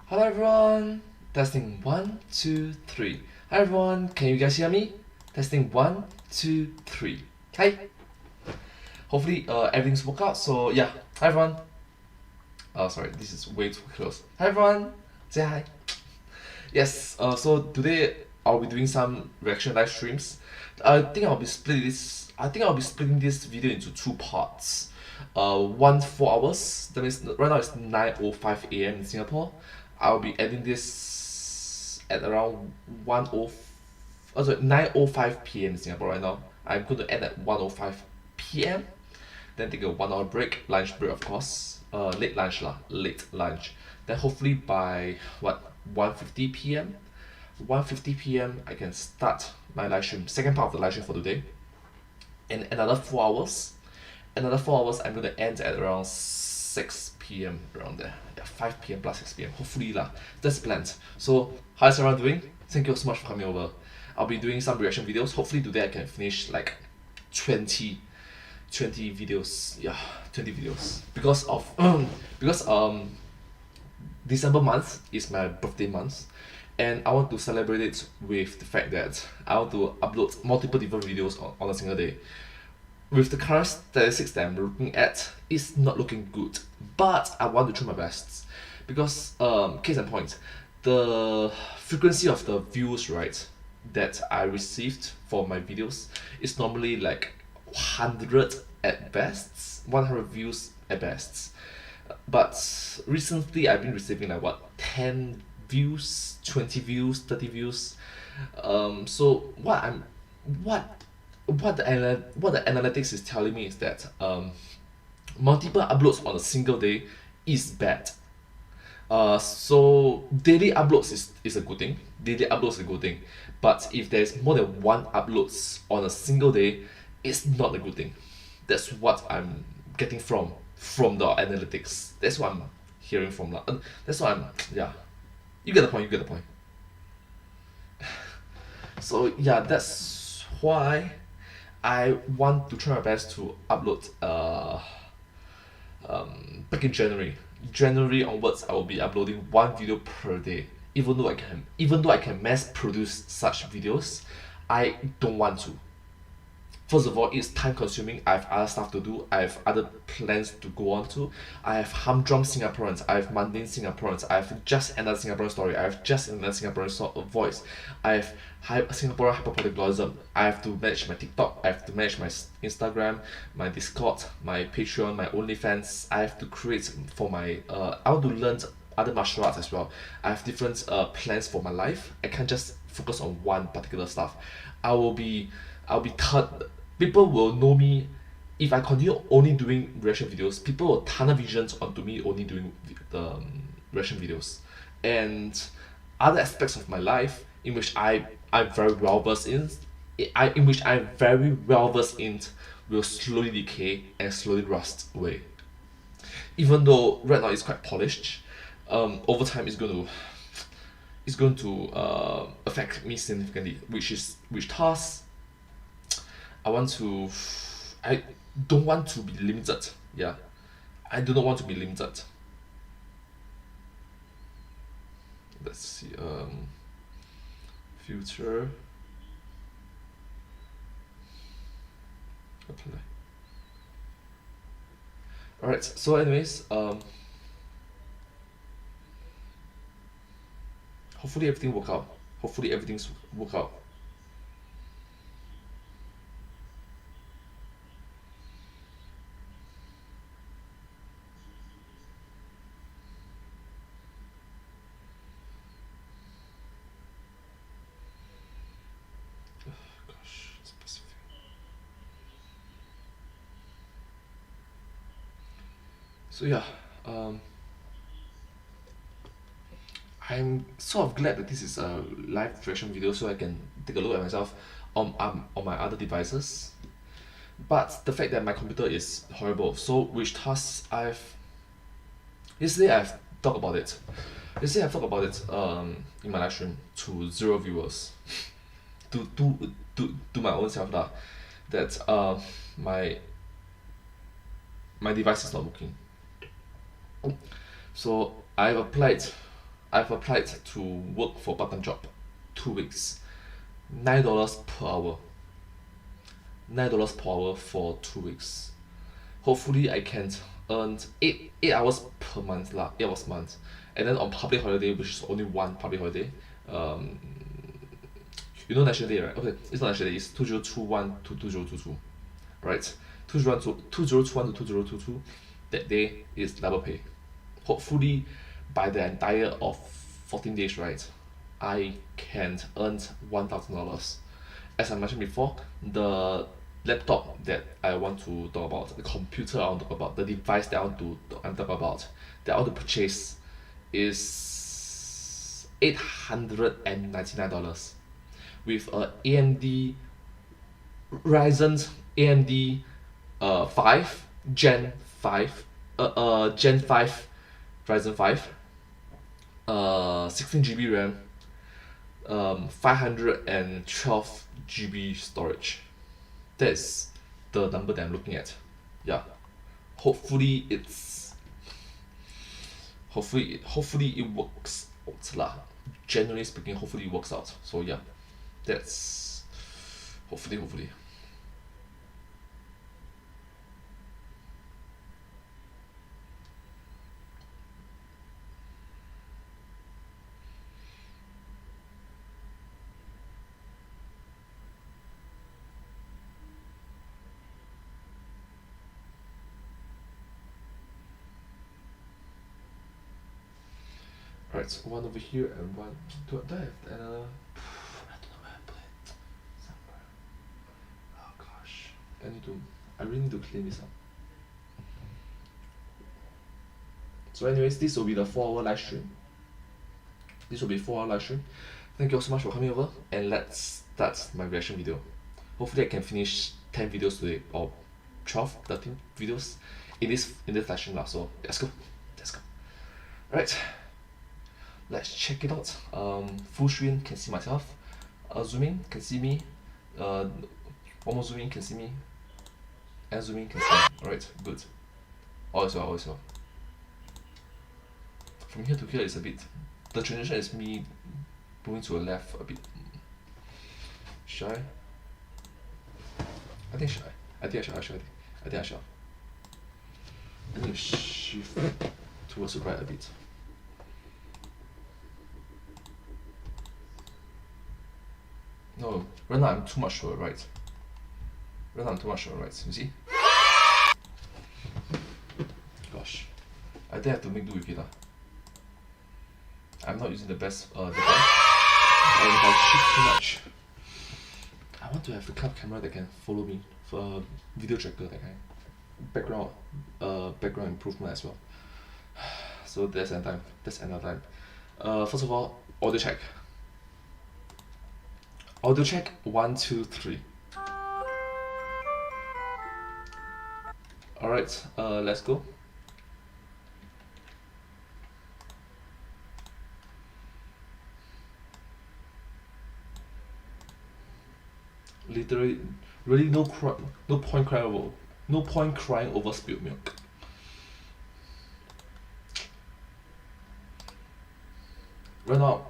Hello everyone. Testing 1, 2, 3. Hi everyone. Can you guys hear me? Testing 1, 2, 3. Hi. Hopefully everything's worked out. So yeah. Hi everyone. Sorry, this is way too close. Hi everyone. Say hi. Yes. So today I'll be doing some reaction live streams. I think I'll be splitting this video into two parts. One 4 hours. That means right now it's 9:05 a.m. in Singapore. I'll be editing this at around 9:05 p.m. in Singapore right now. I'm going to end at 1:05 p.m. Then take a 1 hour break, lunch break of course. Late lunch lah, late lunch. Then hopefully by 1:50 p.m. 1:50 p.m. I can start my live stream, second part of the live stream for today. And another 4 hours. Another 4 hours I'm gonna end at around 6 p.m. around there. Yeah, 5 p.m. plus 6 p.m. Hopefully lah. That's planned. So how's everyone doing? Thank you so much for coming over. I'll be doing some reaction videos. Hopefully today I can finish like 20 videos. Yeah, 20 videos. Because December month is my birthday month, and I want to celebrate it with the fact that I want to upload multiple different videos on a single day. With the current statistics that I'm looking at, it's not looking good, but I want to try my best because case in point, the frequency of the views, right, that I received for my videos is normally like 100 at best, 100 views at best. But recently I've been receiving like 10 views, 20 views, 30 views. So what the analytics is telling me is that multiple uploads on a single day is bad. So daily uploads is a good thing. Daily uploads is a good thing. But if there's more than one uploads on a single day, it's not a good thing. That's what I'm getting from the analytics. That's what I'm hearing from that's what I'm yeah. You get the point, you get the point. So yeah, that's why I want to try my best to upload back in January onwards I will be uploading one video per day. Even though I can mass produce such videos, I don't want to. First of all, it's time consuming. I have other stuff to do. I have other plans to go on to. I have Humdrum Singaporeans. I have Mundane Singaporeans. I have just another Singaporean story. I have just another Singaporean voice. I have Singaporean Hyperpolyglotism. I have to manage my TikTok. I have to manage my Instagram, my Discord, my Patreon, my OnlyFans. I have to create for my I want to learn other martial arts as well. I have different plans for my life. I can't just focus on one particular stuff. I'll be people will know me if I continue only doing reaction videos. People will tunnel visions onto me only doing the reaction videos, and other aspects of my life in which I'm very well versed in, will slowly decay and slowly rust away. Even though right now it's quite polished, over time it's going to affect me significantly, which thus I don't want to be limited. Yeah, I do not want to be limited. Let's see. Future. Apply. Alright. So, anyways, hopefully everything work out. Hopefully everything's work out. So yeah, I'm sort of glad that this is a live reaction video, so I can take a look at myself on my other devices. But the fact that my computer is horrible, so which thus yesterday I've talked about it. Yesterday I've talked about it in my live stream to 0 viewers, to my own self lah, that my device is not working. So I've applied I've applied to work for part-time job, 2 weeks, $9 per hour. $9 per hour for 2 weeks. Hopefully I can earn eight hours per month lah, 8 hours a month. And then on public holiday, which is only one public holiday, you know National Day, right? Okay, it's not National Day, it's 2021 to 2022. Right? 2021 to 2022, that day is double pay. Hopefully by the entire of 14 days, right, I can earn $1,000. As I mentioned before, the laptop that I want to talk about, the computer I want to talk about, the device that I'm talking about, that I want to purchase is $899 with a AMD 5 Gen 5 Gen 5 Ryzen 5 16 GB RAM, 512 GB storage. That's the number that I'm looking at. Yeah, hopefully it works out lah. Generally speaking, hopefully it works out. So yeah, that's hopefully. Right, so one over here and one. Do I have another? I don't know where I put it. Somewhere. Oh gosh. I really need to clean this up. So anyways, this will be the 4-hour live stream. Thank you all so much for coming over, and let's start my reaction video. Hopefully I can finish 10 videos today, or 12, 13 videos in this session lah. So let's go. Alright. Let's check it out. Full screen, can see myself. Zoom in, can see me. One more zoom in, can see me. And zoom in, can see me. Alright, good. All is well. From here to here is a bit. The transition is me moving to the left a bit. Should I? I think I should. I need to shift towards the right a bit. No, right now I'm too much to the right. You see? Gosh, I think I have to make do with it lah. I'm not using the best device. And if I shift too much, I want to have the kind of camera that can follow me for video tracker, that kind. Background improvement as well. So that's another time. First of all, audio check. 1 2 3. Alright, let's go. Literally, really no point crying over spilled milk. Right now,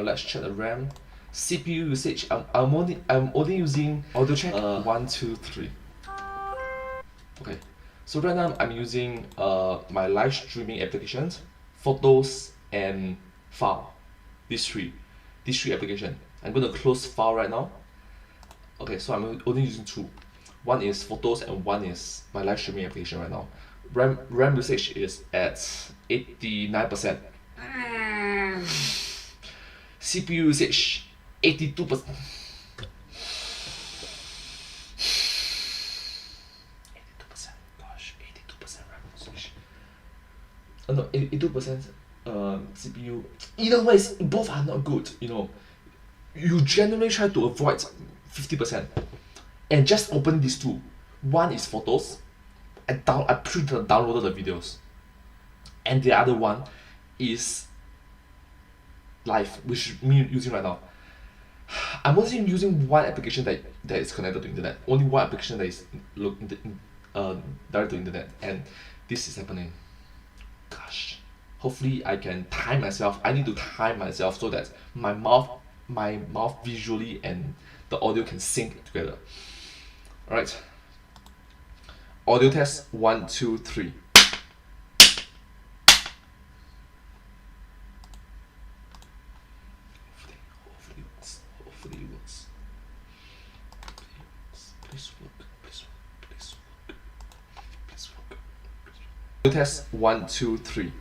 let's check the RAM. CPU usage. I'm only using audio check 1 2 3. Okay, so right now I'm using my live streaming applications, photos and file. These three applications. I'm going to close file right now. Okay, so I'm only using two. One is photos and one is my live streaming application right now. RAM usage is at 89%. CPU usage 82%. 82%. Gosh, 82% RAM usage. No, 82% CPU. Either way, both are not good. You know, you generally try to avoid 50%. And just open these two. One is photos. I downloaded the videos. And the other one is live, which me using right now. I'm only using one application that is connected to internet. Only one application that is direct to internet, and this is happening. Gosh, hopefully I can time myself. I need to time myself so that my mouth visually and the audio can sync together. Alright. Audio test 1, 2, 3. Hopefully it works. Hopefully it works. Please work. Please work. Please work. Please work. Audio test 1, 2, 3.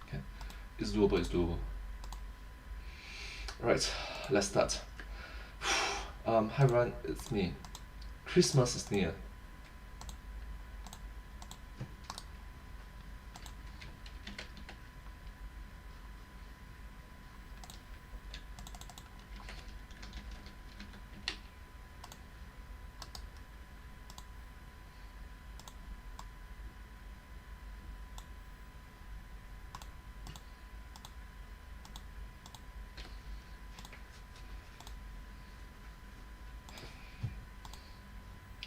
Okay. It's doable. It's doable. Right. Let's start. Hi everyone, it's me. Christmas is near.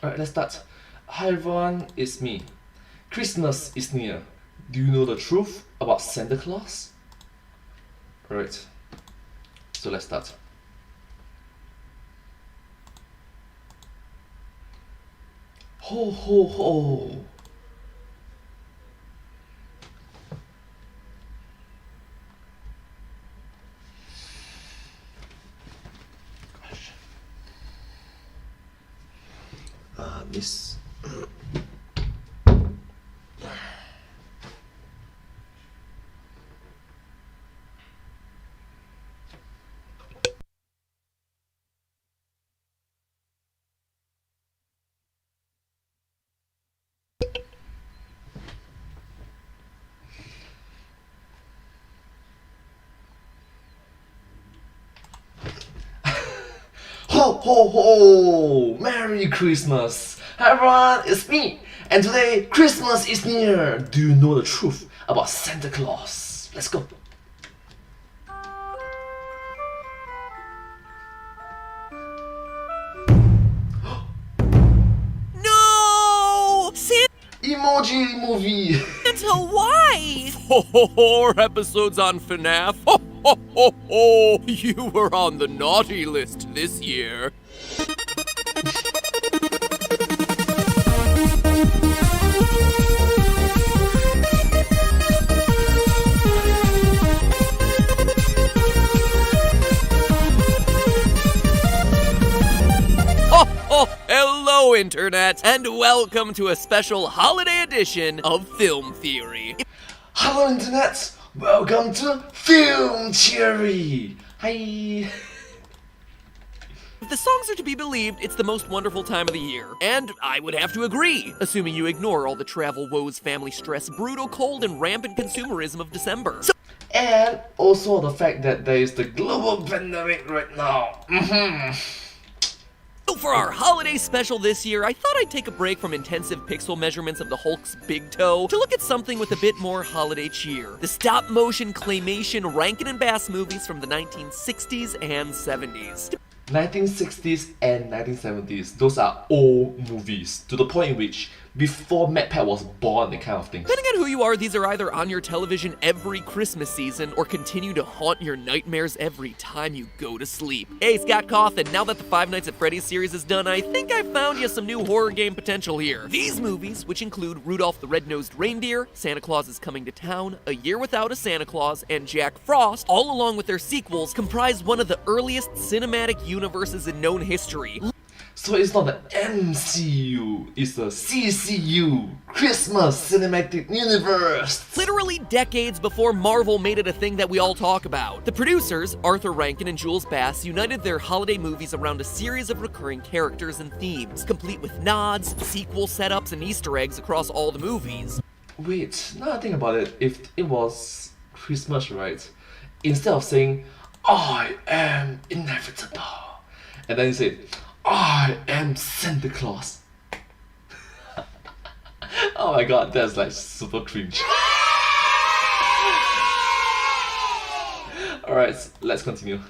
Alright, let's start. Hi everyone, it's me. Christmas is near. Do you know the truth about Santa Claus? Alright, so let's start. Ho ho ho! Miss. Ho ho ho! Merry Christmas! Hi everyone, it's me! And today, Christmas is near! Do you know the truth about Santa Claus? Let's go! No! Emoji movie! Santa wife! 4 episodes on FNAF? Ho, ho, ho, ho! You were on the naughty list this year. Hello, Internet, and welcome to a special holiday edition of Film Theory. Hello Internet! Welcome to Film Theory! Hi! If the songs are to be believed, it's the most wonderful time of the year. And I would have to agree, assuming you ignore all the travel woes, family stress, brutal cold, and rampant consumerism of December. And also the fact that there is the global pandemic right now. So for our holiday special this year, I thought I'd take a break from intensive pixel measurements of the Hulk's big toe to look at something with a bit more holiday cheer. The stop-motion claymation Rankin and Bass movies from the 1960s and 70s. 1960s and 1970s, those are old movies, to the point in which before MacPad was born, that kind of thing. Depending on who you are, these are either on your television every Christmas season or continue to haunt your nightmares every time you go to sleep. Hey, Scott Cawthon, now that the Five Nights at Freddy's series is done, I think I found you some new horror game potential here. These movies, which include Rudolph the Red-Nosed Reindeer, Santa Claus is Coming to Town, A Year Without a Santa Claus, and Jack Frost, all along with their sequels, comprise one of the earliest cinematic universes in known history. So it's not the MCU, it's the CCU, Christmas Cinematic Universe! Literally decades before Marvel made it a thing that we all talk about. The producers, Arthur Rankin and Jules Bass, united their holiday movies around a series of recurring characters and themes, complete with nods, sequel setups, and Easter eggs across all the movies. Wait, now I think about it, if it was Christmas, right? Instead of saying, I am inevitable, and then you say, I am Santa Claus. Oh my god, that's like super cringe. Alright, let's continue.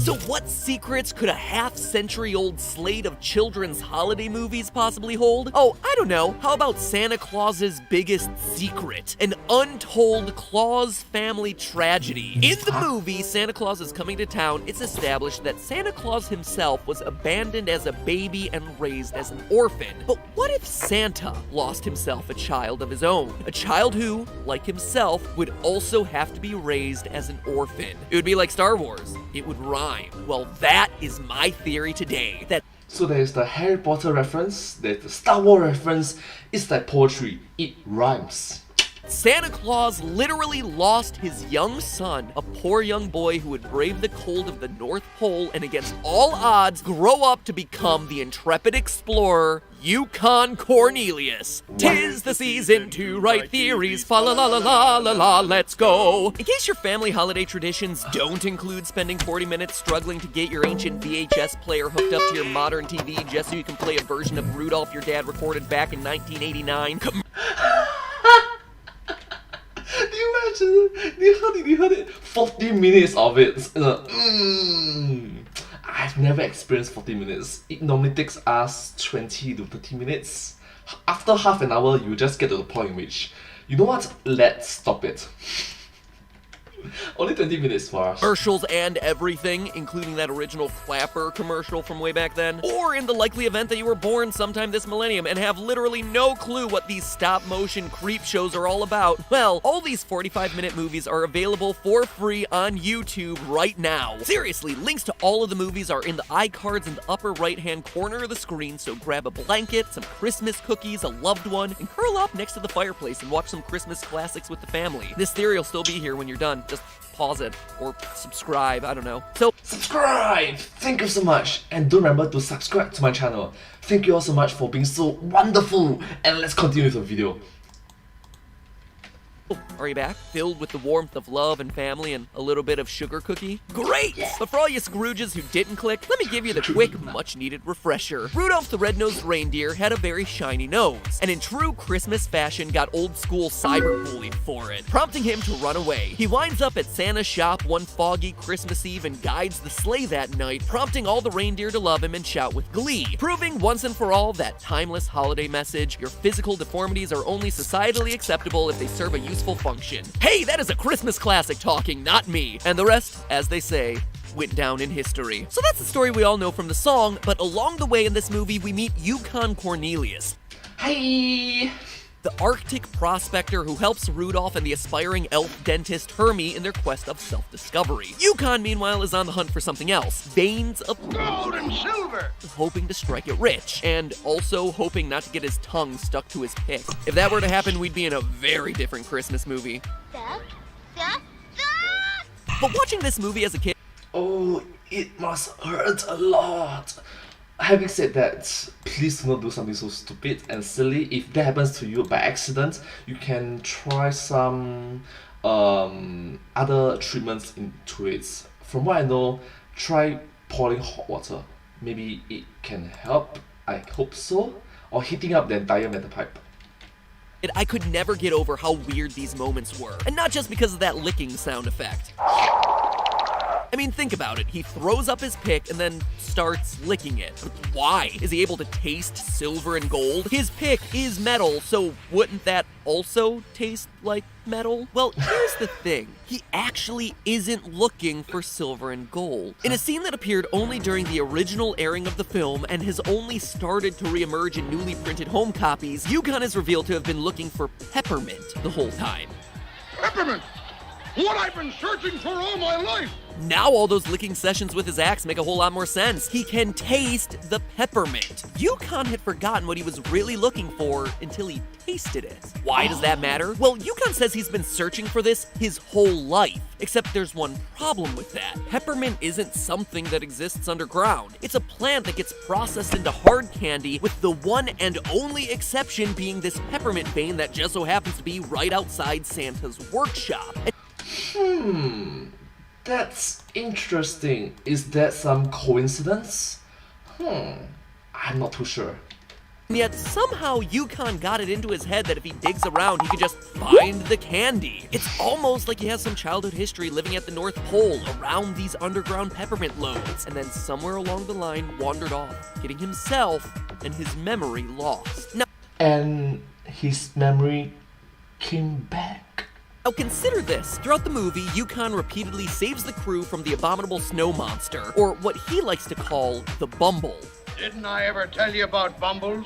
So what secrets could a half-century-old slate of children's holiday movies possibly hold? Oh, I don't know. How about Santa Claus's biggest secret? An untold Claus family tragedy. In the movie, Santa Claus is coming to town. It's established that Santa Claus himself was abandoned as a baby and raised as an orphan. But what if Santa lost himself a child of his own? A child who, like himself, would also have to be raised as an orphan. It would be like Star Wars. It would rhyme. Well, that is my theory today. That So there's the Harry Potter reference, there's the Star Wars reference. It's like poetry. It rhymes. Santa Claus literally lost his young son, a poor young boy who would brave the cold of the North Pole and against all odds grow up to become the intrepid explorer, Yukon Cornelius. 'Tis the season to write theories, fa la la la la la la, let's go. In case your family holiday traditions don't include spending 40 minutes struggling to get your ancient VHS player hooked up to your modern TV just so you can play a version of Rudolph your dad recorded back in 1989, Do you imagine? Did you heard it? 40 minutes of it. I've never experienced 40 minutes. It normally takes us 20 to 30 minutes. After half an hour, you just get to the point in which, you know what? Let's stop it. Only 20 minutes for us. commercials and everything, including that original Clapper commercial from way back then, or in the likely event that you were born sometime this millennium and have literally no clue what these stop-motion creep shows are all about, well, all these 45-minute movies are available for free on YouTube right now. Seriously, links to all of the movies are in the iCards in the upper right-hand corner of the screen, so grab a blanket, some Christmas cookies, a loved one, and curl up next to the fireplace and watch some Christmas classics with the family. This theory will still be here when you're done. Just pause it, or subscribe, I don't know. So, Subscribe! Thank you so much. And don't remember to subscribe to my channel. Thank you all so much for being so wonderful. And let's continue with the video. are you back? Filled with the warmth of love and family and a little bit of sugar cookie? Great! But for all you Scrooges who didn't click, let me give you the quick, much-needed refresher. Rudolph the Red-Nosed Reindeer had a very shiny nose, and in true Christmas fashion got old-school cyberbullied for it, prompting him to run away. He winds up at Santa's shop one foggy Christmas Eve and guides the sleigh that night, prompting all the reindeer to love him and shout with glee, proving once and for all that timeless holiday message: your physical deformities are only societally acceptable if they serve a useful function. Hey, that is a Christmas classic talking, not me. And the rest, as they say, went down in history. So that's the story we all know from the song, but along the way in this movie, we meet Yukon Cornelius, Hi! the Arctic prospector who helps Rudolph and the aspiring elf dentist Hermie in their quest of self-discovery. Yukon, meanwhile, is on the hunt for something else: veins of Gold and silver! hoping to strike it rich, and also hoping not to get his tongue stuck to his pick. If that were to happen, we'd be in a very different Christmas movie. But watching this movie as a kid, Oh, it must hurt a lot. Having said that, please do not do something so stupid and silly. If that happens to you by accident, you can try some other treatments into it. From what I know, try pouring hot water. Maybe it can help. I hope so. Or heating up the entire metal pipe. I could never get over how weird these moments were. And not just because of that licking sound effect. I mean, think about it. He throws up his pick and then starts licking it. Why? Is he able to taste silver and gold? His pick is metal, so wouldn't that also taste like metal? Well, here's the thing. He actually isn't looking for silver and gold. In a scene that appeared only during the original airing of the film and has only started to reemerge in newly printed home copies, Yukon is revealed to have been looking for peppermint the whole time. Peppermint! What I've been searching for all my life! Now all those licking sessions with his axe make a whole lot more sense. He can taste the peppermint. Yukon had forgotten what he was really looking for until he tasted it. Why does that matter? Well, Yukon says he's been searching for this his whole life. Except there's one problem with that. Peppermint isn't something that exists underground. It's a plant that gets processed into hard candy, with the one and only exception being this peppermint vein that just so happens to be right outside Santa's workshop. That's interesting. Is that some coincidence? I'm not too sure. And yet somehow Yukon got it into his head that if he digs around, he could just find the candy. It's almost like he has some childhood history living at the North Pole around these underground peppermint loads, and then somewhere along the line wandered off, getting himself and his memory lost. And his memory came back. Now consider this. Throughout the movie, Yukon repeatedly saves the crew from the abominable snow monster, or what he likes to call the Bumble. Didn't I ever tell you about Bumbles?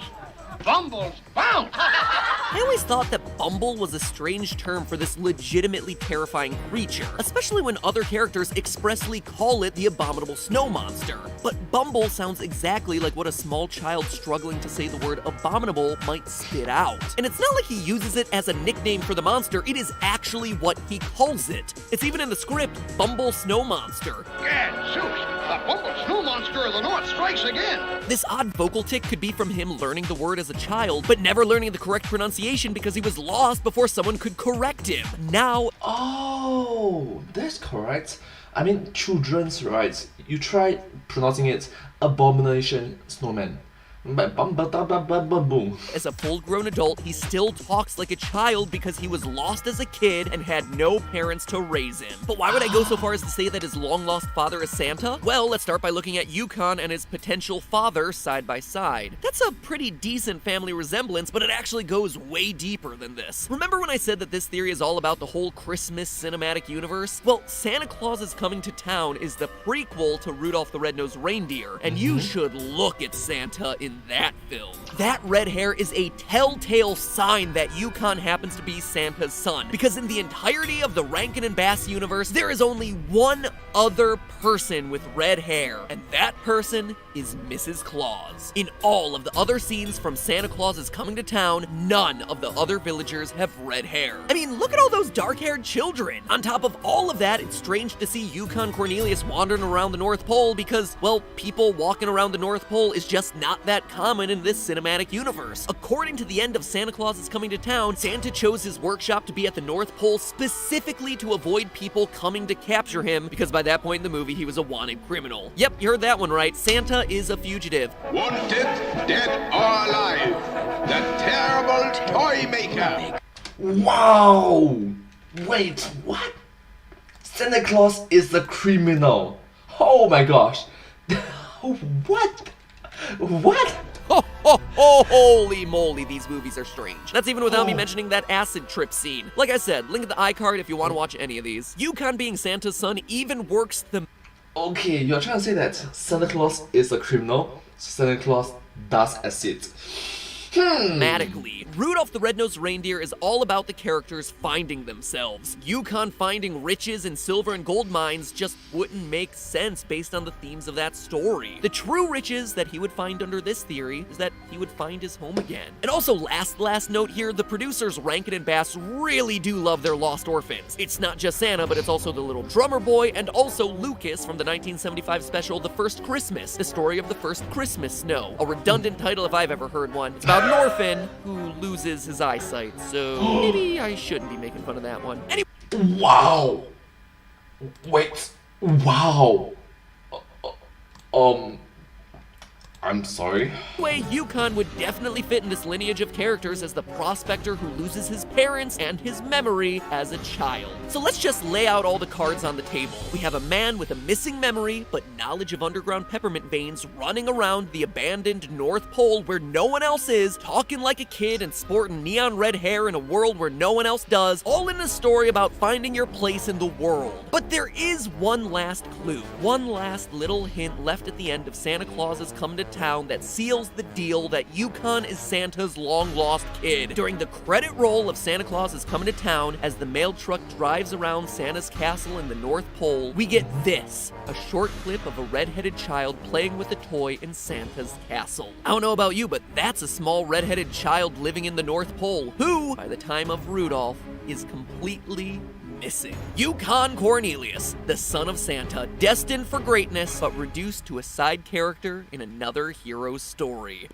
Bumbles bounce! I always thought that Bumble was a strange term for this legitimately terrifying creature, especially when other characters expressly call it the abominable snow monster. But Bumble sounds exactly like what a small child struggling to say the word abominable might spit out. And it's not like he uses it as a nickname for the monster, it is actually what he calls it. It's even in the script, Bumble Snow Monster. Gadzooks, the Bumble Snow Monster of the North strikes again! This odd vocal tick could be from him learning the word as a child, but never learning the correct pronunciation because he was lost before someone could correct him. Now, Oh, that's correct. I mean, children's rights. You try pronouncing it abomination snowman. Boom. as a full-grown adult, he still talks like a child because he was lost as a kid and had no parents to raise him. But why would I go so far as to say that his long-lost father is Santa? Well, let's start by looking at Yukon and his potential father side by side. That's a pretty decent family resemblance, but it actually goes way deeper than this. Remember when I said that this theory is all about the whole Christmas cinematic universe? Well, Santa Claus is Coming to Town is the prequel to Rudolph the Red-Nosed Reindeer, and you should look at Santa in that film. That red hair is a telltale sign that Yukon happens to be Santa's son, because in the entirety of the Rankin and Bass universe, there is only one other person with red hair, and that person is Mrs. Claus. In all of the other scenes from Santa Claus is Coming to Town, none of the other villagers have red hair. I mean, look at all those dark-haired children. On top of all of that, it's strange to see Yukon Cornelius wandering around the North Pole because, well, people walking around the North Pole is just not that common in this cinematic universe. According to the end of Santa Claus is Coming to Town, Santa chose his workshop to be at the North Pole specifically to avoid people coming to capture him, because by that point in the movie, he was a wanted criminal. Yep, you heard that one right. Santa is a fugitive. Wanted, dead or alive, the terrible toy maker. Wow! Wait, what? Santa Claus is a criminal. Oh my gosh. What? What? Holy moly, these movies are strange. That's even without me mentioning that acid trip scene. Like I said, link in the iCard if you want to watch any of these. Yukon being Santa's son even works the... Okay, you're trying to say that Santa Claus is a criminal, Santa Claus does acid. Dramatically. Rudolph the Red-Nosed Reindeer is all about the characters finding themselves. Yukon finding riches in silver and gold mines just wouldn't make sense based on the themes of that story. The true riches that he would find under this theory is that he would find his home again. And also, last note here, the producers Rankin and Bass really do love their lost orphans. It's not just Santa, but it's also the little drummer boy and also Lucas from the 1975 special The First Christmas, the story of the first Christmas snow. A redundant title if I've ever heard one. It's about an orphan who loses his eyesight, so maybe I shouldn't be making fun of that one. Anyway. Wow! Wait, wow! I'm sorry. Yukon would definitely fit in this lineage of characters as the prospector who loses his parents and his memory as a child. So let's just lay out all the cards on the table. We have a man with a missing memory, but knowledge of underground peppermint veins running around the abandoned North Pole where no one else is, talking like a kid and sporting neon red hair in a world where no one else does, all in a story about finding your place in the world. But there is one last clue, one last little hint left at the end of Santa Claus is Coming to Town that seals the deal that Yukon is Santa's long-lost kid. During the credit roll of Santa Claus is Coming to Town, as the mail truck drives around Santa's castle in the North Pole, we get this, a short clip of a red-headed child playing with a toy in Santa's castle. I don't know about you, but that's a small red-headed child living in the North Pole, who, by the time of Rudolph, is completely missing. Yukon Cornelius, the son of Santa, destined for greatness, but reduced to a side character in another hero's story.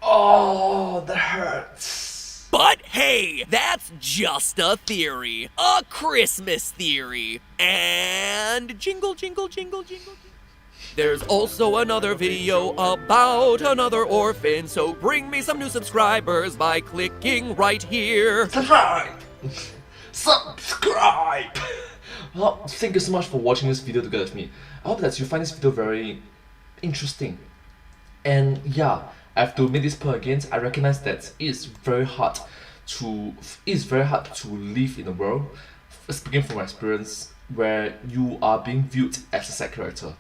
Oh, that hurts. But hey, that's just a theory. A Christmas theory. And jingle, jingle, jingle, jingle, jingle. There's also another video about another orphan, so bring me some new subscribers by clicking right here. Subscribe! Subscribe! Well, thank you so much for watching this video together with me. I hope that you find this video very interesting. And yeah, I have to make this point again. I recognize that it's very hard to live in a world, speaking from experience, where you are being viewed as a side character.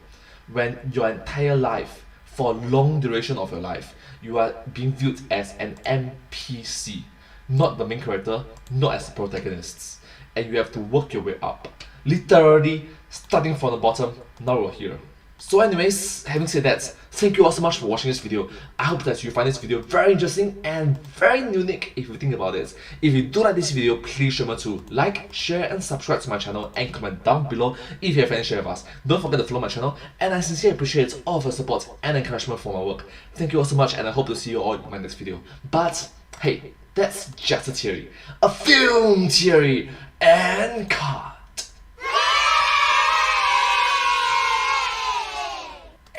When your entire life, for a long duration of your life, you are being viewed as an NPC, not the main character, not as the protagonists, and you have to work your way up, literally starting from the bottom. Now we're here. So anyways, having said that, thank you all so much for watching this video. I hope that you find this video very interesting and very unique if you think about it. If you do like this video, please remember to like, share and subscribe to my channel and comment down below if you have any share with us. Don't forget to follow my channel, and I sincerely appreciate all of your support and encouragement for my work. Thank you all so much, and I hope to see you all in my next video. But hey, that's just a theory. A film theory and cut.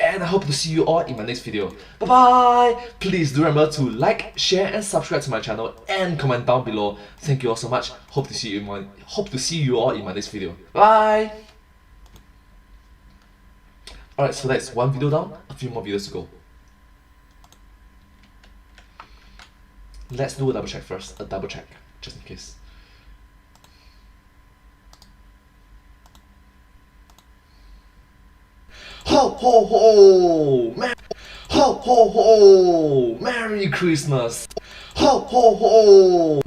And I hope to see you all in my next video. Bye bye! Please do remember to like, share and subscribe to my channel and comment down below. Thank you all so much. Hope to see you all in my next video. Bye! Alright, so that's one video down, a few more videos to go. Let's do a double check first, just in case. Ho ho ho! Ho ho ho! Merry Christmas! Ho ho ho!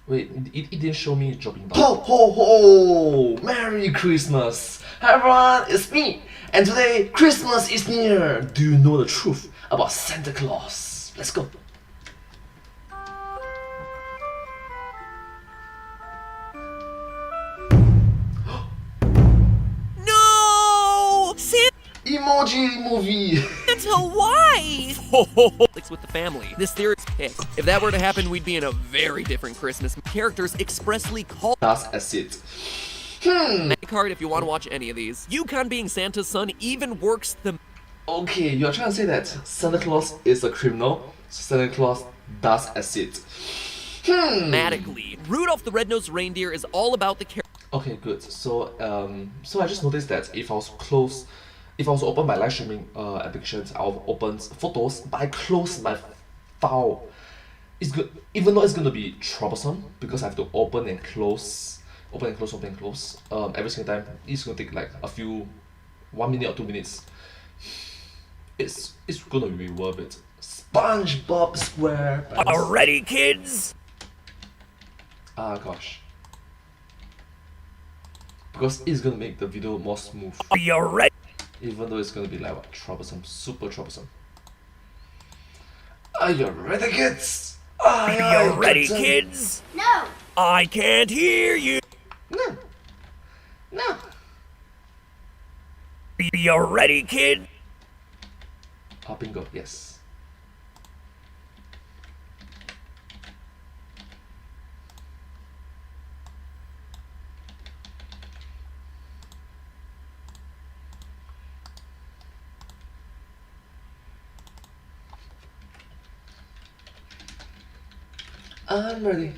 Wait, it didn't show me dropping down. Ho ho ho! Merry Christmas! Hi everyone, it's me! And today, Christmas is near! Do you know the truth about Santa Claus? Let's go! No! Emoji movie! Santa wife! Clicks with the family. This theory's pick. If that were to happen, we'd be in a very different Christmas. Characters expressly call That's as it. card if you want to watch any of these. Yukon being Santa's son even works the Okay, you're trying to say that Santa Claus is a criminal, so Santa Claus does as it. dramatically. Rudolph the Red-Nosed Reindeer is all about the character. Okay, good. So I just noticed that if I was to open my live streaming applications, I'll open photos, but I close my file. It's good, even though it's gonna be troublesome because I have to open and close. Every single time. It's gonna take like 1 minute or 2 minutes. It's gonna be worth it. SpongeBob SquarePants. Already, kids? Ah gosh. Because it's gonna make the video more smooth. Are you ready? Even though it's gonna be like what, troublesome, super troublesome. Are you ready, kids? Are you ready, kids? No. I can't hear you. No. No. Are you ready, kid? Ah, bingo, yes. I'm ready.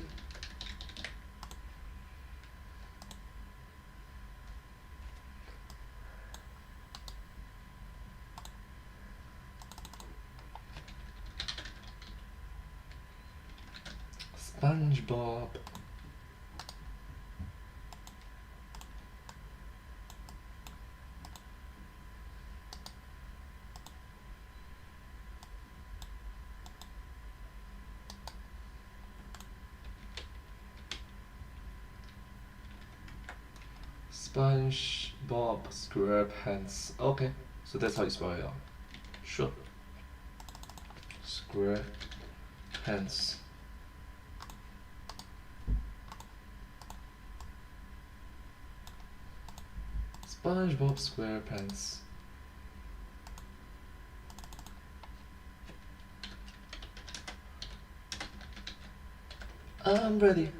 SpongeBob. SpongeBob SquarePants. Okay, so that's how you spell it out. Sure. SquarePants. SpongeBob SquarePants. I'm ready.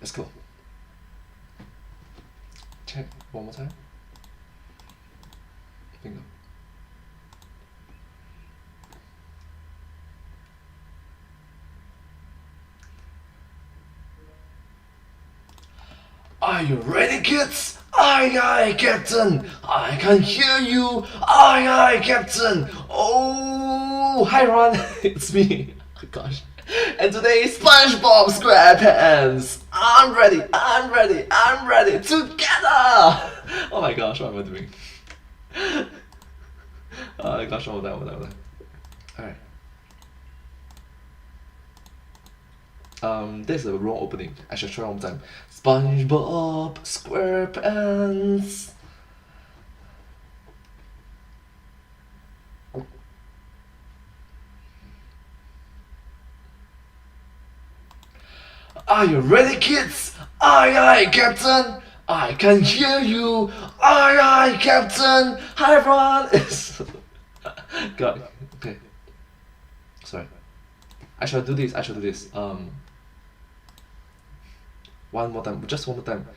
Let's go. Check one more time. Bingo. Are you ready, kids? Aye, aye, Captain. I can hear you. Aye, aye, Captain. Oh, hi, Ron. It's me. Oh, gosh. And today, SpongeBob SquarePants. I'm ready. I'm ready. I'm ready. Together. Oh my gosh, what am I doing? Oh my gosh, one more time. Alright. There's the wrong opening. I should try one more time. SpongeBob SquarePants. Are you ready, kids? Aye, aye, Captain. I can hear you. Aye, aye, Captain. Hi, everyone. God. Okay. Sorry. I shall do this. One more time. Just one more time.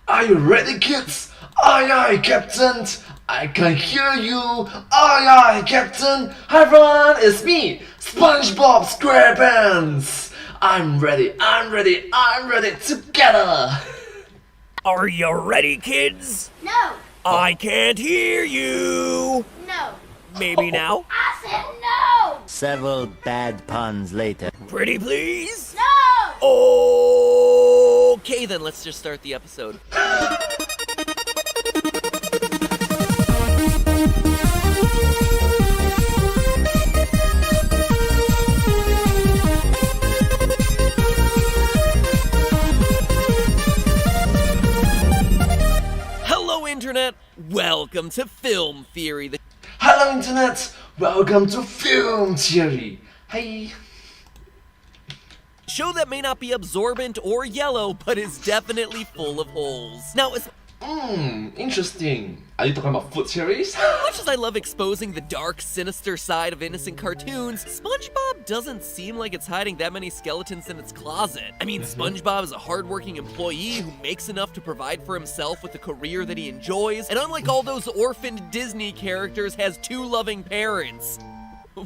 Are you ready, kids? Aye, aye, Captain. I can hear you. Aye, aye, Captain. Hi, everyone. It's me, SpongeBob SquarePants. I'm ready. Together. Are you ready, kids? No, I can't hear you. no. Maybe now? I said no! Several bad puns later. Pretty please? No! Okay, then let's just start the episode. Hello, Internet! Welcome to Film Theory, the Hello, Internet. Welcome to Film Theory. Hey. show that may not be absorbent or yellow, but is definitely full of holes. Now, as Interesting. Are you talking about food series? much as I love exposing the dark, sinister side of innocent cartoons, SpongeBob doesn't seem like it's hiding that many skeletons in its closet. I mean, SpongeBob is a hardworking employee who makes enough to provide for himself with a career that he enjoys, and unlike all those orphaned Disney characters, has 2 loving parents.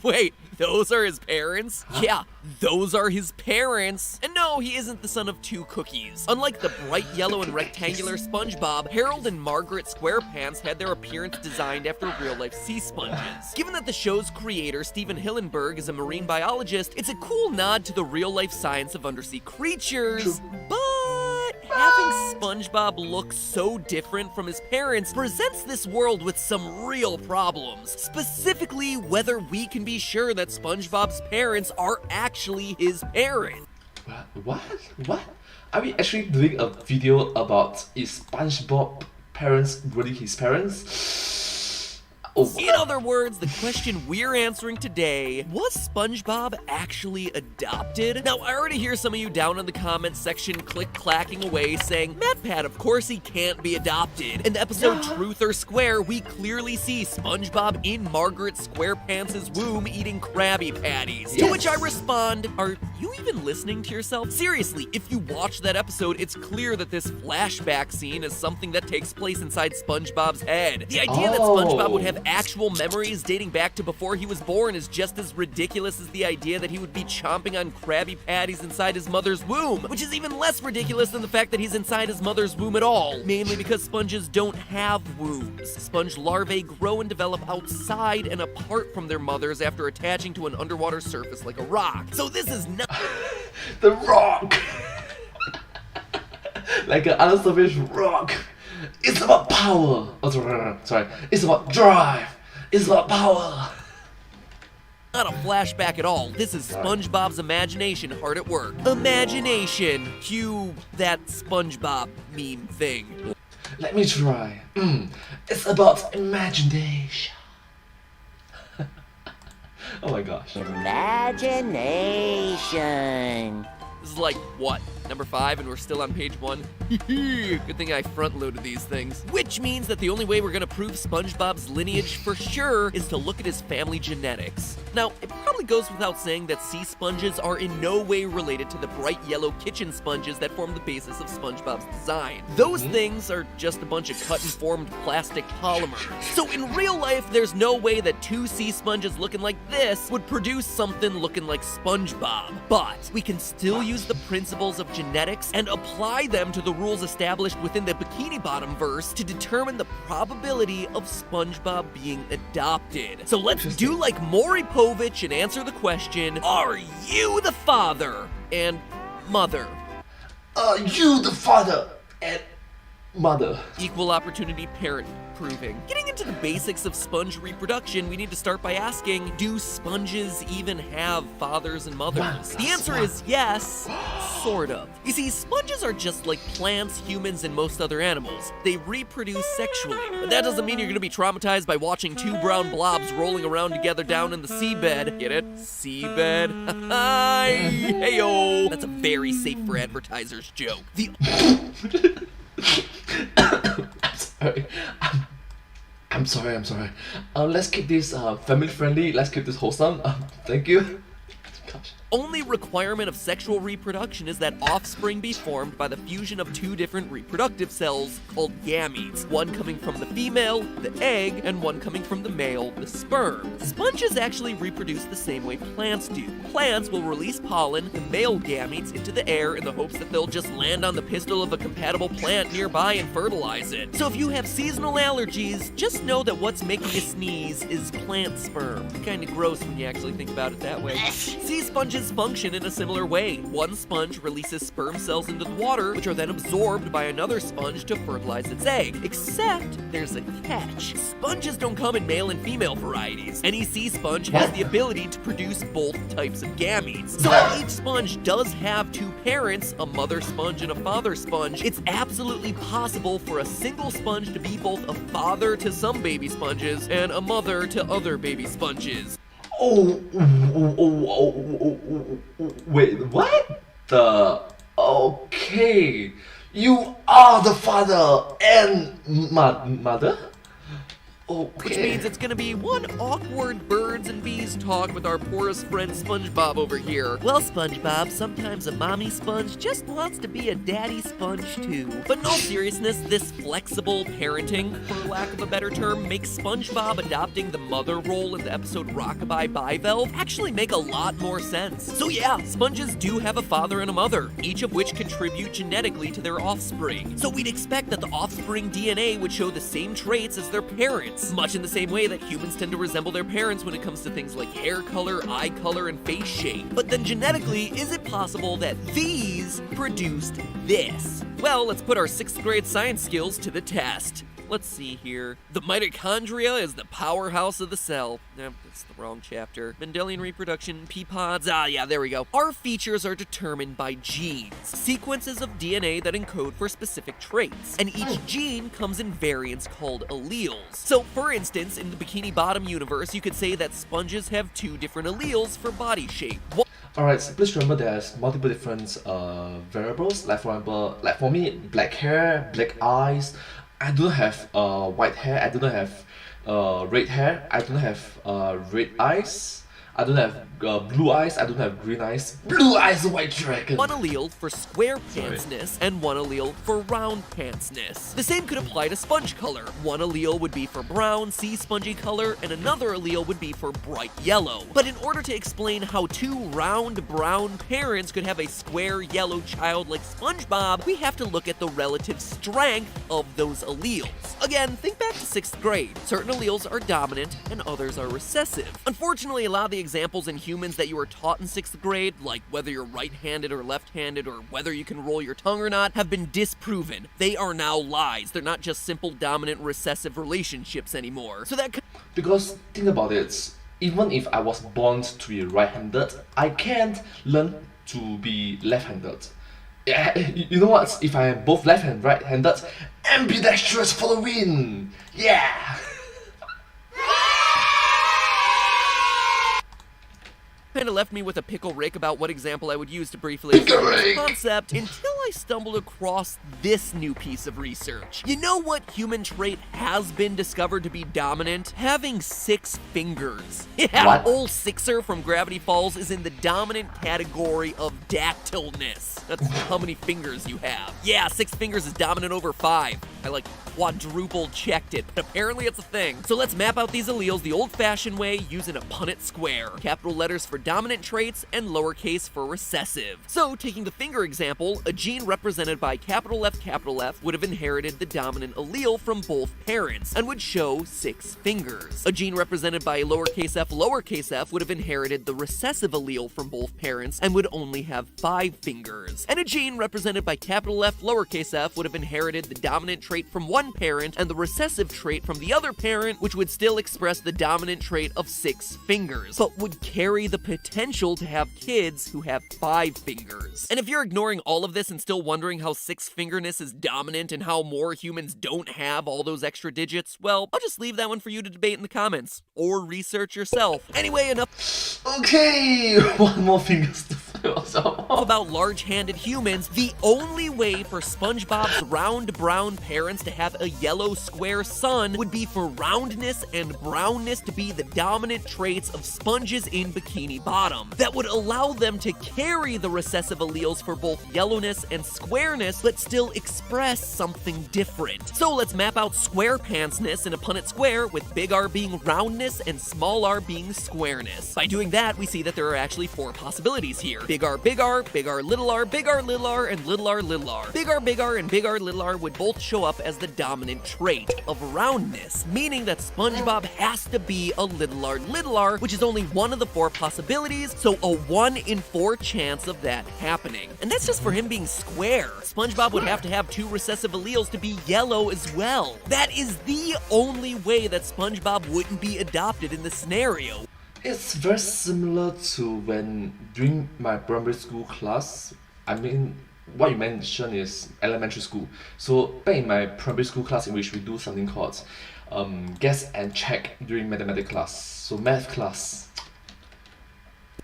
Wait, those are his parents? Yeah, those are his parents. And no, he isn't the son of 2 cookies. Unlike the bright yellow and rectangular SpongeBob, Harold and Margaret SquarePants had their appearance designed after real-life sea sponges. Given that the show's creator, Steven Hillenburg, is a marine biologist, it's a cool nod to the real-life science of undersea creatures, but having SpongeBob look so different from his parents presents this world with some real problems. Specifically, whether we can be sure that SpongeBob's parents are actually his parents. What? Are we actually doing a video about is SpongeBob parents really his parents? Oh, In other words, the question we're answering today, was SpongeBob actually adopted? Now, I already hear some of you down in the comments section click-clacking away saying, MatPat, of course he can't be adopted. In the episode Truth or Square, we clearly see SpongeBob in Margaret SquarePants' womb eating Krabby Patties. To which I respond, are you even listening to yourself? Seriously, if you watch that episode, it's clear that this flashback scene is something that takes place inside SpongeBob's head. The idea that SpongeBob would have actual memories dating back to before he was born is just as ridiculous as the idea that he would be chomping on Krabby Patties inside his mother's womb, which is even less ridiculous than the fact that he's inside his mother's womb at all, mainly because sponges don't have wombs. Sponge larvae grow and develop outside and apart from their mothers after attaching to an underwater surface like a rock. So this is not the rock. Like an unsurfaced rock. It's about power. Oh, sorry. It's about drive. It's about power. not a flashback at all. This is SpongeBob's imagination hard at work. Imagination. Cue that SpongeBob meme thing. Let me try. It's about imagination. Oh my gosh. Imagination. This is like, what, number 5 and we're still on page 1? Good thing I front-loaded these things. Which means that the only way we're gonna prove SpongeBob's lineage for sure is to look at his family genetics. Now, it probably goes without saying that sea sponges are in no way related to the bright yellow kitchen sponges that form the basis of SpongeBob's design. Those things are just a bunch of cut-and-formed plastic polymers. So in real life, there's no way that 2 sea sponges looking like this would produce something looking like SpongeBob. But we can still use the principles of genetics and apply them to the rules established within the Bikini Bottom verse to determine the probability of SpongeBob being adopted. So let's do like Maury Povich and answer the question, are you the father and mother? Are you the father and mother? Equal opportunity parent proving. Getting into the basics of sponge reproduction, we need to start by asking, do sponges even have fathers and mothers? The answer is yes, sort of. You see, sponges are just like plants, humans, and most other animals. They reproduce sexually. But that doesn't mean you're gonna be traumatized by watching 2 brown blobs rolling around together down in the seabed. Get it? Seabed? Hi! Heyo! That's a very safe for advertisers joke. I'm sorry. Let's keep this family friendly. Let's keep this wholesome. Thank you. Gosh. Only requirement of sexual reproduction is that offspring be formed by the fusion of 2 different reproductive cells called gametes, one coming from the female, the egg, and one coming from the male, the sperm. Sponges actually reproduce the same way plants do. Plants will release pollen, the male gametes, into the air in the hopes that they'll just land on the pistil of a compatible plant nearby and fertilize it. So if you have seasonal allergies, just know that what's making you sneeze is plant sperm. Kinda gross when you actually think about it that way. Sea sponges function in a similar way. One sponge releases sperm cells into the water, which are then absorbed by another sponge to fertilize its egg. Except, there's a catch. Sponges don't come in male and female varieties. Any sea sponge has the ability to produce both types of gametes. So while each sponge does have 2 parents, a mother sponge and a father sponge, it's absolutely possible for a single sponge to be both a father to some baby sponges and a mother to other baby sponges. Wait, what? Okay. You are the father and mother? Okay. Which means it's gonna be one awkward birds and bees talk with our poorest friend SpongeBob over here. Well, SpongeBob, sometimes a mommy sponge just wants to be a daddy sponge too. But in all seriousness, this flexible parenting, for lack of a better term, makes SpongeBob adopting the mother role in the episode Rockabye Bivalve actually make a lot more sense. So yeah, sponges do have a father and a mother, each of which contribute genetically to their offspring. So we'd expect that the offspring DNA would show the same traits as their parents. Much in the same way that humans tend to resemble their parents when it comes to things like hair color, eye color, and face shape. But then genetically, is it possible that these produced this? Well, let's put our 6th grade science skills to the test. Let's see here. The mitochondria is the powerhouse of the cell. That's the wrong chapter. Mendelian reproduction, pea pods. Yeah, there we go. Our features are determined by genes, sequences of DNA that encode for specific traits. And each gene comes in variants called alleles. So, for instance, in the Bikini Bottom universe, you could say that sponges have 2 different alleles for body shape. Alright, so please remember there's multiple different variables. Like for example, like for me, black hair, black eyes. I don't have white hair, I don't have red hair, I don't have red eyes, I don't have blue eyes, I don't have green eyes. Blue eyes, white dragon! One allele for square pantsness and one allele for round pantsness. The same could apply to sponge color. One allele would be for brown, sea spongy color, and another allele would be for bright yellow. But in order to explain how 2 round brown parents could have a square yellow child like SpongeBob, we have to look at the relative strength of those alleles. Again, think back to 6th grade. Certain alleles are dominant and others are recessive. Unfortunately, a lot of the examples in humans that you were taught in 6th grade, like whether you're right-handed or left-handed or whether you can roll your tongue or not, have been disproven. They are now lies. They're not just simple dominant recessive relationships anymore. So that Because think about it, even if I was born to be right-handed, I can't learn to be left-handed. Yeah, you know what? If I am both left and right-handed, ambidextrous for the win! Yeah! kinda left me with a pickle Rick about what example I would use to briefly explain this concept until I stumbled across this new piece of research. You know what human trait has been discovered to be dominant? Having 6 fingers. Yeah, What? old Sixer from Gravity Falls is in the dominant category of dactylness. That's how many fingers you have. Yeah, 6 fingers is dominant over 5. I like quadruple checked it, but apparently it's a thing. So let's map out these alleles the old-fashioned way using a Punnett square. Capital letters for dominant traits and lowercase for recessive. So taking the finger example, a gene represented by capital F would have inherited the dominant allele from both parents and would show 6 fingers. A gene represented by lowercase f would have inherited the recessive allele from both parents and would only have 5 fingers. And a gene represented by capital F lowercase f would have inherited the dominant trait from one parent and the recessive trait from the other parent, which would still express the dominant trait of 6 fingers, but would carry the potential to have kids who have 5 fingers. And if you're ignoring all of this and still wondering how 6-fingerness is dominant and how more humans don't have all those extra digits, well, I'll just leave that one for you to debate in the comments, or research yourself. Anyway, enough Okay, one more fingers to fill out. about large-handed humans. The only way for SpongeBob's round brown parents to have a yellow square son would be for roundness and brownness to be the dominant traits of sponges in Bikini Bottom. That would allow them to carry the recessive alleles for both yellowness and squareness, but still express something different. So let's map out square pantsness in a Punnett square, with big R being roundness and small r being squareness. By doing that, we see that there are actually 4 possibilities here. Big R, big R, big R, little r, big R, little r, and little r, little r. Big R, big R, and big R, little r would both show up as the dominant trait of roundness, meaning that SpongeBob has to be a little r, which is only one of the 4 possibilities, so a 1 in 4 chance of that happening. And that's just for him being square. SpongeBob would have to have 2 recessive alleles to be yellow as well. That is the only way that SpongeBob wouldn't be adopted in this scenario. It's very similar to when during my primary school class, I mean, what you mentioned is elementary school. So back in my primary school class in which we do something called guess and check during mathematics class. So math class.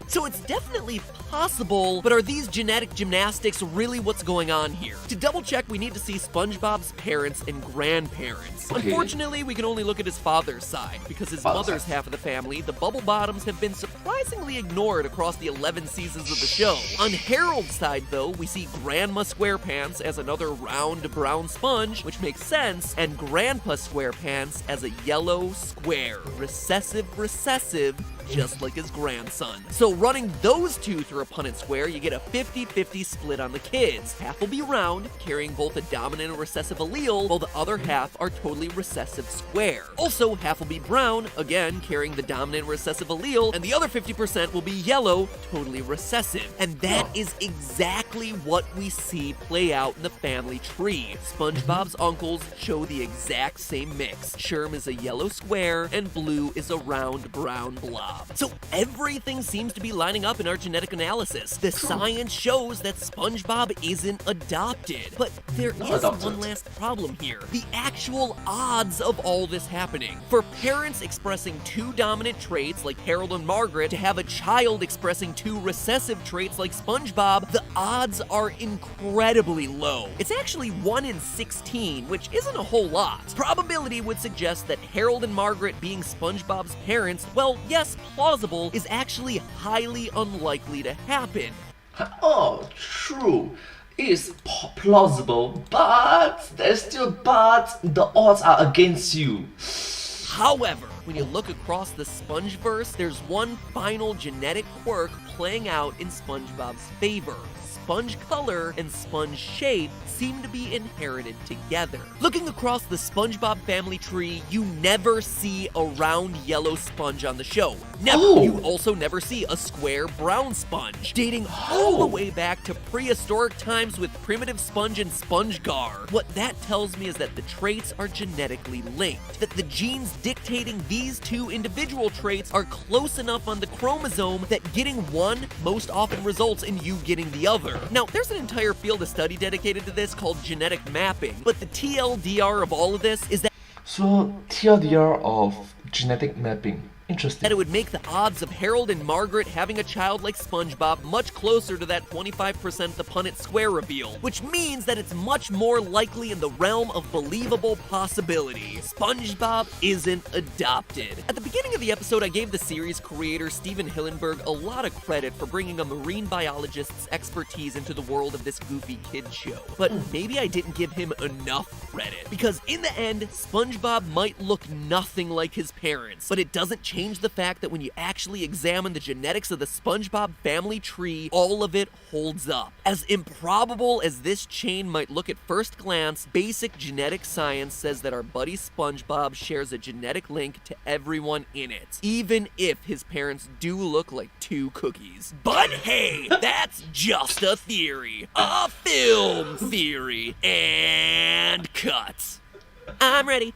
So it's definitely possible, but are these genetic gymnastics really what's going on here? To double check, we need to see SpongeBob's parents and grandparents. Okay. Unfortunately, we can only look at his father's side, because his Father's mother's side. half of the family, the Bubble Bottoms, have been surprisingly ignored across the 11 seasons of the show. On Harold's side, though, we see Grandma SquarePants as another round brown sponge, which makes sense, and Grandpa SquarePants as a yellow square. Recessive, just like his grandson. So running those 2 through a Punnett square, you get a 50-50 split on the kids. Half will be round, carrying both a dominant and recessive allele, while the other half are totally recessive square. Also, half will be brown, again carrying the dominant recessive allele, and the other 50% will be yellow, totally recessive. And that is exactly what we see play out in the family tree. SpongeBob's uncles show the exact same mix. Sherm is a yellow square, and Blue is a round brown blob. So everything seems to be lining up in our genetic analysis. The science shows that SpongeBob isn't adopted. But there is adopted. one last problem here. The actual odds of all this happening. For parents expressing 2 dominant traits like Harold and Margaret to have a child expressing 2 recessive traits like SpongeBob, the odds are incredibly low. It's actually 1 in 16, which isn't a whole lot. Probability would suggest that Harold and Margaret being SpongeBob's parents, well, yes, plausible, is actually highly unlikely to happen. Oh, true. It is plausible, but there's still but. The odds are against you. However, when you look across the Spongeverse, there's one final genetic quirk playing out in SpongeBob's favor. Sponge color and sponge shape seem to be inherited together. Looking across the SpongeBob family tree, you never see a round yellow sponge on the show. Never. Oh. You also never see a square brown sponge, dating all the way back to prehistoric times with primitive sponge and SpongeGar. What that tells me is that the traits are genetically linked, that the genes dictating these 2 individual traits are close enough on the chromosome that getting one most often results in you getting the other. Now, there's an entire field of study dedicated to this called genetic mapping, but the TLDR of all of this is that So TLDR of genetic mapping. Interesting. That it would make the odds of Harold and Margaret having a child like SpongeBob much closer to that 25% the Punnett Square reveal, which means that it's much more likely in the realm of believable possibility. SpongeBob isn't adopted. At the beginning of the episode, I gave the series creator Steven Hillenburg a lot of credit for bringing a marine biologist's expertise into the world of this goofy kid show. But maybe I didn't give him enough credit, because in the end, SpongeBob might look nothing like his parents, but it doesn't change the fact that when you actually examine the genetics of the SpongeBob family tree, all of it holds up. As improbable as this chain might look at first glance, basic genetic science says that our buddy SpongeBob shares a genetic link to everyone in it, even if his parents do look like two cookies. But hey, that's just a theory. A film theory. And cut. I'm ready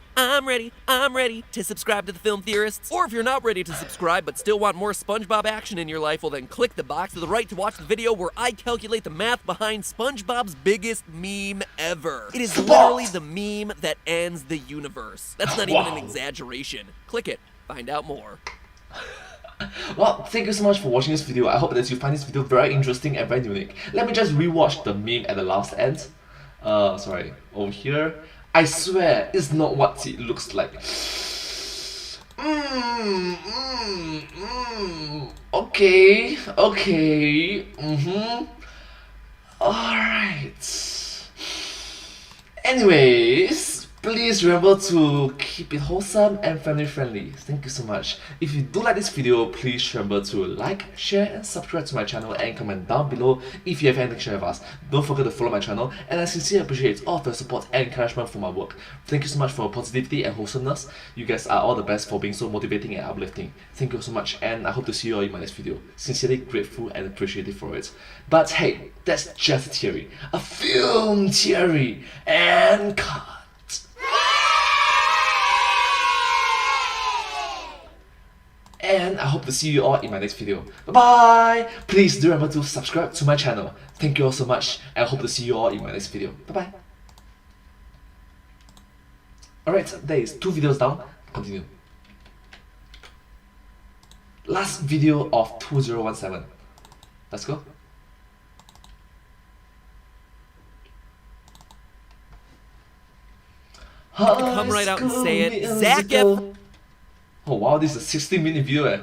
to subscribe to the Film Theorists. Or if you're not ready to subscribe but still want more SpongeBob action in your life, well then click the box to the right to watch the video where I calculate the math behind SpongeBob's biggest meme ever. It is literally the meme that ends the universe. That's not even an exaggeration. Click it, find out more. Well, thank you so much for watching this video. I hope that you find this video very interesting and very unique. Let me just rewatch the meme at the last end. Sorry, over here. I swear, it's not what it looks like. Okay. Alright. Anyways, please remember to keep it wholesome and family friendly. Thank you so much. If you do like this video, please remember to like, share and subscribe to my channel and comment down below if you have anything to share with us. Don't forget to follow my channel, and I sincerely appreciate all of your support and encouragement for my work. Thank you so much for your positivity and wholesomeness. You guys are all the best for being so motivating and uplifting. Thank you so much, and I hope to see you all in my next video. Sincerely grateful and appreciative for it. But hey, that's just a theory. A film theory. And cut. And I hope to see you all in my next video. Bye bye! Please do remember to subscribe to my channel. Thank you all so much, and I hope to see you all in my next video. Bye bye! Alright, there is 2 videos down. Continue. Last video of 2017. Let's go. Come right out and say it. Zac Efron. Oh wow, this is a 60-minute video eh.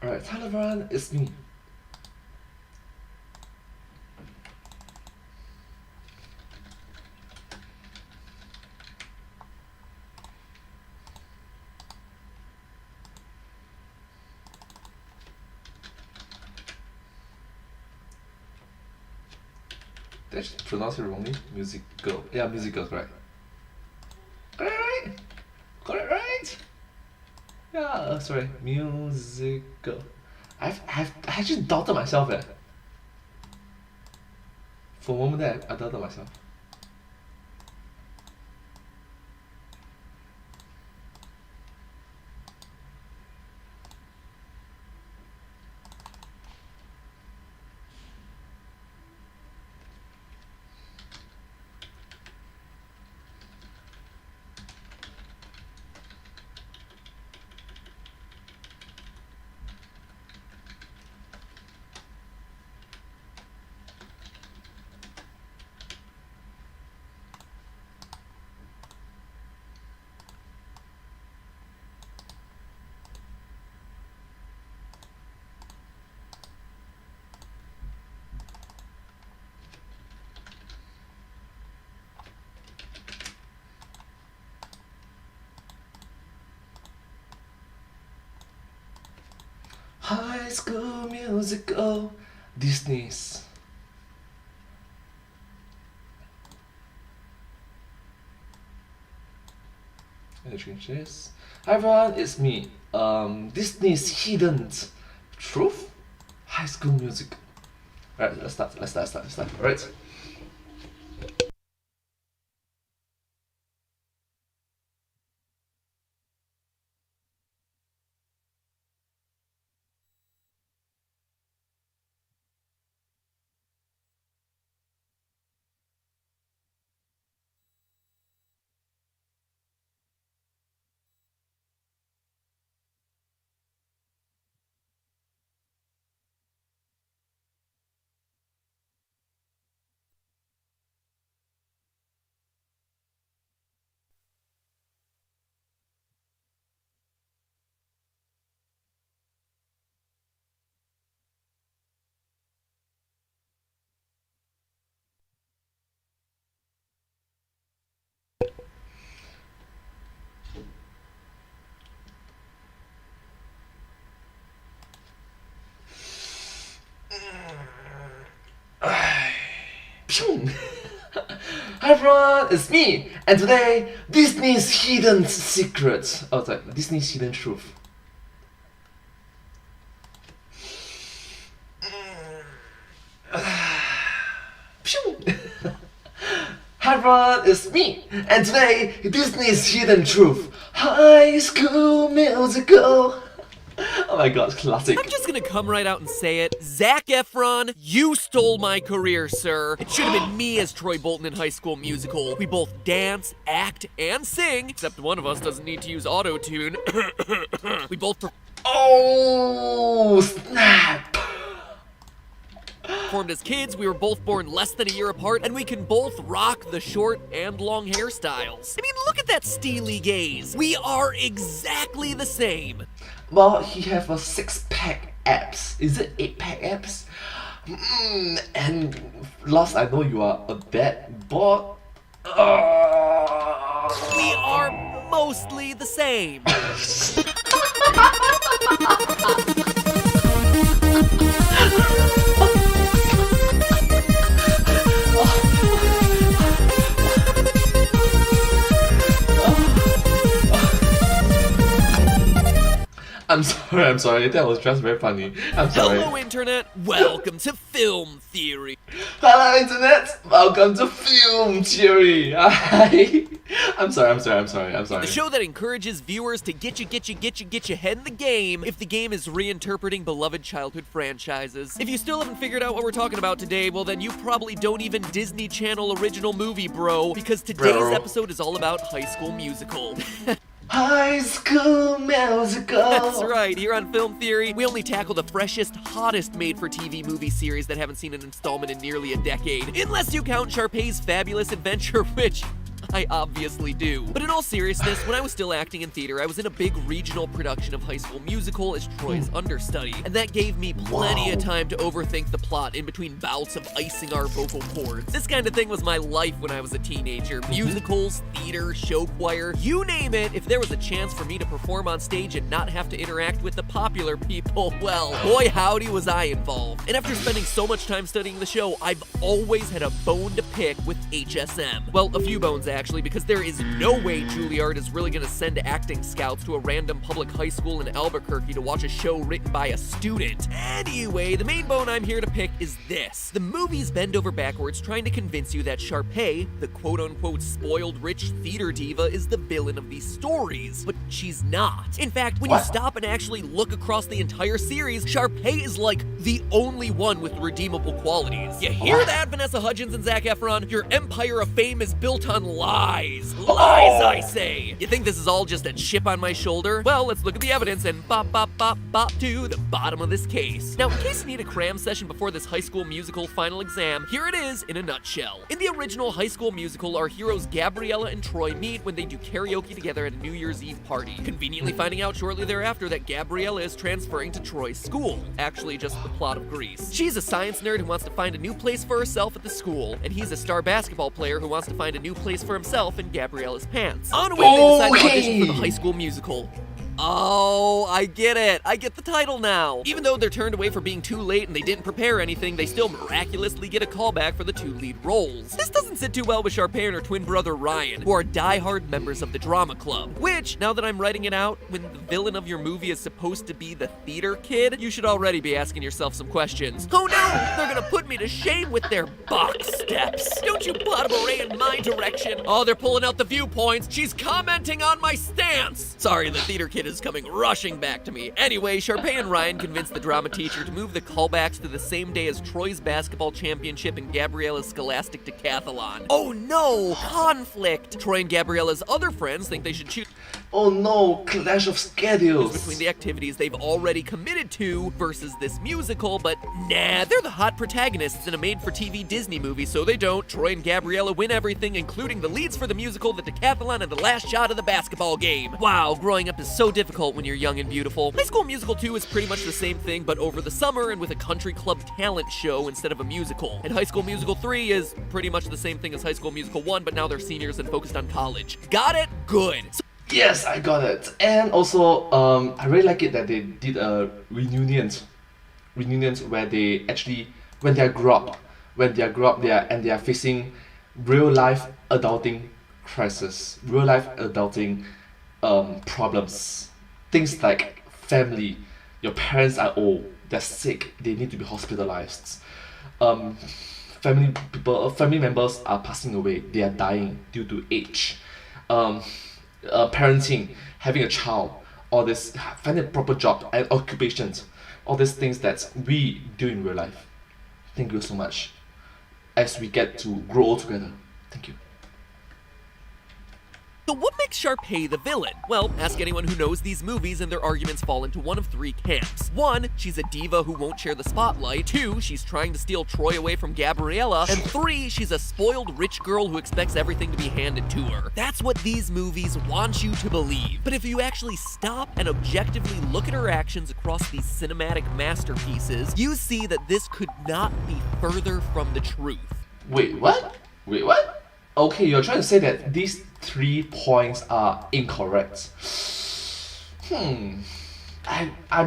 Alright, hello everyone, it's me. Did I just pronounce it wrongly? Musical. Yeah, musical, correct. Got it right? Got it right? Yeah, sorry. Musical. I actually doubted myself eh. For a moment there, I doubted myself. High School Musical, Disney's. Let me change this. Hi everyone, it's me. Disney's Hidden Truth, High School Musical. Alright, let's start. Alright. Phew. Hi everyone, it's me, and today, Disney's Hidden Secrets. Oh, sorry, Disney's Hidden Truth. Phew. Hi everyone, it's me, and today, Disney's Hidden Truth. High School Musical. Oh my god, classic. I'm just gonna come right out and say it. Zac Efron, you stole my career, sir. It should have been me as Troy Bolton in High School Musical. We both dance, act, and sing, except one of us doesn't need to use auto-tune. We both Oh, snap. performed as kids, we were both born less than a year apart, and we can both rock the short and long hairstyles. I mean, look at that steely gaze. We are exactly the same. Well, he have a 6-pack abs. Is it 8-pack abs? And last I know you are a bad boy. We are mostly the same. I'm sorry, that was just very funny. I'm sorry. Hello, Internet. Welcome to Film Theory. Hello, Internet! Welcome to Film Theory! Hi! I'm sorry. The show that encourages viewers to get your head in the game if the game is reinterpreting beloved childhood franchises. If you still haven't figured out what we're talking about today, well then you probably don't even Disney Channel original movie, bro, because today's episode is all about High School Musical. High School Musical! That's right, here on Film Theory, we only tackle the freshest, hottest made-for-TV movie series that haven't seen an installment in nearly a decade. Unless you count Sharpay's Fabulous Adventure, which I obviously do. But in all seriousness, when I was still acting in theater, I was in a big regional production of High School Musical as Troy's understudy, and that gave me plenty of time to overthink the plot in between bouts of icing our vocal cords. This kind of thing was my life when I was a teenager. Musicals, theater, show choir, you name it. If there was a chance for me to perform on stage and not have to interact with the popular people, well, boy howdy was I involved. And after spending so much time studying the show, I've always had a bone to pick with HSM. Well, a few bones actually, because there is no way Juilliard is really gonna send acting scouts to a random public high school in Albuquerque to watch a show written by a student. Anyway, the main bone I'm here to pick is this. The movies bend over backwards trying to convince you that Sharpay, the quote-unquote spoiled rich theater diva, is the villain of these stories, but she's not. In fact, when you stop and actually look across the entire series, Sharpay is like the only one with redeemable qualities. You hear that, Vanessa Hudgens and Zac Efron? Your empire of fame is built on lies. Lies, I say. You think this is all just a chip on my shoulder? Well, let's look at the evidence and bop to the bottom of this case. Now, in case you need a cram session before this High School Musical final exam, here it is in a nutshell. In the original High School Musical, our heroes Gabriella and Troy meet when they do karaoke together at a New Year's Eve party, conveniently finding out shortly thereafter that Gabriella is transferring to Troy's school. Actually, just the plot of Grease. She's a science nerd who wants to find a new place for herself at the school, and he's a star basketball player who wants to find a new place for himself in Gabriella's pants. On a whim, they decide to audition for the High School Musical. Oh, I get it. I get the title now. Even though they're turned away for being too late and they didn't prepare anything, they still miraculously get a callback for the two lead roles. This doesn't sit too well with Sharpay and her twin brother Ryan, who are die-hard members of the drama club. Which, now that I'm writing it out, when the villain of your movie is supposed to be the theater kid, you should already be asking yourself some questions. Oh no, they're gonna put me to shame with their box steps. Don't you bottom a ray in my direction. Oh, they're pulling out the viewpoints. She's commenting on my stance. Sorry, the theater kid is coming rushing back to me. Anyway, Sharpay and Ryan convinced the drama teacher to move the callbacks to the same day as Troy's basketball championship and Gabriella's scholastic decathlon. Oh no, conflict! Troy and Gabriella's other friends think they should choose Oh no, clash of schedules. between the activities they've already committed to versus this musical, but nah, they're the hot protagonists in a made-for-TV Disney movie, so they don't. Troy and Gabriella win everything, including the leads for the musical, the decathlon, and the last shot of the basketball game. Wow, growing up is so difficult when you're young and beautiful. High School Musical 2 is pretty much the same thing, but over the summer and with a country club talent show instead of a musical. And High School Musical 3 is pretty much the same thing as High School Musical 1, but now they're seniors and focused on college. Got it? Good. Yes, I got it. And also, I really like it that they did a reunions where they actually when they grow up, they are facing real life adulting crisis, real life adulting problems, things like family. Your parents are old, they're sick, they need to be hospitalized. Family members are passing away, they are dying due to age. Parenting, having a child, all this, finding a proper job and occupations, all these things that we do in real life. Thank you so much. As we get to grow old together. Thank you. So what makes Sharpay the villain? Well, ask anyone who knows these movies and their arguments fall into one of three camps. 1, she's a diva who won't share the spotlight. 2, she's trying to steal Troy away from Gabriella. And 3, she's a spoiled rich girl who expects everything to be handed to her. That's what these movies want you to believe. But if you actually stop and objectively look at her actions across these cinematic masterpieces, you see that this could not be further from the truth. Wait, what? Okay, you're trying to say that these 3 points are incorrect. I'm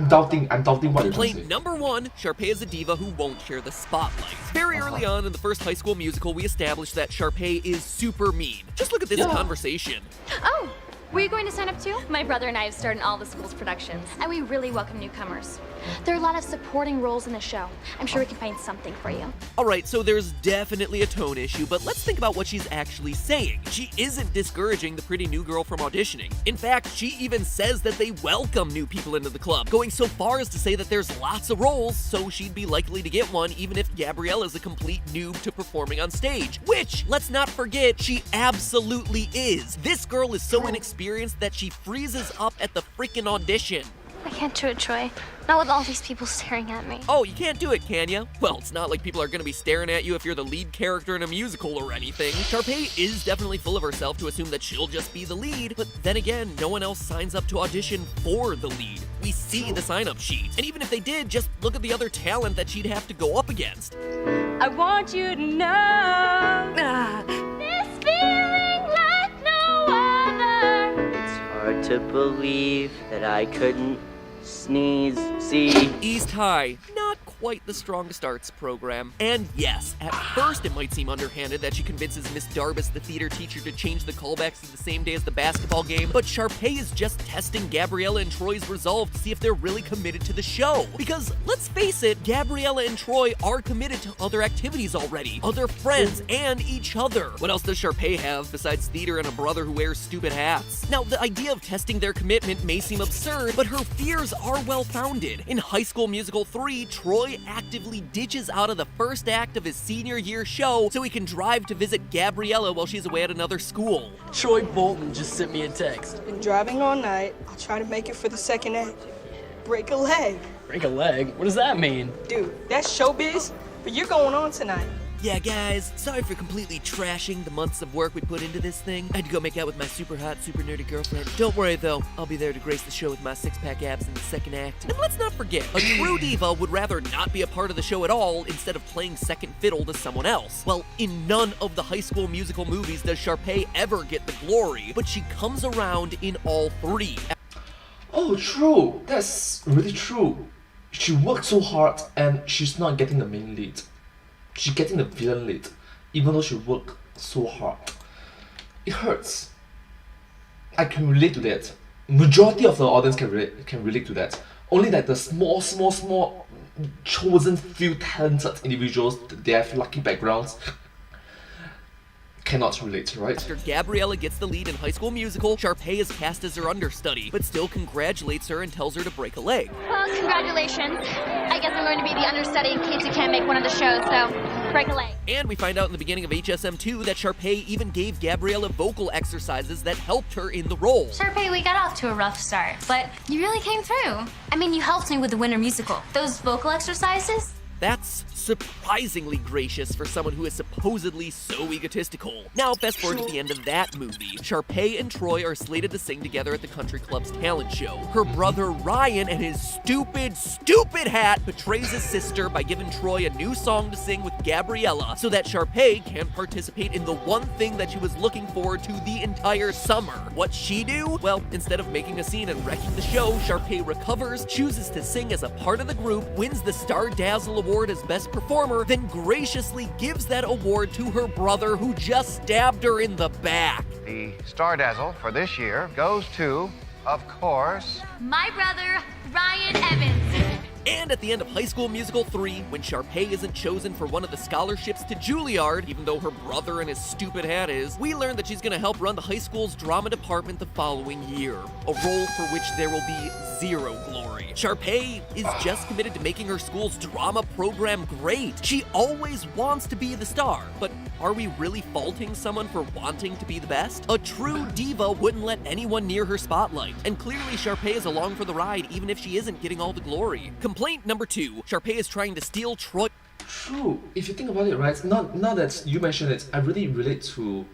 doubting what you're trying to Complaint say. number 1, Sharpay is a diva who won't share the spotlight. Very early on in the first High School Musical, we established that Sharpay is super mean. Just look at this conversation. Oh, were you going to sign up too? My brother and I have starred in all the school's productions, and we really welcome newcomers. There are a lot of supporting roles in the show. I'm sure we can find something for you. Alright, so there's definitely a tone issue, but let's think about what she's actually saying. She isn't discouraging the pretty new girl from auditioning. In fact, she even says that they welcome new people into the club, going so far as to say that there's lots of roles, so she'd be likely to get one even if Gabrielle is a complete noob to performing on stage. Which, let's not forget, she absolutely is. This girl is so inexperienced that she freezes up at the freaking audition. I can't do it, Troy. Not with all these people staring at me. Oh, you can't do it, can ya? Well, it's not like people are gonna be staring at you if you're the lead character in a musical or anything. Sharpay is definitely full of herself to assume that she'll just be the lead, but then again, no one else signs up to audition for the lead. We see the sign-up sheet, and even if they did, just look at the other talent that she'd have to go up against. I want you to know This feeling like no other. It's hard to believe that I couldn't sneeze. See? East High, not quite the strongest arts program. And yes, at first it might seem underhanded that she convinces Miss Darbus, the theater teacher, to change the callbacks to the same day as the basketball game, but Sharpay is just testing Gabriella and Troy's resolve to see if they're really committed to the show. Because, let's face it, Gabriella and Troy are committed to other activities already, other friends, and each other. What else does Sharpay have besides theater and a brother who wears stupid hats? Now, the idea of testing their commitment may seem absurd, but her fears are well-founded. In High School Musical 3, Troy actively ditches out of the first act of his senior year show so he can drive to visit Gabriella while she's away at another school. Troy Bolton just sent me a text. Been driving all night. I'll try to make it for the second act. Break a leg. Break a leg? What does that mean? Dude, that's showbiz, but you're going on tonight. Yeah, guys, sorry for completely trashing the months of work we put into this thing. I had to go make out with my super hot, super nerdy girlfriend. Don't worry, though. I'll be there to grace the show with my six-pack abs in the second act. And let's not forget, a true diva would rather not be a part of the show at all instead of playing second fiddle to someone else. Well, in none of the High School Musical movies does Sharpay ever get the glory, but she comes around in all 3. Oh, true. That's really true. She worked so hard and she's not getting the main lead. She's getting the villain lead, even though she worked so hard. It hurts. I can relate to that. Majority of the audience can relate to that. Only that the small chosen few talented individuals, they have lucky backgrounds, cannot relate, right? After Gabriella gets the lead in High School Musical, Sharpay is cast as her understudy, but still congratulates her and tells her to break a leg. Well, congratulations. I guess I'm going to be the understudy in case you can't make one of the shows, so break a leg. And we find out in the beginning of HSM2 that Sharpay even gave Gabriella vocal exercises that helped her in the role. Sharpay, we got off to a rough start, but you really came through. I mean, you helped me with the Winter Musical. Those vocal exercises? That's surprisingly gracious for someone who is supposedly so egotistical. Now, fast forward to the end of that movie. Sharpay and Troy are slated to sing together at the country club's talent show. Her brother Ryan and his stupid hat betrays his sister by giving Troy a new song to sing with Gabriella so that Sharpay can participate in the one thing that she was looking forward to the entire summer. What'd she do? Well, instead of making a scene and wrecking the show, Sharpay recovers, chooses to sing as a part of the group, wins the Star Dazzle Award as Best performer, then graciously gives that award to her brother who just stabbed her in the back. The Star Dazzle for this year goes to, of course, My brother, Ryan Evans. And at the end of High School Musical 3, when Sharpay isn't chosen for one of the scholarships to Juilliard, even though her brother and his stupid hat is, we learn that she's gonna help run the high school's drama department the following year. A role for which there will be zero glory. Sharpay is just committed to making her school's drama program great. She always wants to be the star, but are we really faulting someone for wanting to be the best? A true diva wouldn't let anyone near her spotlight, and clearly Sharpay is along for the ride even if she isn't getting all the glory. Complaint number 2, Sharpay is trying to steal Troy. True. If you think about it, right? Now that you mentioned it, I really relate to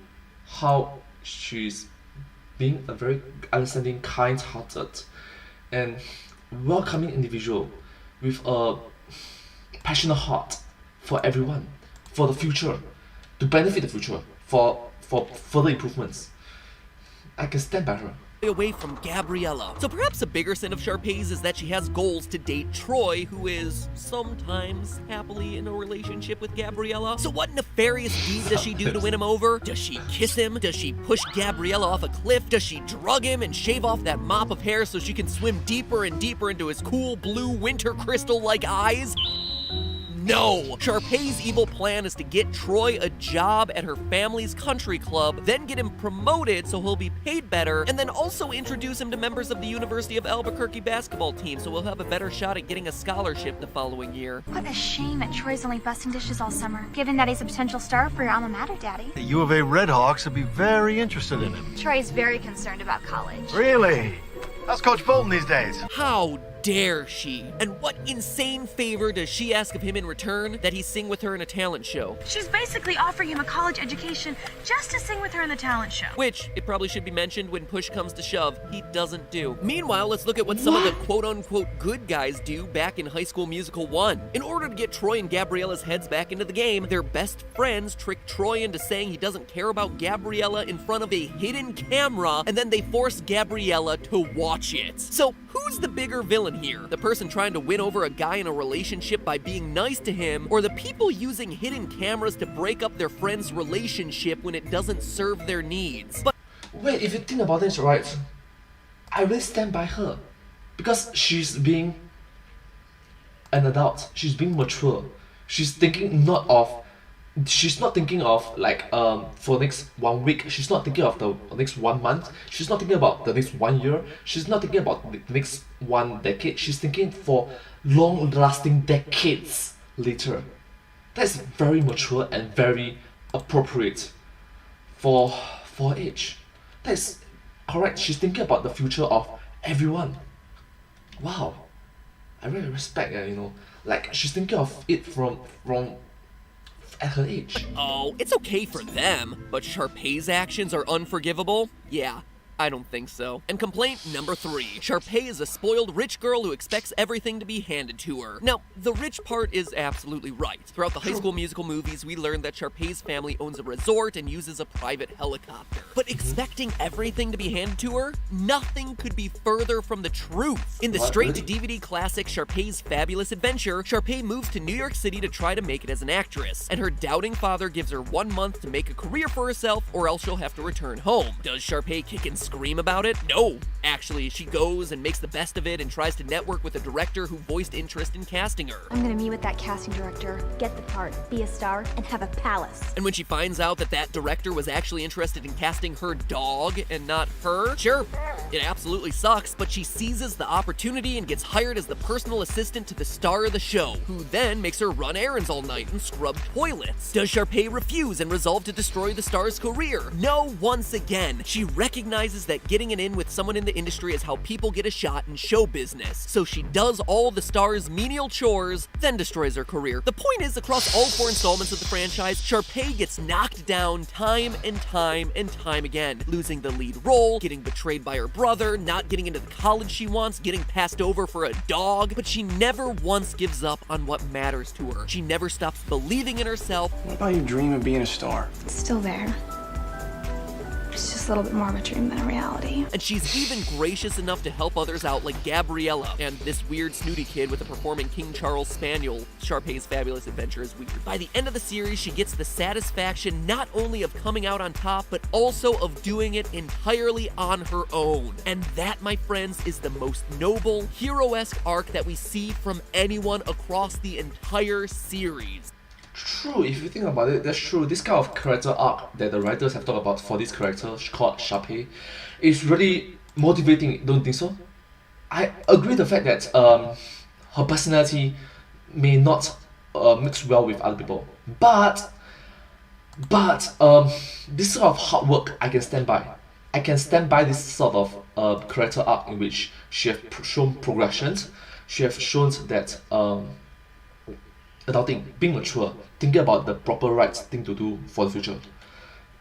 how she's being a very understanding, kind-hearted, and welcoming individual with a passionate heart for everyone, for the future, to benefit the future, for further improvements. I can stand by her. Away from Gabriella. So perhaps a bigger sin of Sharpay's is that she has goals to date Troy, who is sometimes happily in a relationship with Gabriella. So what nefarious deed does she do to win him over? Does she kiss him? Does she push Gabriella off a cliff? Does she drug him and shave off that mop of hair so she can swim deeper and deeper into his cool blue winter crystal-like eyes? No! Sharpay's evil plan is to get Troy a job at her family's country club, then get him promoted so he'll be paid better, and then also introduce him to members of the University of Albuquerque basketball team so he'll have a better shot at getting a scholarship the following year. What a shame that Troy's only busting dishes all summer, given that he's a potential star for your alma mater, Daddy. The U of A Redhawks would be very interested in him. Troy's very concerned about college. Really? How's Coach Bolton these days? How dare she? And what insane favor does she ask of him in return? That he sing with her in a talent show. She's basically offering him a college education just to sing with her in the talent show. Which, it probably should be mentioned when push comes to shove, he doesn't do. Meanwhile, let's look at what some of the quote-unquote good guys do back in High School Musical 1. In order to get Troy and Gabriella's heads back into the game, their best friends trick Troy into saying he doesn't care about Gabriella in front of a hidden camera, and then they force Gabriella to watch it. So, who's the bigger villain here? The person trying to win over a guy in a relationship by being nice to him, or the people using hidden cameras to break up their friend's relationship when it doesn't serve their needs? But wait, if you think about this, right, I really stand by her. Because she's being an adult, she's being mature. She's not thinking of like for next 1 week, she's not thinking of the next 1 month, she's not thinking about the next 1 year, she's not thinking about the next 1 decade, she's thinking for long lasting decades later. That's very mature and very appropriate for her age. That's correct. She's thinking about the future of everyone. Wow, I really respect her, like she's thinking of it from at her age. oh, it's okay for them, but Sharpay's actions are unforgivable? Yeah, I don't think so. And complaint number 3. Sharpay is a spoiled rich girl who expects everything to be handed to her. Now, the rich part is absolutely right. Throughout the High School Musical movies, we learned that Sharpay's family owns a resort and uses a private helicopter. But expecting everything to be handed to her? Nothing could be further from the truth. In the straight-to-DVD classic Sharpay's Fabulous Adventure, Sharpay moves to New York City to try to make it as an actress, and her doubting father gives her 1 month to make a career for herself or else she'll have to return home. Does Sharpay kick and scream about it? No. Actually, she goes and makes the best of it and tries to network with a director who voiced interest in casting her. I'm gonna meet with that casting director, get the part, be a star, and have a palace. And when she finds out that that director was actually interested in casting her dog and not her, sure, it absolutely sucks, but she seizes the opportunity and gets hired as the personal assistant to the star of the show, who then makes her run errands all night and scrub toilets. Does Sharpay refuse and resolve to destroy the star's career? No, once again. She recognizes that getting it in with someone in the industry is how people get a shot in show business. So she does all the star's menial chores, then destroys her career. The point is, across all 4 installments of the franchise, Sharpay gets knocked down time and time and time again, losing the lead role, getting betrayed by her brother, not getting into the college she wants, getting passed over for a dog, but she never once gives up on what matters to her. She never stops believing in herself. What about your dream of being a star? It's still there. It's just a little bit more of a dream than a reality. And she's even gracious enough to help others out like Gabriella and this weird snooty kid with a performing King Charles Spaniel. Sharpay's Fabulous Adventure is weird. By the end of the series, she gets the satisfaction not only of coming out on top, but also of doing it entirely on her own. And that, my friends, is the most noble, hero-esque arc that we see from anyone across the entire series. True, if you think about it, that's true. This kind of character arc that the writers have talked about for this character called Sharpay is really motivating, don't you think so? I agree the fact that her personality may not mix well with other people, but this sort of hard work I can stand by. I can stand by this sort of character arc in which she has shown progressions. She has shown that adulting, being mature, thinking about the proper right thing to do for the future.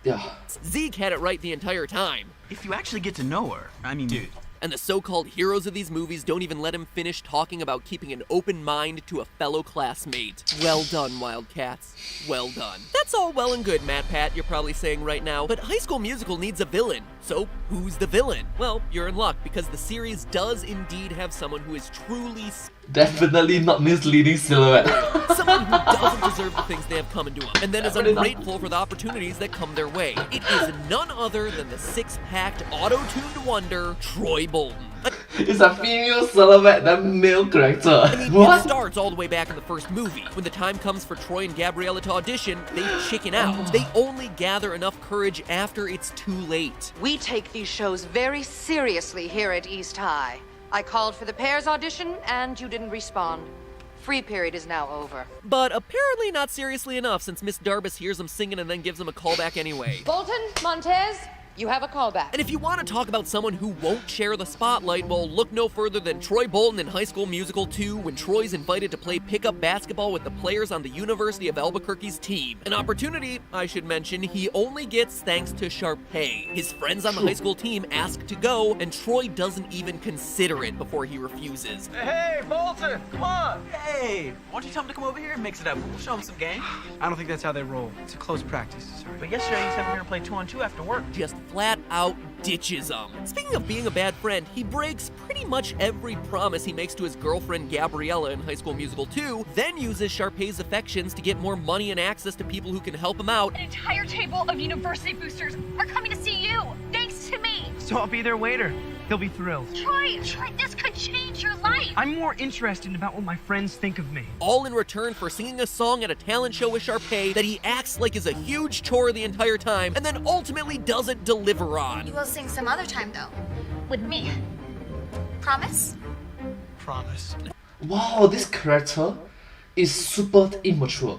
Yeah. Zeke had it right the entire time. If you actually get to know her, I mean, dude. And the so-called heroes of these movies don't even let him finish talking about keeping an open mind to a fellow classmate. Well done, Wildcats. Well done. That's all well and good, Matt Pat, you're probably saying right now, but High School Musical needs a villain. So, who's the villain? Well, you're in luck, because the series does indeed have someone who is truly... Definitely not misleading silhouette. Someone who doesn't deserve the things they have coming to them, and then is ungrateful for the opportunities that come their way. It is none other than the six-packed, auto-tuned wonder, Troy Bolton. It's a female silhouette, that male character. I mean, what? It starts all the way back in the first movie. When the time comes for Troy and Gabriella to audition, they chicken out. They only gather enough courage after it's too late. We take these shows very seriously here at East High. I called for the pairs audition, and you didn't respond. Free period is now over. But apparently not seriously enough, since Miss Darbus hears them singing and then gives them a callback anyway. Bolton, Montez, you have a callback. And if you want to talk about someone who won't share the spotlight, well, look no further than Troy Bolton in High School Musical 2 when Troy's invited to play pickup basketball with the players on the University of Albuquerque's team. An opportunity, I should mention, he only gets thanks to Sharpay. His friends on the high school team ask to go, and Troy doesn't even consider it before he refuses. Hey, Bolton, come on! Hey, why don't you tell him to come over here and mix it up? We'll show him some game. I don't think that's how they roll. It's a close practice, sorry. But yesterday you said we were gonna play 2-on-2 after work. Just flat out ditches him. Speaking of being a bad friend, he breaks pretty much every promise he makes to his girlfriend Gabriella in High School Musical 2, then uses Sharpay's affections to get more money and access to people who can help him out. An entire table of university boosters are coming to see you, thanks to me. So I'll be their waiter. They'll be thrilled. Troy, this could change your life. I'm more interested about what my friends think of me. All in return for singing a song at a talent show with Sharpay that he acts like is a huge chore the entire time, and then ultimately doesn't deliver on. You will sing some other time, though. With me. Promise? Promise. Wow, this character is super immature.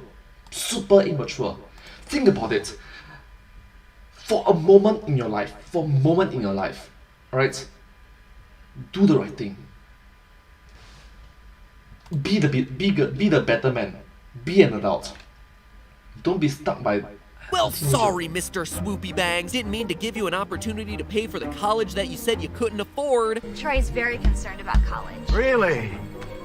Super immature. Think about it. For a moment in your life, alright? Do the right thing. Be the better man. Be an adult. Don't be stuck by... Well, sorry, Mr. Swoopy Bangs. Didn't mean to give you an opportunity to pay for the college that you said you couldn't afford. Troy's very concerned about college. Really?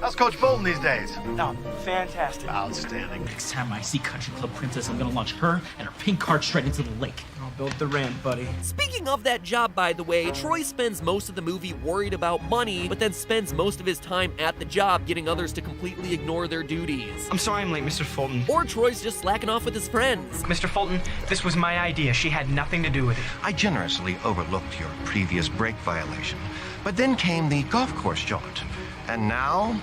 How's Coach Bolton these days? Oh, fantastic. Outstanding. Next time I see Country Club Princess, I'm gonna launch her and her pink card straight into the lake. I'll build the ramp, buddy. Speaking of that job, by the way, Troy spends most of the movie worried about money, but then spends most of his time at the job getting others to completely ignore their duties. I'm sorry I'm late, Mr. Fulton. Or Troy's just slacking off with his friends. Mr. Fulton, this was my idea. She had nothing to do with it. I generously overlooked your previous break violation, but then came the golf course jaunt. And now,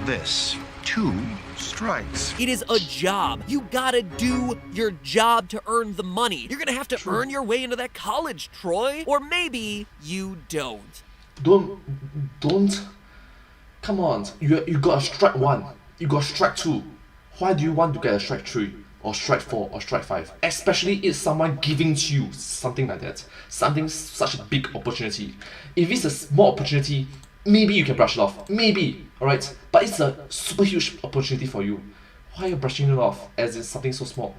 this. 2 strikes. It is a job. You gotta do your job to earn the money. You're gonna have to earn your way into that college, Troy. Or maybe you don't. Don't. Come on. You got a strike 1. You got strike 2. Why do you want to get a strike 3? Or strike 4 or strike 5? Especially if someone giving to you something like that. Something such a big opportunity. If it's a small opportunity, maybe you can brush it off. Maybe. Alright? But it's a super huge opportunity for you. Why are you brushing it off as it's something so small?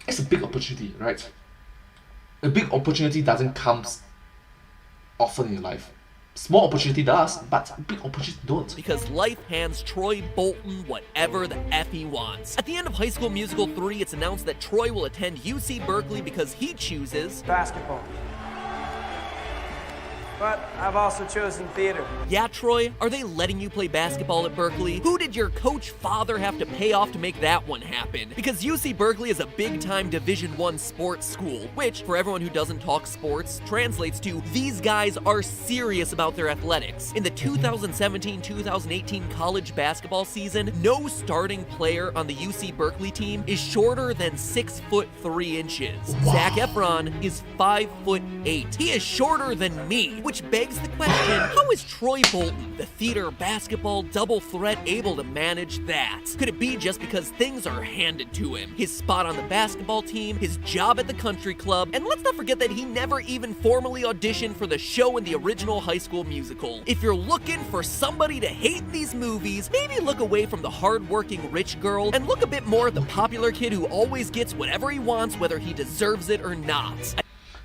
It's a big opportunity, right? A big opportunity doesn't come often in life. small opportunity does, but big opportunity don't. Because life hands Troy Bolton whatever the F he wants. At the end of High School Musical 3, it's announced that Troy will attend UC Berkeley because he chooses basketball. But I've also chosen theater. Yeah, Troy, are they letting you play basketball at Berkeley? Who did your coach father have to pay off to make that one happen? Because UC Berkeley is a big-time Division I sports school, which, for everyone who doesn't talk sports, translates to these guys are serious about their athletics. In the 2017-2018 college basketball season, no starting player on the UC Berkeley team is shorter than 6'3". Wow. Zac Efron is 5'8". He is shorter than me, which begs the question, how is Troy Bolton, the theater basketball double threat, able to manage that? Could it be just because things are handed to him? His spot on the basketball team, his job at the country club, and let's not forget that he never even formally auditioned for the show in the original High School Musical. If you're looking for somebody to hate these movies, maybe look away from the hard-working rich girl and look a bit more at the popular kid who always gets whatever he wants, whether he deserves it or not.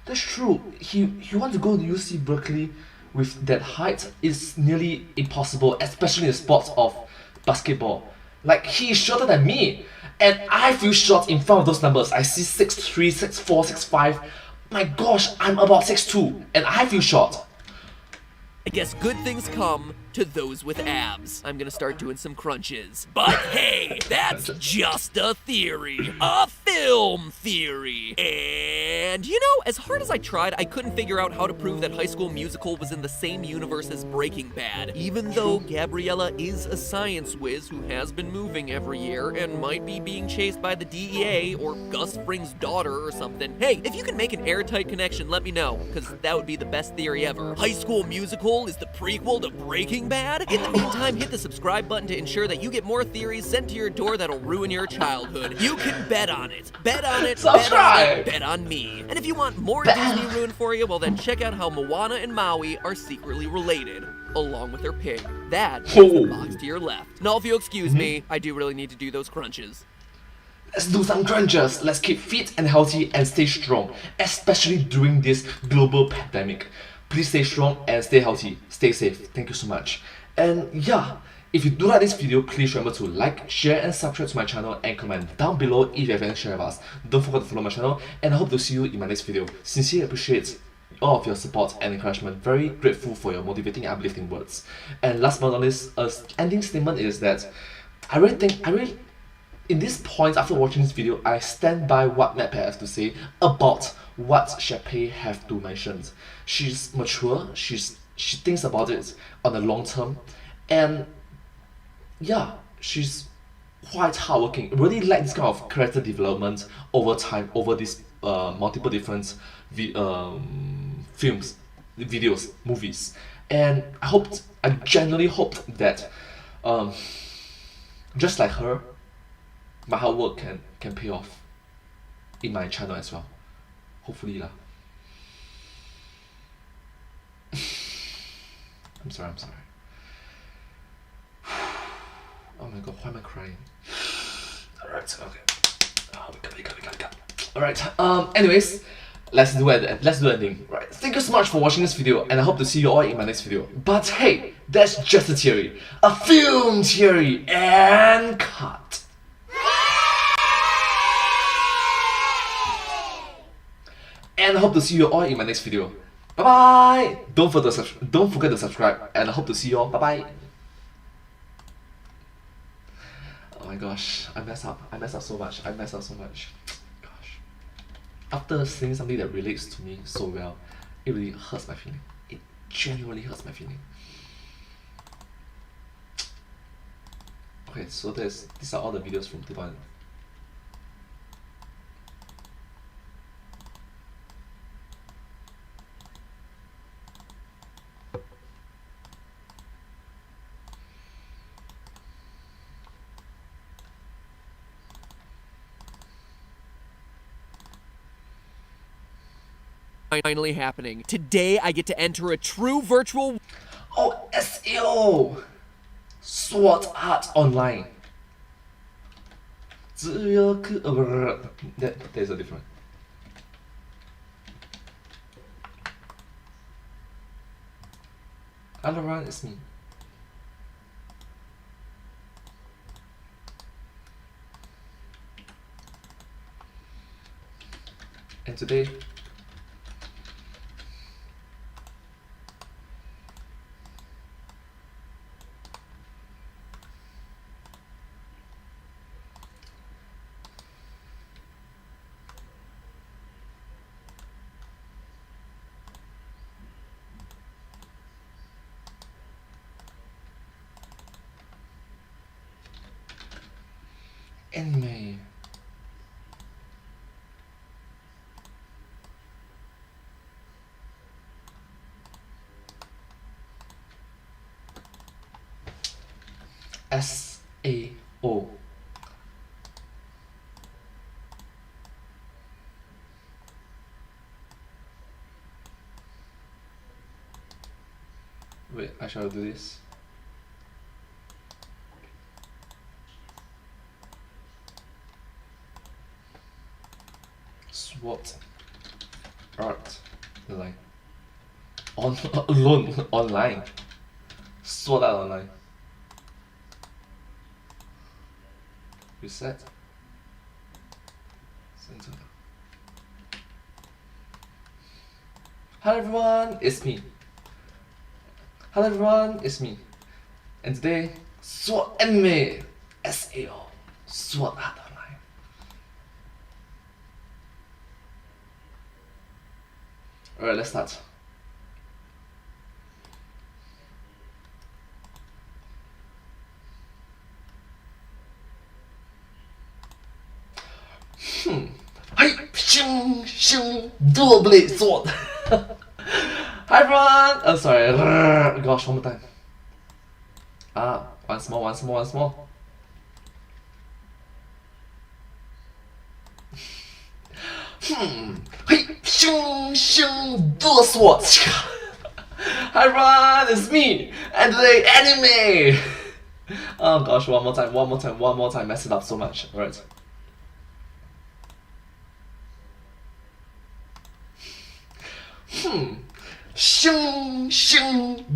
That's true. He wants to go to UC Berkeley with that height is nearly impossible, especially in the sports of basketball. Like, he is shorter than me, and I feel short in front of those numbers. I see 6'3", 6'4", 6'5". My gosh, I'm about 6'2", and I feel short. I guess good things come to those with abs. I'm gonna start doing some crunches. But hey, that's just a theory. A film theory. And you know, as hard as I tried, I couldn't figure out how to prove that High School Musical was in the same universe as Breaking Bad. Even though Gabriella is a science whiz who has been moving every year and might be being chased by the DEA or Gus Fring's daughter or something. Hey, if you can make an airtight connection, let me know, because that would be the best theory ever. High School Musical is the prequel to Breaking Bad? In the meantime, hit the subscribe button to ensure that you get more theories sent to your door that'll ruin your childhood. You can bet on it. Bet on it. Subscribe. Bet on me. And if you want more Disney ruined for you, well then check out how Moana and Maui are secretly related, along with their pig. That is the box to your left. Now if you'll excuse me, I do really need to do those crunches. Let's do some crunches. Let's keep fit and healthy and stay strong, especially during this global pandemic. Please stay strong and stay healthy. Stay safe. Thank you so much. And yeah, if you do like this video, please remember to like, share and subscribe to my channel and comment down below if you have any share of us. Don't forget to follow my channel and I hope to see you in my next video. Sincerely appreciate all of your support and encouragement. Very grateful for your motivating and uplifting words. And last but not least, ending statement is that I really in this point after watching this video, I stand by what MatPat has to say about what Shepay have to mention. She's mature, she thinks about it on the long term, and yeah, she's quite hardworking. Really like this kind of character development over time, over these multiple different films, videos, movies, and I genuinely hoped that just like her, my hard work can pay off in my channel as well. Hopefully lah. I'm sorry. Oh my god, why am I crying? Alright, okay. Oh, we got. Alright, anyways, let's do ending. Right. Thank you so much for watching this video, and I hope to see you all in my next video. But hey, that's just a theory. A film theory, and cut. And I hope to see you all in my next video. Bye bye! Don't forget to subscribe, and I hope to see you all. Bye bye! Oh my gosh, I messed up so much. Gosh. After seeing something that relates to me so well, it really hurts my feeling. It genuinely hurts my feeling. Okay, so these are all the videos from 2000. Finally happening. Today I get to enter a true virtual... Oh, SEO! Sword Art Online. There's a difference. Hello everyone, it's me. And today, anime. SAO. Wait, I shall do this. SWOT art line online SWOT art online. Reset. Center. Hello everyone, it's me. Hello everyone, it's me. And today, SWOT anime SAO SWOT art online. Alright, let's start. Dual blade sword. Hi everyone. Oh sorry. Gosh, one more time. Once more. Dual sword. Hi everyone, it's me. And today anime. Oh gosh, one more time. Mess it up so much. Alright.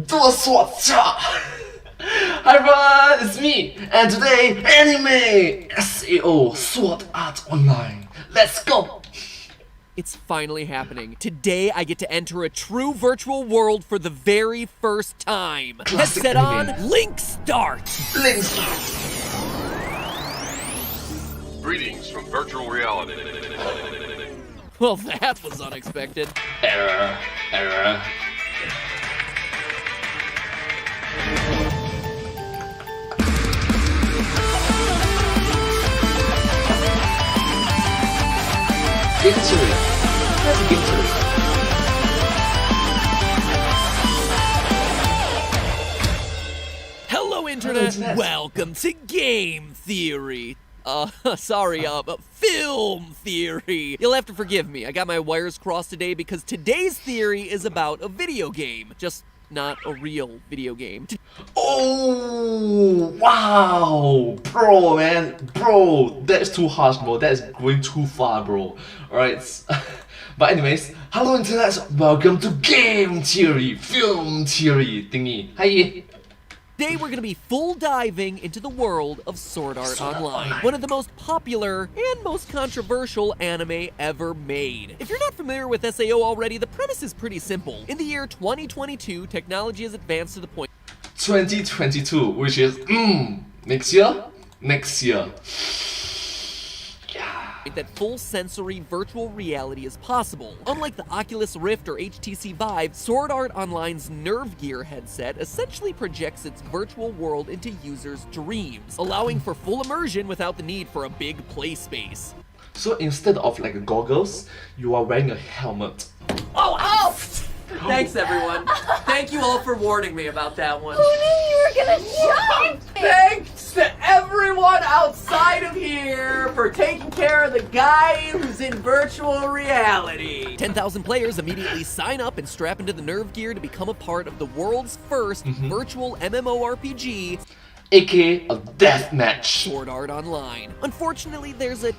Dual sword. Hi everyone, it's me, and today anime SAO SWOT art online. Let's go. It's finally happening. Today I get to enter a true virtual world for the very first time. Classic Headset anime. on, link start. Greetings from virtual reality. Well, that was unexpected. Error. Game theory. That's game theory. Hello, Internet. Welcome to Game Theory. Film theory. You'll have to forgive me. I got my wires crossed today because today's theory is about a video game. Just not a real video game. Oh, wow. Bro, man. Bro, that's too harsh, bro. That's going too far, bro. Alright. But anyways, hello Internet. Welcome to Game Theory, Film Theory thingy. Hi. Today we're going to be full diving into the world of Sword Art Online, one of the most popular and most controversial anime ever made. If you're not familiar with SAO already, the premise is pretty simple. In the year 2022, technology has advanced to the point 2022, which is next year. That full sensory virtual reality is possible. Unlike the Oculus Rift or HTC Vive, Sword Art Online's Nerve Gear headset essentially projects its virtual world into users' dreams, allowing for full immersion without the need for a big play space. So instead of like goggles, you are wearing a helmet. Oh, ow! Thanks, everyone. Thank you all for warning me about that one. Who knew you were gonna jump? Thanks to everyone outside of here for taking care of the guy who's in virtual reality. 10,000 players immediately sign up and strap into the Nerve Gear to become a part of the world's first virtual MMORPG. aka a death match. Sword Art Online. Unfortunately, there's a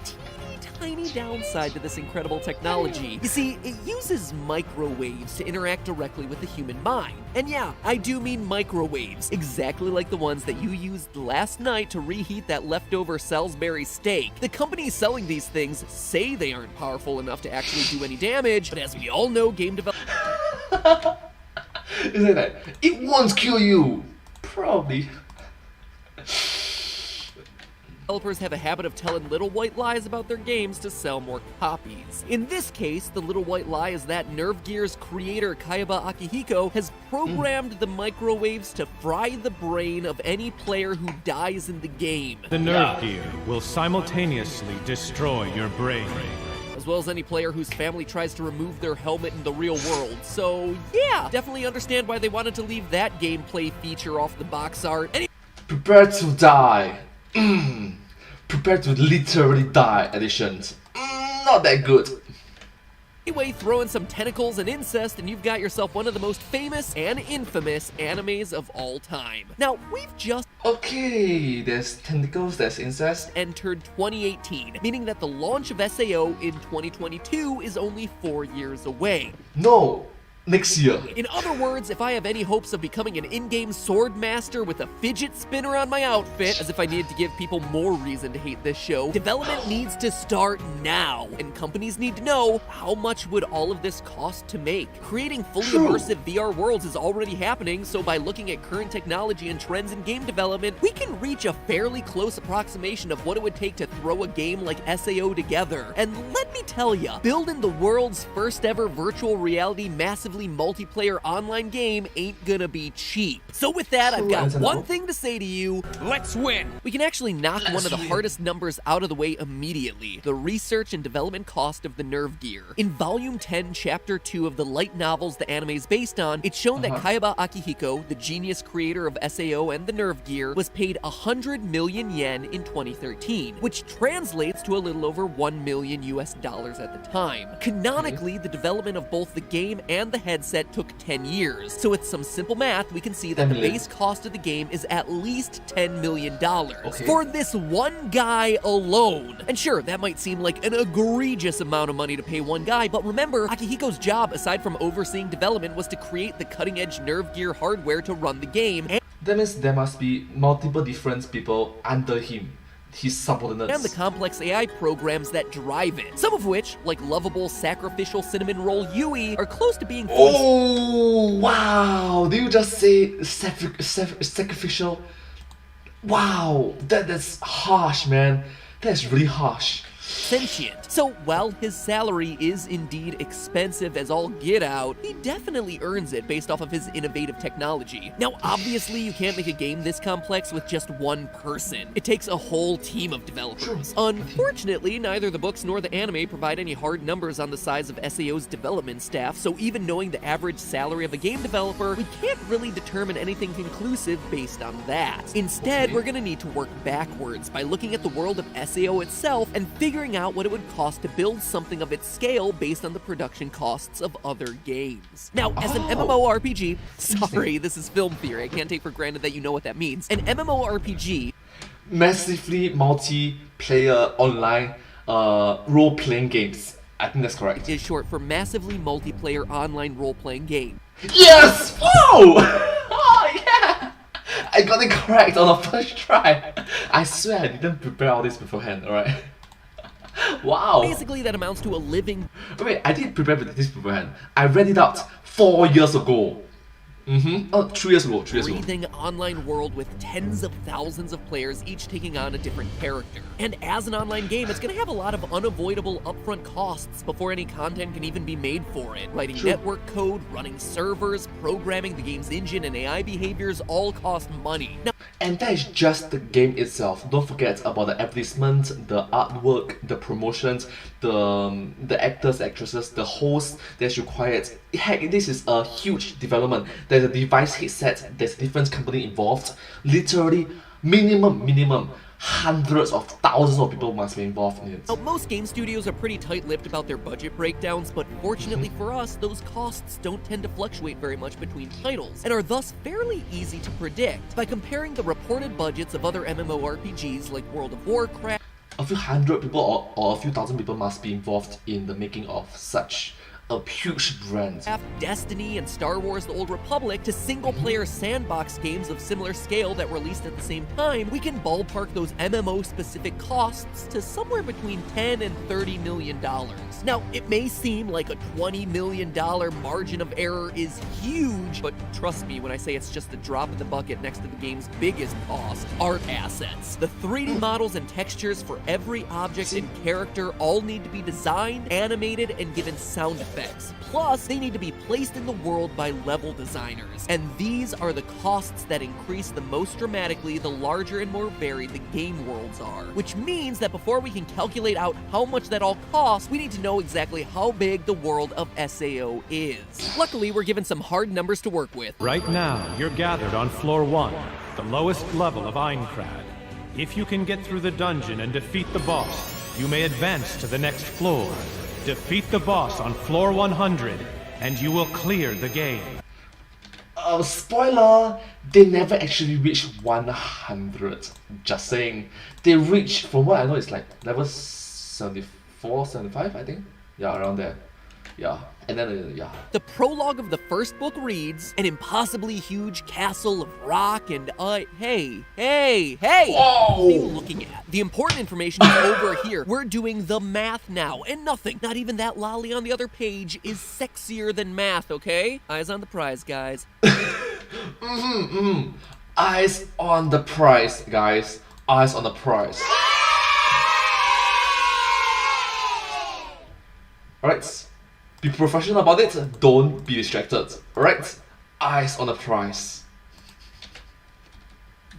tiny downside to this incredible technology. You see, it uses microwaves to interact directly with the human mind. And yeah, I do mean microwaves, exactly like the ones that you used last night to reheat that leftover Salisbury steak. The companies selling these things say they aren't powerful enough to actually do any damage, but as we all know, game developers Is it like, it won't kill you? Probably. Developers have a habit of telling little white lies about their games to sell more copies. In this case, the little white lie is that Nerve Gear's creator Kayaba Akihiko has programmed the microwaves to fry the brain of any player who dies in the game. The Nerve Gear will simultaneously destroy your brain, as well as any player whose family tries to remove their helmet in the real world. So yeah, definitely understand why they wanted to leave that gameplay feature off the box art. Prepare to die. Prepare to literally die editions. Not that good. Anyway, throw in some tentacles and incest and you've got yourself one of the most famous and infamous animes of all time. Now, we've just Okay, there's tentacles, there's incest. entered 2018, meaning that the launch of SAO in 2022 is only 4 years away. No, next year. In other words, if I have any hopes of becoming an in-game sword master with a fidget spinner on my outfit, as if I needed to give people more reason to hate this show, development needs to start now, and companies need to know how much would all of this cost to make. Creating fully immersive VR worlds is already happening, so by looking at current technology and trends in game development, we can reach a fairly close approximation of what it would take to throw a game like SAO together. And let me tell ya, building the world's first ever virtual reality massive multiplayer online game ain't gonna be cheap. So with that, I've got one thing to say to you. Let's win! We can actually knock one of the hardest numbers out of the way immediately. The research and development cost of the Nerve Gear. In Volume 10, Chapter 2 of the light novels the anime is based on, it's shown that Kayaba Akihiko, the genius creator of SAO and the Nerve Gear, was paid 100 million yen in 2013, which translates to a little over $1 million US at the time. Canonically, the development of both the game and the headset took 10 years. So with some simple math, we can see that the base cost of the game is at least $10 million for this one guy alone. And sure, that might seem like an egregious amount of money to pay one guy, but remember, Akihiko's job, aside from overseeing development, was to create the cutting-edge Nerve Gear hardware to run the game. That means there must be multiple different people under him. His subordinates. And the complex AI programs that drive it. Some of which, like lovable sacrificial cinnamon roll Yui, are close to being Oh, wow! Did you just say sacrificial? Wow, that's harsh, man. That's really harsh. Sentient. So while his salary is indeed expensive as all get out, he definitely earns it based off of his innovative technology. Now obviously you can't make a game this complex with just one person. It takes a whole team of developers. Unfortunately, neither the books nor the anime provide any hard numbers on the size of SAO's development staff, so even knowing the average salary of a game developer, we can't really determine anything conclusive based on that. Instead, we're gonna need to work backwards by looking at the world of SAO itself and figuring out what it would cost to build something of its scale based on the production costs of other games. Now, as an MMORPG, sorry, this is film theory, I can't take for granted that you know what that means. An MMORPG, massively multiplayer online role-playing games. I think that's correct. Is short for massively multiplayer online role-playing game. Yes! Whoa! Oh, yeah! I got it correct on the first try. I swear I didn't prepare all this beforehand, alright? Wow. Basically, that amounts to a living... Wait, I didn't prepare for this beforehand. I read it out 4 years ago. Oh, 3 years ago, 3 years ago. Breathing online world with tens of thousands of players each taking on a different character. And as an online game, it's going to have a lot of unavoidable upfront costs before any content can even be made for it. Writing network code, running servers, programming the game's engine and AI behaviors all cost money. Now, and that is just the game itself. Don't forget about the advertisement, the artwork, the promotions, the actors, actresses, the hosts that's required. Heck, this is a huge development. There's a device headset, there's a different company involved. Literally, minimum hundreds of thousands of people must be involved in it. Now, most game studios are pretty tight-lipped about their budget breakdowns, but fortunately for us, those costs don't tend to fluctuate very much between titles, and are thus fairly easy to predict by comparing the reported budgets of other MMORPGs like World of Warcraft. A few hundred people or a few thousand people must be involved in the making of such a huge brand. Destiny and Star Wars The Old Republic to single-player sandbox games of similar scale that released at the same time, we can ballpark those MMO-specific costs to somewhere between $10 and $30 million. Now, it may seem like a $20 million margin of error is huge, but trust me when I say it's just a drop in the bucket next to the game's biggest cost, art assets. The 3D models and textures for every object and character all need to be designed, animated, and given sound effects. Plus, they need to be placed in the world by level designers. And these are the costs that increase the most dramatically the larger and more varied the game worlds are. Which means that before we can calculate out how much that all costs, we need to know exactly how big the world of SAO is. Luckily, we're given some hard numbers to work with. Right now, you're gathered on floor 1, the lowest level of Aincrad. If you can get through the dungeon and defeat the boss, you may advance to the next floor. Defeat the boss on floor 100, and you will clear the game. Spoiler, they never actually reach 100. Just saying. They reach, from what I know, it's like level 74, 75, I think. Yeah, around there. Yeah. And then, yeah. The prologue of the first book reads, an impossibly huge castle of rock and hey! Whoa! What are you looking at? The important information is over here. We're doing the math now, and nothing, not even that lolly on the other page, is sexier than math, okay? Eyes on the prize, guys. Eyes on the prize, guys. Eyes on the prize. Alright. Be professional about it, don't be distracted. Alright? Eyes on the prize.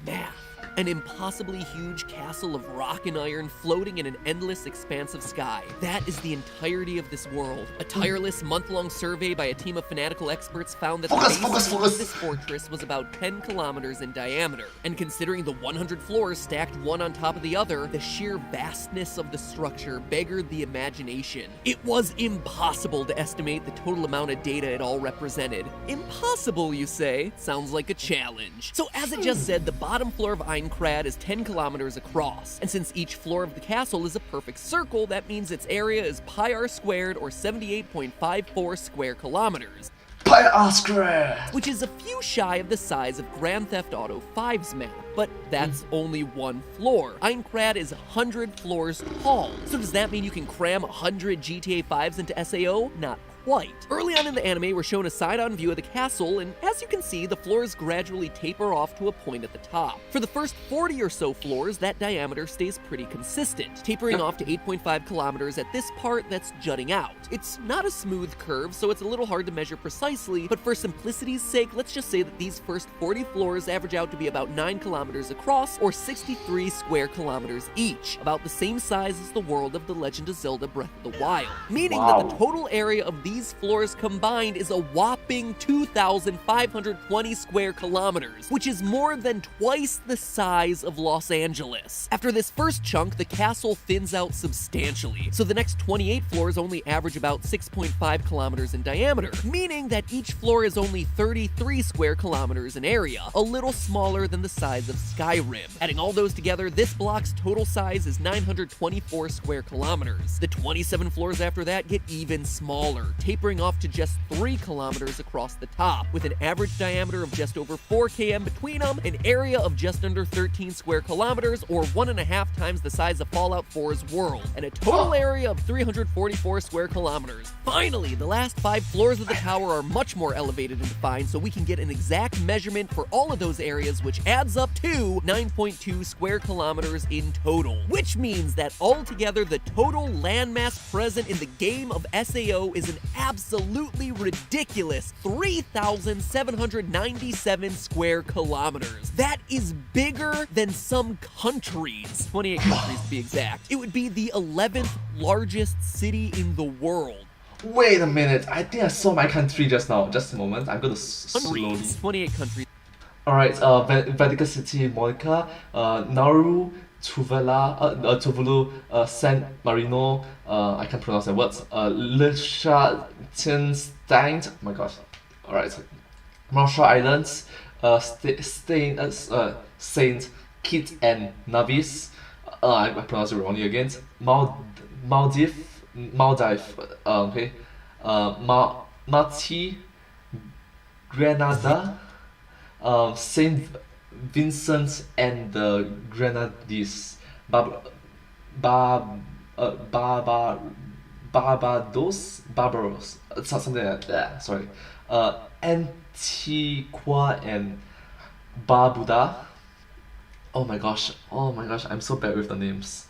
Math. An impossibly huge castle of rock and iron floating in an endless expanse of sky. That is the entirety of this world. A tireless month-long survey by a team of fanatical experts found that the base of this fortress was about 10 kilometers in diameter. And considering the 100 floors stacked one on top of the other, the sheer vastness of the structure beggared the imagination. It was impossible to estimate the total amount of data it all represented. Impossible, you say? Sounds like a challenge. So as it just said, the bottom floor of Aincrad is 10 kilometers across, and since each floor of the castle is a perfect circle, that means its area is pi r squared, or 78.54 square kilometers. Pi r squared! Which is a few shy of the size of Grand Theft Auto 5's map, but that's only one floor. Aincrad is 100 floors tall, so does that mean you can cram 100 GTA 5s into SAO? Not quite. Early on in the anime, we're shown a side-on view of the castle, and as you can see, the floors gradually taper off to a point at the top. For the first 40 or so floors, that diameter stays pretty consistent, tapering off to 8.5 kilometers at this part that's jutting out. It's not a smooth curve, so it's a little hard to measure precisely, but for simplicity's sake, let's just say that these first 40 floors average out to be about 9 kilometers across, or 63 square kilometers each, about the same size as the world of The Legend of Zelda Breath of the Wild, meaning that the total area of these floors combined is a whopping 2,520 square kilometers, which is more than twice the size of Los Angeles. After this first chunk, the castle thins out substantially, so the next 28 floors only average about 6.5 kilometers in diameter, meaning that each floor is only 33 square kilometers in area, a little smaller than the size of Skyrim. Adding all those together, this block's total size is 924 square kilometers. The 27 floors after that get even smaller, tapering off to just 3 kilometers across the top, with an average diameter of just over 4 km between them, an area of just under 13 square kilometers, or 1.5 times the size of Fallout 4's world, and a total area of 344 square kilometers. Finally, the last 5 floors of the tower are much more elevated and defined, so we can get an exact measurement for all of those areas, which adds up to 9.2 square kilometers in total, which means that altogether the total landmass present in the game of SAO is an absolutely ridiculous 3,797 square kilometers. That is bigger than some countries. 28 countries to be exact. It would be the 11th largest city in the world. Wait a minute, I think I saw my country just now. Just a moment, I'm gonna slowly... 28 countries. Alright, Vatican City, Monica, Nauru, Tuvalu, San Marino, I can't pronounce that words, Liechtenstein, oh my gosh, alright, Marshall Islands, Saint Kitts and Nevis, I pronounced it wrongly again, Maldives, okay, Marti, Grenada, Saint Vincent and the Grenadines, Barbados, something like that. Sorry, Antigua and Barbuda. Oh my gosh, I'm so bad with the names.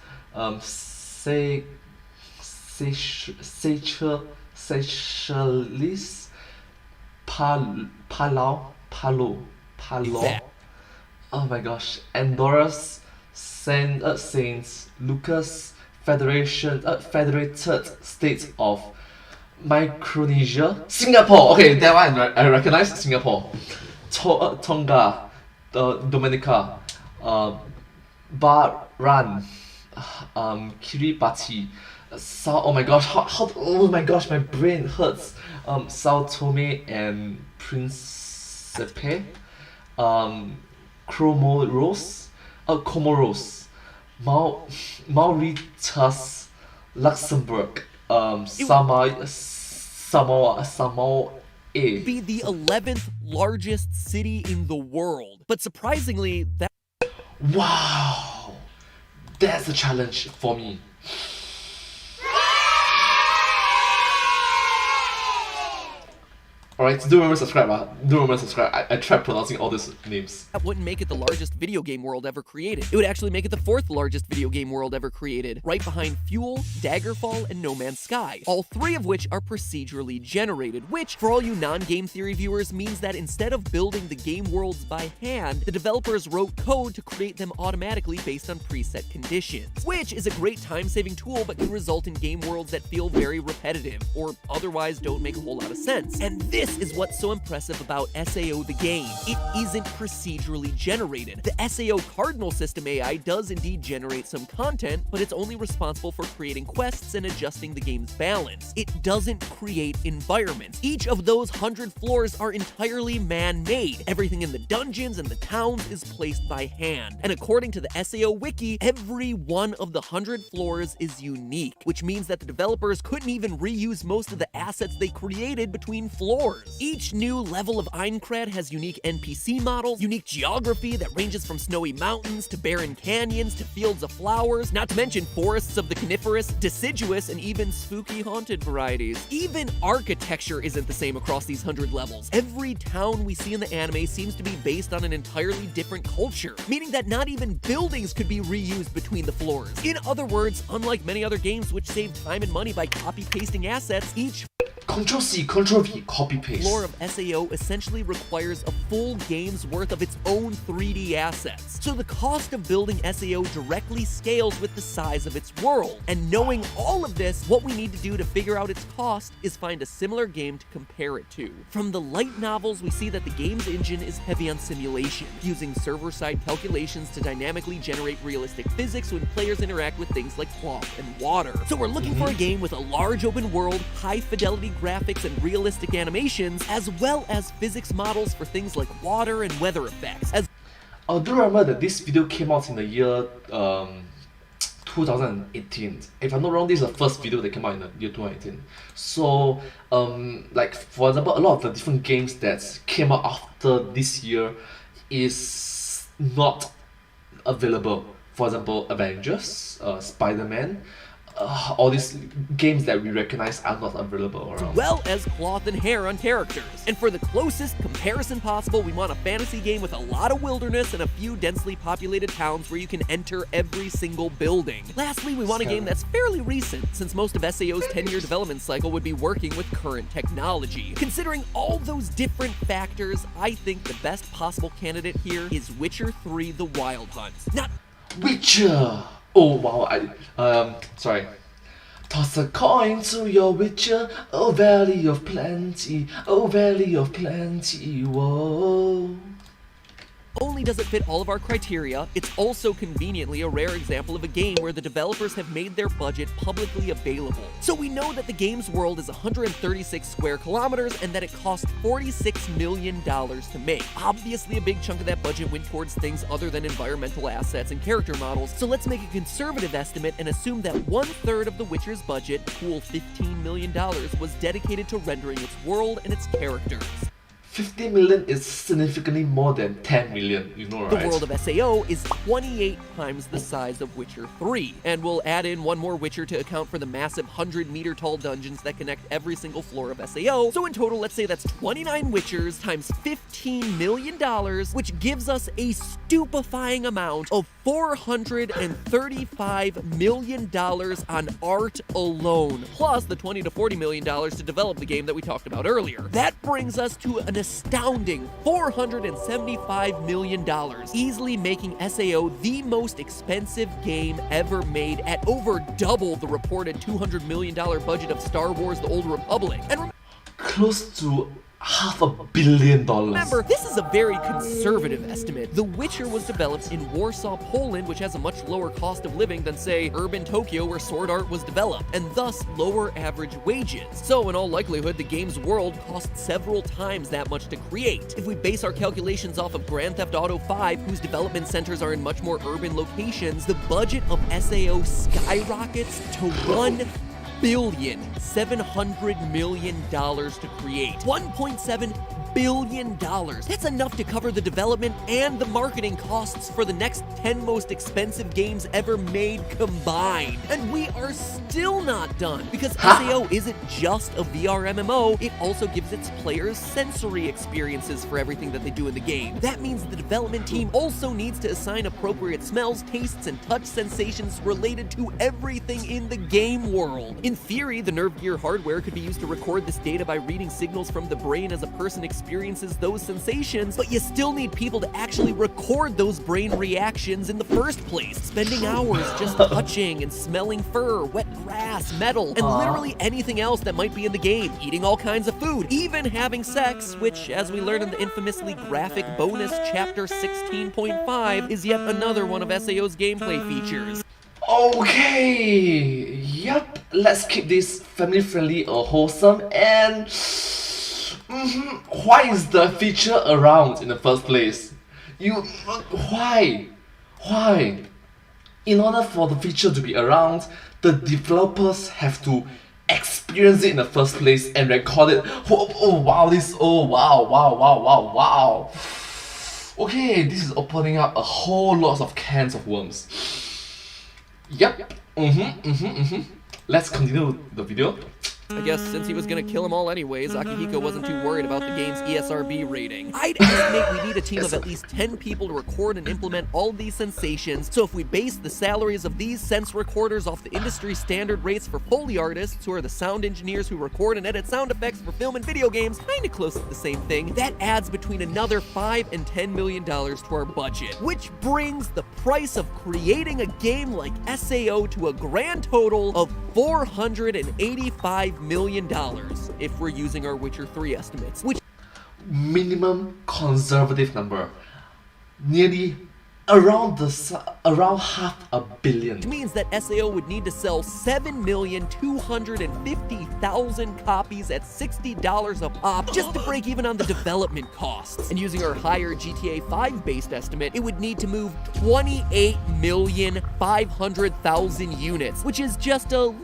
Seychelles, Palau. Oh my gosh, Andorra's Saint Lucas Federated States of Micronesia, Singapore. Okay, that one I recognize. Singapore, Tonga, Dominica, Bahrain, Kiribati, oh my gosh, oh my gosh, my brain hurts. Sao Tome and Principe, Comoros, Mauritius, Luxembourg, Samoa. Be the 11th largest city in the world, but surprisingly, that. Wow, that's a challenge for me. Alright, do remember subscribe. I tried pronouncing all these names. That wouldn't make it the largest video game world ever created. It would actually make it the 4th largest video game world ever created, right behind Fuel, Daggerfall, and No Man's Sky, all 3 of which are procedurally generated, which, for all you non-game theory viewers, means that instead of building the game worlds by hand, the developers wrote code to create them automatically based on preset conditions, which is a great time-saving tool but can result in game worlds that feel very repetitive, or otherwise don't make a whole lot of sense. And this is what's so impressive about SAO the game. It isn't procedurally generated. The SAO Cardinal System AI does indeed generate some content, but it's only responsible for creating quests and adjusting the game's balance. It doesn't create environments. Each of those 100 floors are entirely man-made. Everything in the dungeons and the towns is placed by hand. And according to the SAO Wiki, every one of the 100 floors is unique, which means that the developers couldn't even reuse most of the assets they created between floors. Each new level of Aincrad has unique NPC models, unique geography that ranges from snowy mountains to barren canyons to fields of flowers, not to mention forests of the coniferous, deciduous, and even spooky haunted varieties. Even architecture isn't the same across these 100 levels. Every town we see in the anime seems to be based on an entirely different culture, meaning that not even buildings could be reused between the floors. In other words, unlike many other games which save time and money by copy-pasting assets, each Ctrl-C, Ctrl-V, copy-paste. Floor of SAO essentially requires a full game's worth of its own 3D assets. So the cost of building SAO directly scales with the size of its world. And knowing all of this, what we need to do to figure out its cost is find a similar game to compare it to. From the light novels, we see that the game's engine is heavy on simulation, using server-side calculations to dynamically generate realistic physics when players interact with things like cloth and water. So we're looking for a game with a large open world, high-fidelity graphics and realistic animations, as well as physics models for things like water and weather effects. I do remember that this video came out in the year 2018. If I'm not wrong, this is the first video that came out in the year 2018. So, like for example, a lot of the different games that came out after this year is not available. For example, Avengers, Spider-Man, all these games that we recognize are not available around. As well as cloth and hair on characters. And for the closest comparison possible, we want a fantasy game with a lot of wilderness and a few densely populated towns where you can enter every single building. Lastly, we want a game that's fairly recent, since most of SAO's 10-year development cycle would be working with current technology. Considering all those different factors, I think the best possible candidate here is Witcher 3: The Wild Hunt. Not Witcher! Oh wow, sorry. Toss a coin to your Witcher, oh valley of plenty, oh valley of plenty, whoa. only does it fit all of our criteria, it's also conveniently a rare example of a game where the developers have made their budget publicly available. So we know that the game's world is 136 square kilometers and that it cost $46 million to make. Obviously, a big chunk of that budget went towards things other than environmental assets and character models, so let's make a conservative estimate and assume that 1/3 of The Witcher's budget, cool $15 million, was dedicated to rendering its world and its characters. 50 million is significantly more than 10 million, you know, right? The world of SAO is 28 times the size of Witcher 3, and we'll add in one more Witcher to account for the massive 100-meter tall dungeons that connect every single floor of SAO, so in total, let's say that's 29 Witchers times $15 million, which gives us a stupefying amount of $435 million on art alone, plus the $20 to $40 million to develop the game that we talked about earlier. That brings us to an astounding $475 million, easily making SAO the most expensive game ever made at over double the reported $200 million budget of Star Wars: The Old Republic. And close to $500 million. Remember, this is a very conservative estimate. The Witcher was developed in Warsaw, Poland, which has a much lower cost of living than, say, urban Tokyo, where Sword Art was developed, and thus lower average wages. So, in all likelihood, the game's world cost several times that much to create. If we base our calculations off of Grand Theft Auto 5, whose development centers are in much more urban locations, the budget of SAO skyrockets to $1,700 million to create. $1.7 billion. That's enough to cover the development and the marketing costs for the next 10 most expensive games ever made combined. And we are still not done, because SAO isn't just a VR MMO, it also gives its players sensory experiences for everything that they do in the game. That means the development team also needs to assign appropriate smells, tastes, and touch sensations related to everything in the game world. In theory, the Nerve Gear hardware could be used to record this data by reading signals from the brain as a person experiences those sensations, but you still need people to actually record those brain reactions in the first place, spending hours just touching and smelling fur, wet grass, metal, and literally anything else that might be in the game, eating all kinds of food, even having sex, which, as we learned in the infamously graphic bonus chapter 16.5, is yet another one of SAO's gameplay features. Okay, yep, let's keep this family-friendly or wholesome, and why is the feature around in the first place? Why? In order for the feature to be around, the developers have to experience it in the first place and record it. Wow. Okay, this is opening up a whole lot of cans of worms. Yep. Let's continue the video. I guess since he was gonna kill them all anyways, Akihiko wasn't too worried about the game's ESRB rating. I'd estimate we need a team of at least 10 people to record and implement all these sensations, so if we base the salaries of these sense recorders off the industry standard rates for Foley artists, who are the sound engineers who record and edit sound effects for film and video games, kinda close to the same thing, that adds between another $5 and $10 million to our budget, which brings the price of creating a game like SAO to a grand total of $485 million if we're using our Witcher 3 estimates, which minimum conservative number, nearly around $500 million. Which means that SAO would need to sell 7,250,000 copies at $60 a pop just to break even on the development costs. And using our higher GTA 5 based estimate, it would need to move 28,500,000 units, which is just a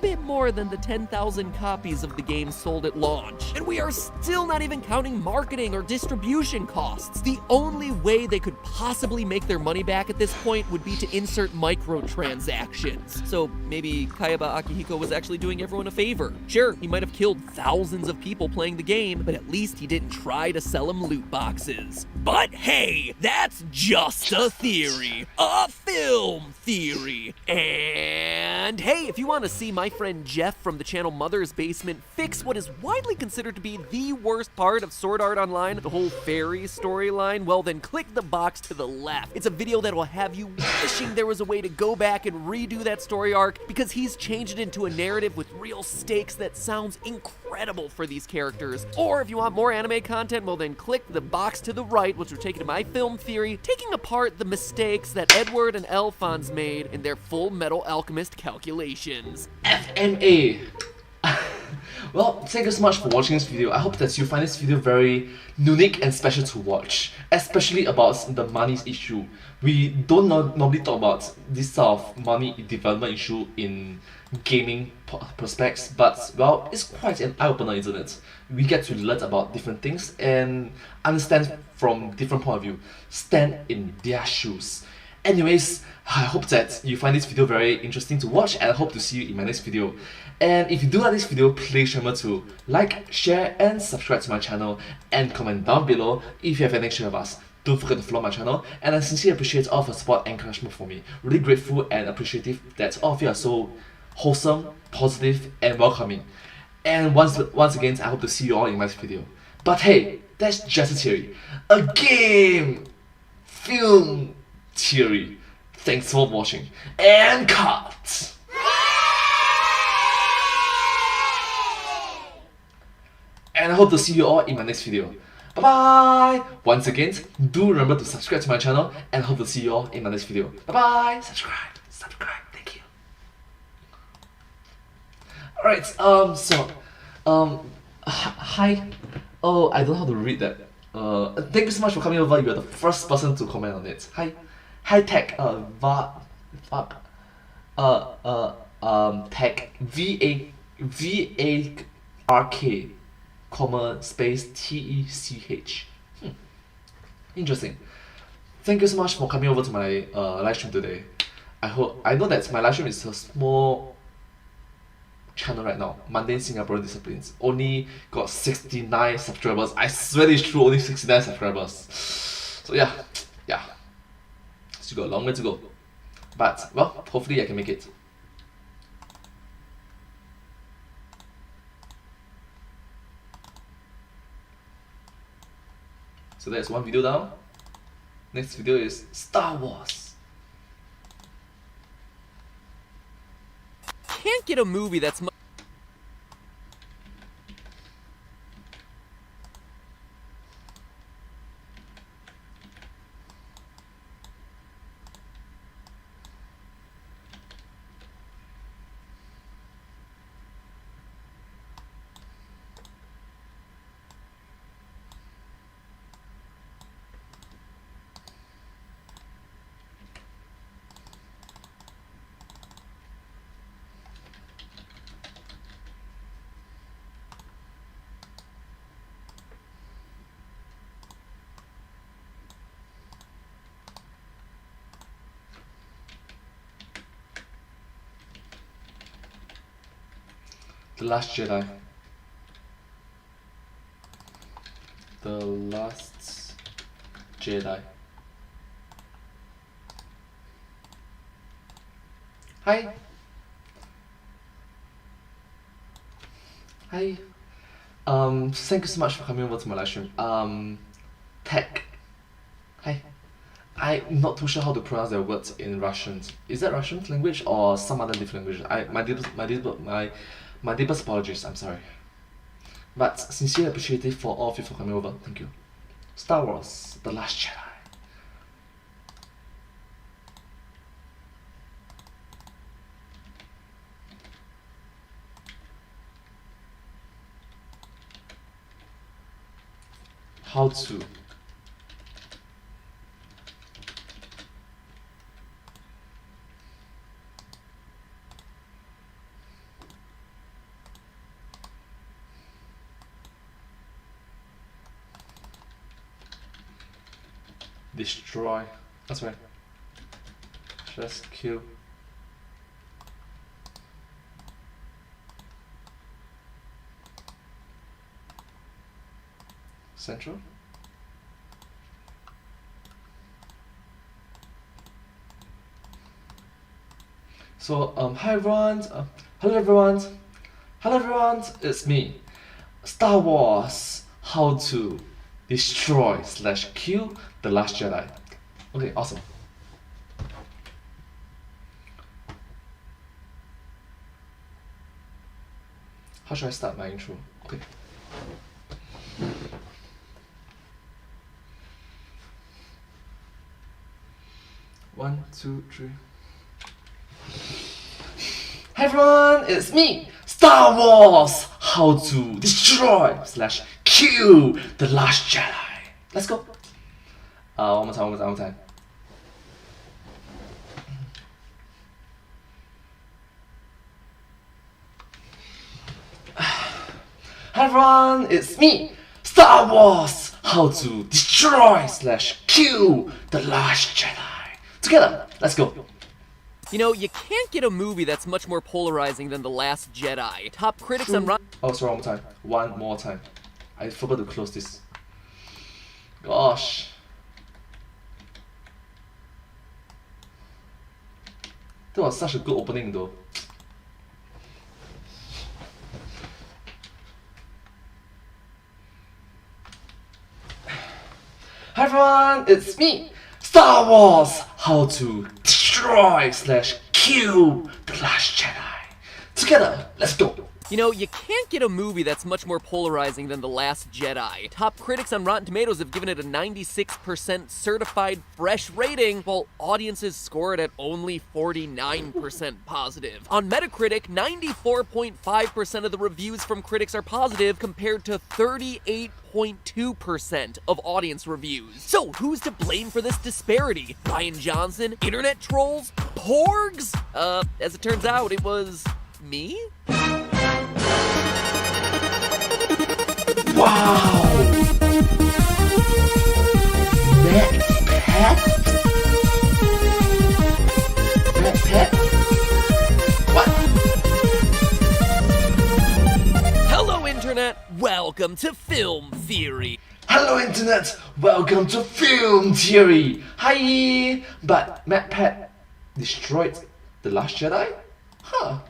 bit more than the 10,000 copies of the game sold at launch. And we are still not even counting marketing or distribution costs. The only way they could possibly make their money back at this point would be to insert microtransactions. So maybe Kayaba Akihiko was actually doing everyone a favor. Sure, he might have killed thousands of people playing the game, but at least he didn't try to sell them loot boxes. But hey, that's just a theory. A film theory. And hey, if you want to see my friend Jeff from the channel Mother's Basement fix what is widely considered to be the worst part of Sword Art Online, the whole fairy storyline, well then click the box to the left. It's a video that will have you wishing there was a way to go back and redo that story arc, because he's changed it into a narrative with real stakes that sounds incredible incredible for these characters. Or if you want more anime content, well then click the box to the right, which will take you to my film theory, taking apart the mistakes that Edward and Alphonse made in their Full Metal Alchemist calculations. FMA. Well, thank you so much for watching this video. I hope that you find this video very unique and special to watch, especially about the money issue. We don't normally talk about this sort of money development issue in gaming prospects, but well, it's quite an eye-opener, isn't it? We get to learn about different things and understand from different point of view, stand in their shoes. Anyways, I hope that you find this video very interesting to watch, and I hope to see you in my next video. And if you do like this video, please remember to like, share and subscribe to my channel, and comment down below if you have any share of us. Don't forget to follow my channel, and I sincerely appreciate all of your support and encouragement for me. Really grateful and appreciative that all of you are so wholesome, positive and welcoming. And once again, I hope to see you all in my next video. But hey, that's just a theory. A game! Film theory. Thanks for watching, and cut! And I hope to see you all in my next video. Bye bye! Once again, do remember to subscribe to my channel, and I hope to see you all in my next video. Bye bye! Subscribe, thank you. Alright, hi. Oh, I don't know how to read that. Thank you so much for coming over. You are the first person to comment on it. Hi tech, tech, VARK, comma, space, TECH. Interesting. Thank you so much for coming over to my live stream today. I know that my live stream is a small channel right now, Mundane Singaporean Disciplines. Only got 69 subscribers. I swear it's true, only 69 subscribers. So yeah. Still got a long way to go. But, well, hopefully I can make it. So that's one video down. Next video is Star Wars. Can't get a movie that's The Last Jedi. The Last Jedi. Hi. Thank you so much for coming over to my live stream. Tech. Hi. I'm not too sure how to pronounce their words in Russian. Is that Russian language or some other different language? My deepest apologies, I'm sorry. But sincerely appreciative for all of you for coming over. Thank you. Star Wars, The Last Jedi. How to destroy. That's right. Just kill. Central. So hi everyone. Hello everyone. It's me, Star Wars. How to destroy / kill the Last Jedi. Okay, awesome. How should I start my intro? Okay. One, two, three. Hi everyone, it's me, Star Wars! How to destroy / kill the Last Jedi. Let's go. One more time. Hi everyone, it's me, Star Wars! How to destroy / kill the Last Jedi. Together, let's go. You know, you can't get a movie that's much more polarizing than The Last Jedi. Top critics on Rotten... Oh, sorry, one more time. I forgot to close this. Gosh. That was such a good opening though. Hi everyone, it's me, Star Wars! How to destroy / kill the Last Jedi. Together, let's go. You know, you can't get a movie that's much more polarizing than The Last Jedi. Top critics on Rotten Tomatoes have given it a 96% certified fresh rating, while audiences score it at only 49% positive. On Metacritic, 94.5% of the reviews from critics are positive, compared to 38.2% of audience reviews. So, who's to blame for this disparity? Ryan Johnson? Internet trolls? Porgs? As it turns out, it was... me? Wow! That pet? What? Hello, Internet! Welcome to Film Theory! Hello, Internet! Welcome to Film Theory! Hi! But MacPat destroyed The Last Jedi? Huh.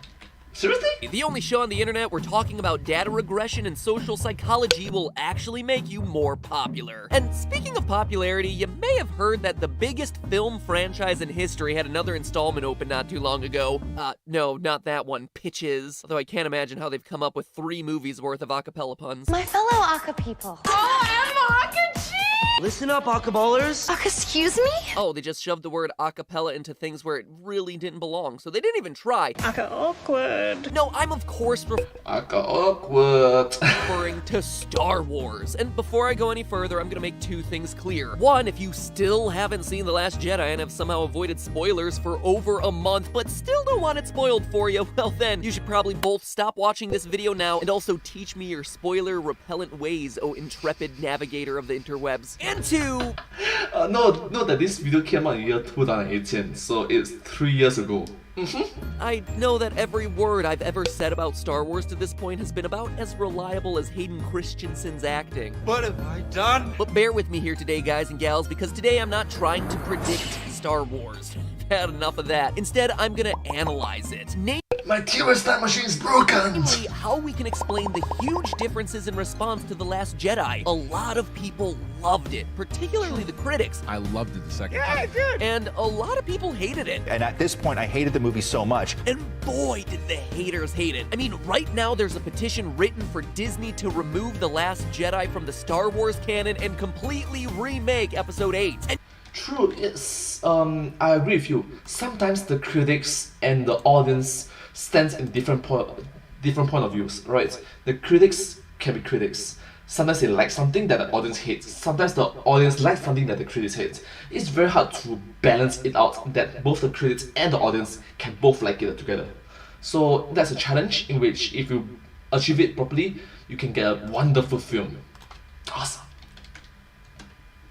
Seriously? The only show on the internet where talking about data regression and social psychology will actually make you more popular. And speaking of popularity, you may have heard that the biggest film franchise in history had another installment open not too long ago. No, not that one, Pitches. Although I can't imagine how they've come up with 3 movies worth of acapella puns. My fellow Aka people. Oh, Emma, Aka G! Listen up, Akaballers. Excuse me? Oh, they just shoved the word acapella into things where it really didn't belong, so they didn't even try. Aka awkward. No, I'm of course Aka awkward. referring to Star Wars. And before I go any further, I'm gonna make 2 things clear. One, if you still haven't seen The Last Jedi and have somehow avoided spoilers for over a month, but still don't want it spoiled for you, well then, you should probably both stop watching this video now and also teach me your spoiler-repellent ways, oh intrepid navigator of the interwebs. And 2... Note that this video came out in year 2018, so it's 3 years ago. I know that every word I've ever said about Star Wars to this point has been about as reliable as Hayden Christensen's acting. What have I done? But bear with me here today, guys and gals, because today I'm not trying to predict Star Wars. I've had enough of that. Instead, I'm gonna analyze it. My Theorists time machine is broken! Namely, how we can explain the huge differences in response to The Last Jedi. A lot of people loved it, particularly the critics. I loved it the second time. Yeah, I did. And a lot of people hated it. And at this point, I hated the movie so much. And boy, did the haters hate it. I mean, right now there's a petition written for Disney to remove The Last Jedi from the Star Wars canon and completely remake Episode 8. And True, it's, I agree with you. Sometimes the critics and the audience stands in different point of views, right? The critics can be critics. Sometimes they like something that the audience hates. Sometimes the audience likes something that the critics hate. It's very hard to balance it out that both the critics and the audience can both like it together. So that's a challenge in which if you achieve it properly, you can get a wonderful film. Awesome.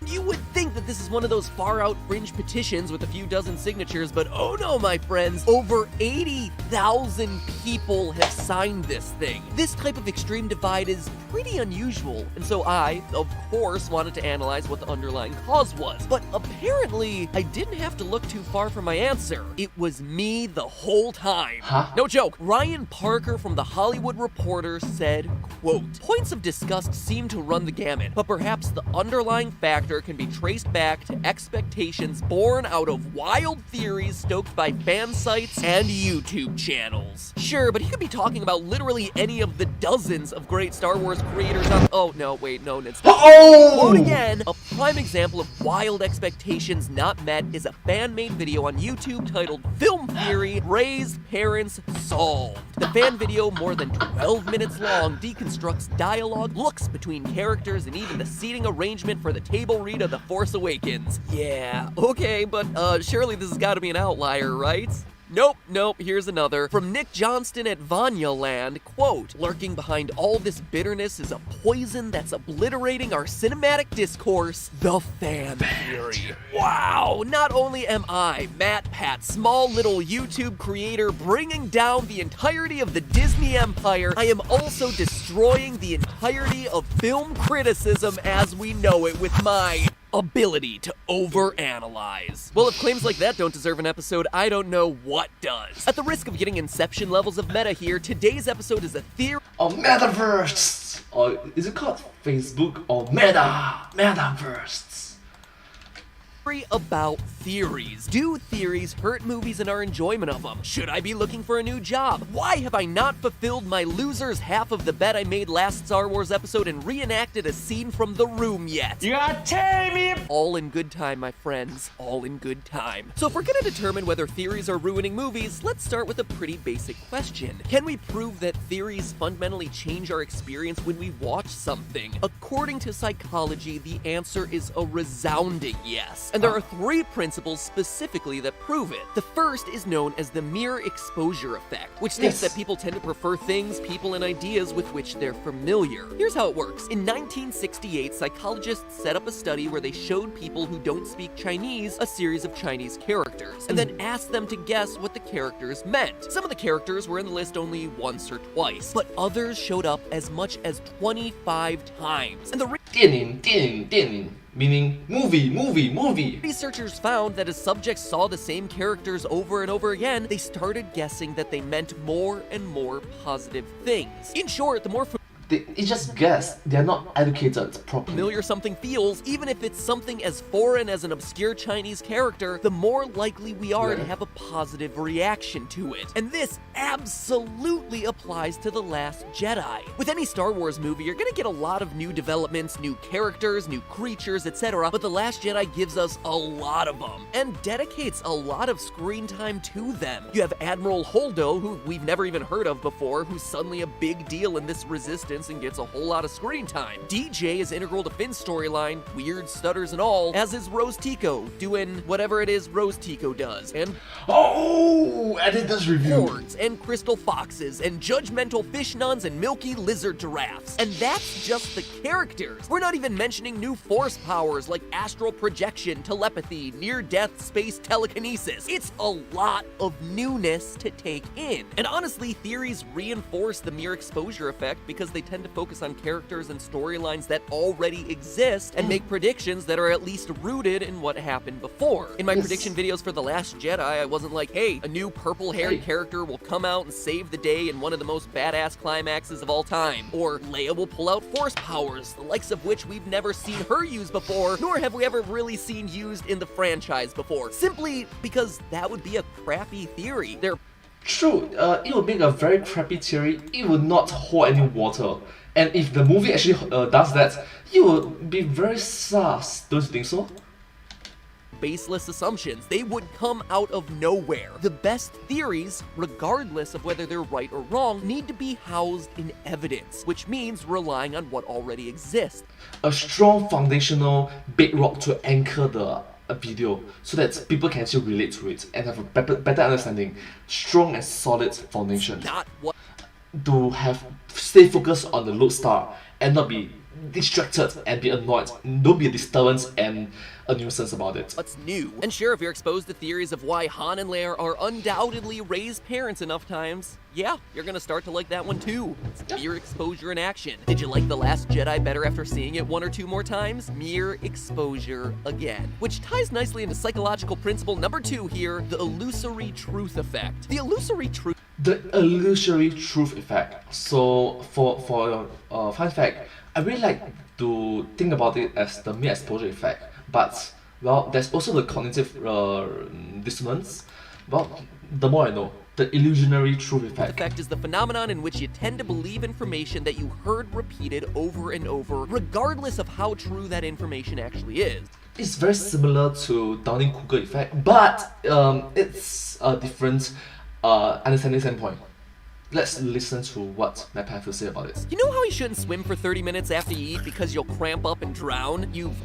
You would think that this is one of those far-out fringe petitions with a few dozen signatures, but oh no, my friends, over 80,000 people have signed this thing. This type of extreme divide is pretty unusual, and so I, of course, wanted to analyze what the underlying cause was. But apparently, I didn't have to look too far for my answer. It was me the whole time. Huh? No joke. Ryan Parker from The Hollywood Reporter said, quote, "Points of disgust seem to run the gamut, but perhaps the underlying factor character can be traced back to expectations born out of wild theories stoked by fan sites and YouTube channels. Sure, but he could be talking about literally any of the dozens of great Star Wars creators on— oh, no, wait, no, it's not. Quote again, a prime example of wild expectations not met is a fan-made video on YouTube titled Film Theory, Rey's Parents Solved. The fan video, more than 12 minutes long, deconstructs dialogue, looks between characters, and even the seating arrangement for the table read of The Force Awakens. Yeah, okay, but surely this has got to be an outlier, right? Nope, here's another. From Nick Johnston at Vanya Land, quote, "Lurking behind all this bitterness is a poison that's obliterating our cinematic discourse, the fan theory." Wow, not only am I, Matt Pat, small little YouTube creator, bringing down the entirety of the Disney empire, I am also destroying the entirety of film criticism as we know it with my ability to overanalyze. Well, if claims like that don't deserve an episode, I don't know what does. At the risk of getting Inception levels of meta here, today's episode is a theory Or metaverse! Or is it called Facebook or metaverse? about theories. Do theories hurt movies and our enjoyment of them? Should I be looking for a new job? Why have I not fulfilled my loser's half of the bet I made last Star Wars episode and reenacted a scene from The Room yet? You gotta tell me! All in good time, my friends. All in good time. So if we're gonna determine whether theories are ruining movies, let's start with a pretty basic question. Can we prove that theories fundamentally change our experience when we watch something? According to psychology, the answer is a resounding yes. And there are 3 principles specifically that prove it. The first is known as the mere exposure effect, which states that people tend to prefer things, people, and ideas with which they're familiar. Here's how it works. In 1968, psychologists set up a study where they showed people who don't speak Chinese a series of Chinese characters, and then asked them to guess what the characters meant. Some of the characters were in the list only once or twice, but others showed up as much as 25 times. And the 电影 meaning movie. researchers found that as subjects saw the same characters over and over again, they started guessing that they meant more and more positive things. In short, the more It's just guess. They're not educated properly. familiar something feels, even if it's something as foreign as an obscure Chinese character, the more likely we are to have a positive reaction to it. And this absolutely applies to The Last Jedi. With any Star Wars movie, you're gonna get a lot of new developments, new characters, new creatures, etc., but The Last Jedi gives us a lot of them, and dedicates a lot of screen time to them. You have Admiral Holdo, who we've never even heard of before, who's suddenly a big deal in this Resistance and gets a whole lot of screen time. DJ is integral to Finn's storyline, weird stutters and all, as is Rose Tico, doing whatever it is Rose Tico does. And editor's review. Hordes and crystal foxes and judgmental fish nuns and milky lizard giraffes. And that's just the characters. We're not even mentioning new force powers like astral projection, telepathy, near-death space telekinesis. It's a lot of newness to take in. And honestly, theories reinforce the mere exposure effect because they tend to focus on characters and storylines that already exist and make predictions that are at least rooted in what happened before. In my prediction videos for The Last Jedi, I wasn't like, hey, a new purple-haired character will come out and save the day in one of the most badass climaxes of all time. Or Leia will pull out force powers, the likes of which we've never seen her use before, nor have we ever really seen used in the franchise before. Simply because that would be a crappy theory. True, it would make a very crappy theory. It would not hold any water. And if the movie actually does that, it would be very sus. Don't you think so? Baseless assumptions. They would come out of nowhere. The best theories, regardless of whether they're right or wrong, need to be housed in evidence, which means relying on what already exists. A strong foundational bedrock to anchor the video so that people can actually relate to it and have a better understanding. Strong and solid foundation. To stay focused on the lodestar and not be distracted and be annoyed. Don't be a disturbance and a nuisance about it. What's new? And sure, if you're exposed to theories of why Han and Leia are undoubtedly Rey's parents enough times, yeah, you're gonna start to like that one too. It's mere exposure in action. Did you like The Last Jedi better after seeing it 1 or 2 more times? Mere exposure again. Which ties nicely into psychological principle number 2 here, the illusory truth effect. The illusory truth effect. So, for fun fact, I really like to think about it as the mere exposure effect. But, well, there's also the cognitive dissonance. Well, the more I know, the illusionary truth effect. Effect is the phenomenon in which you tend to believe information that you heard repeated over and over, regardless of how true that information actually is. It's very similar to Dunning-Kruger effect, but it's a different understanding standpoint. Let's listen to what my path will say about it. You know how you shouldn't swim for 30 minutes after you eat because you'll cramp up and drown? You've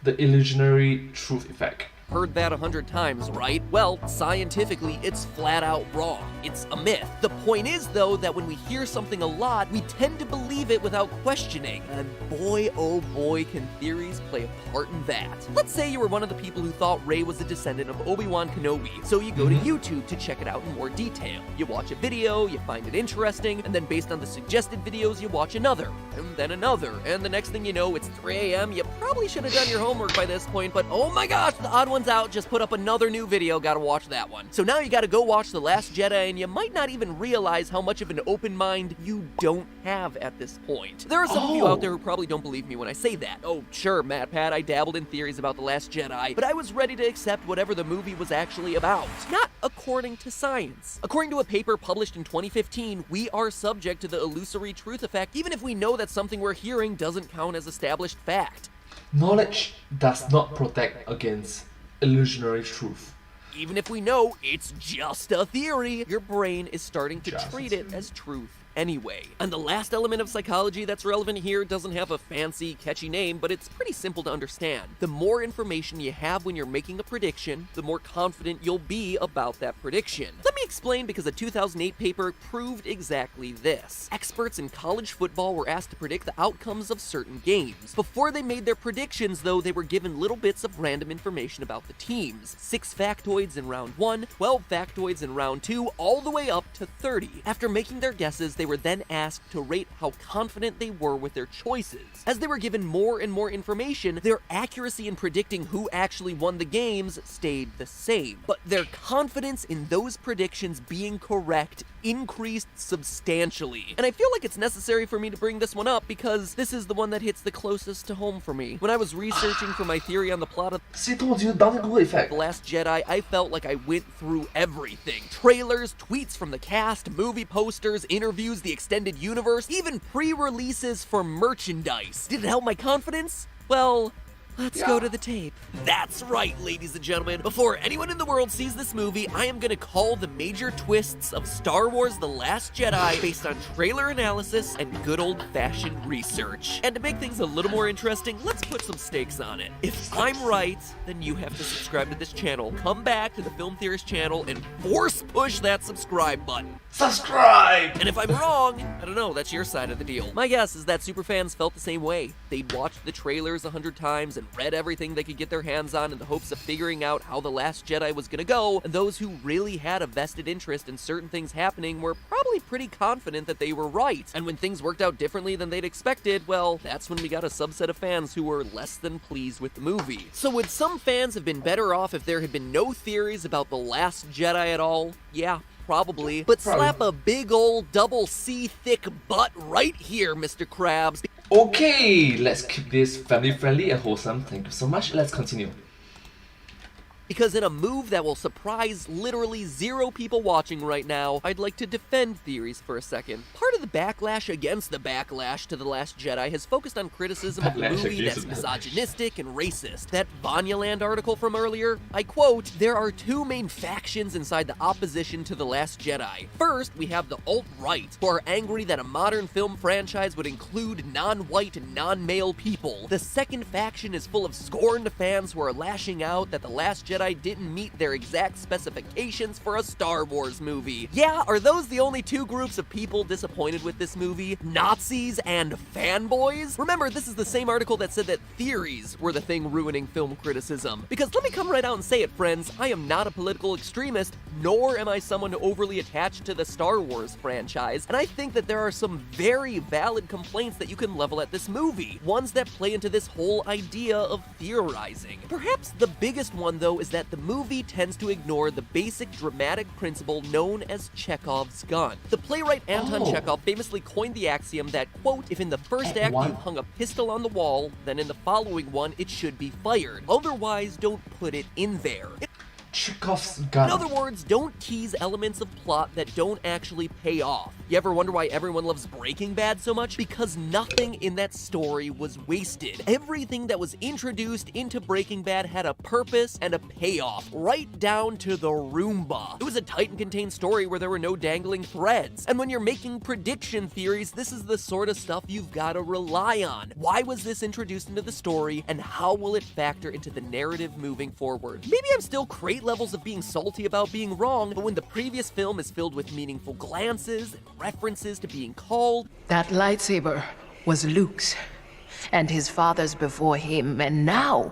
the illusionary truth effect. Heard that 100 times, right? Well, scientifically, it's flat out wrong. It's a myth. The point is, though, that when we hear something a lot, we tend to believe it without questioning. And boy, oh boy, can theories play a part in that. Let's say you were one of the people who thought Rey was a descendant of Obi-Wan Kenobi, so you go to YouTube to check it out in more detail. You watch a video, you find it interesting, and then based on the suggested videos, you watch another, and then another, and the next thing you know, it's 3 a.m. You probably should have done your homework by this point, but oh my gosh, the odd one's out, just put up another new video, gotta watch that one. So now you gotta go watch The Last Jedi, and you might not even realize how much of an open mind you don't have at this point. There are some of you out there who probably don't believe me when I say that. Oh, sure, MatPat, I dabbled in theories about The Last Jedi, but I was ready to accept whatever the movie was actually about. Not according to science. According to a paper published in 2015, we are subject to the illusory truth effect, even if we know that something we're hearing doesn't count as established fact. Knowledge does not protect against illusionary truth. Even if we know it's just a theory, your brain is starting to treat it as truth anyway. And the last element of psychology that's relevant here doesn't have a fancy, catchy name, but it's pretty simple to understand. The more information you have when you're making a prediction, the more confident you'll be about that prediction. Let me explain, because a 2008 paper proved exactly this. Experts in college football were asked to predict the outcomes of certain games. Before they made their predictions, though, they were given little bits of random information about the teams. 6 factoids in round 1, 12 factoids in round 2, all the way up to 30. After making their guesses, they were then asked to rate how confident they were with their choices. As they were given more and more information, their accuracy in predicting who actually won the games stayed the same. But their confidence in those predictions being correct increased substantially. And I feel like it's necessary for me to bring this one up because this is the one that hits the closest to home for me. When I was researching for my theory on the plot of The Last Jedi, I felt like I went through everything. Trailers, tweets from the cast, movie posters, interviews, the extended universe, even pre-releases for merchandise. Did it help my confidence? Well, let's go to the tape. That's right, ladies and gentlemen. Before anyone in the world sees this movie, I am gonna call the major twists of Star Wars The Last Jedi based on trailer analysis and good old-fashioned research. And to make things a little more interesting, let's put some stakes on it. If I'm right, then you have to subscribe to this channel. Come back to the Film Theorist channel and force push that subscribe button. Subscribe! And if I'm wrong, I don't know, that's your side of the deal. My guess is that superfans felt the same way. They'd watched the trailers 100 times and read everything they could get their hands on in the hopes of figuring out how The Last Jedi was gonna go, and those who really had a vested interest in certain things happening were probably pretty confident that they were right. And when things worked out differently than they'd expected, well, that's when we got a subset of fans who were less than pleased with the movie. So would some fans have been better off if there had been no theories about The Last Jedi at all? Yeah, probably. But slap a big old double C thick butt right here, Mr. Krabs. Okay, let's keep this family friendly and wholesome. Thank you so much. Let's continue. Because in a move that will surprise literally 0 people watching right now, I'd like to defend theories for a second. Part of the backlash against the backlash to The Last Jedi has focused on criticism of the movie that's misogynistic and racist. That Vanyaland article from earlier, I quote, "There are 2 main factions inside the opposition to The Last Jedi. First, we have the alt-right, who are angry that a modern film franchise would include non-white and non-male people. The second faction is full of scorned fans who are lashing out that The Last Jedi didn't meet their exact specifications for a Star Wars movie." Yeah, are those the only 2 groups of people disappointed with this movie? Nazis and fanboys? Remember, this is the same article that said that theories were the thing ruining film criticism. Because let me come right out and say it, friends, I am not a political extremist, nor am I someone overly attached to the Star Wars franchise, and I think that there are some very valid complaints that you can level at this movie, ones that play into this whole idea of theorizing. Perhaps the biggest one, though, is that the movie tends to ignore the basic dramatic principle known as Chekhov's gun. The playwright Anton Chekhov famously coined the axiom that, quote, if in the first act you hung a pistol on the wall, then in the following one it should be fired. Otherwise, don't put it in there. Chekhov's gun. In other words, don't tease elements of plot that don't actually pay off. You ever wonder why everyone loves Breaking Bad so much? Because nothing in that story was wasted. Everything that was introduced into Breaking Bad had a purpose and a payoff, right down to the Roomba. It was a tight and contained story where there were no dangling threads. And when you're making prediction theories, this is the sort of stuff you've got to rely on. Why was this introduced into the story, and how will it factor into the narrative moving forward? Maybe I'm still great levels of being salty about being wrong, but when the previous film is filled with meaningful glances and references to being called, that lightsaber was Luke's and his father's before him, and now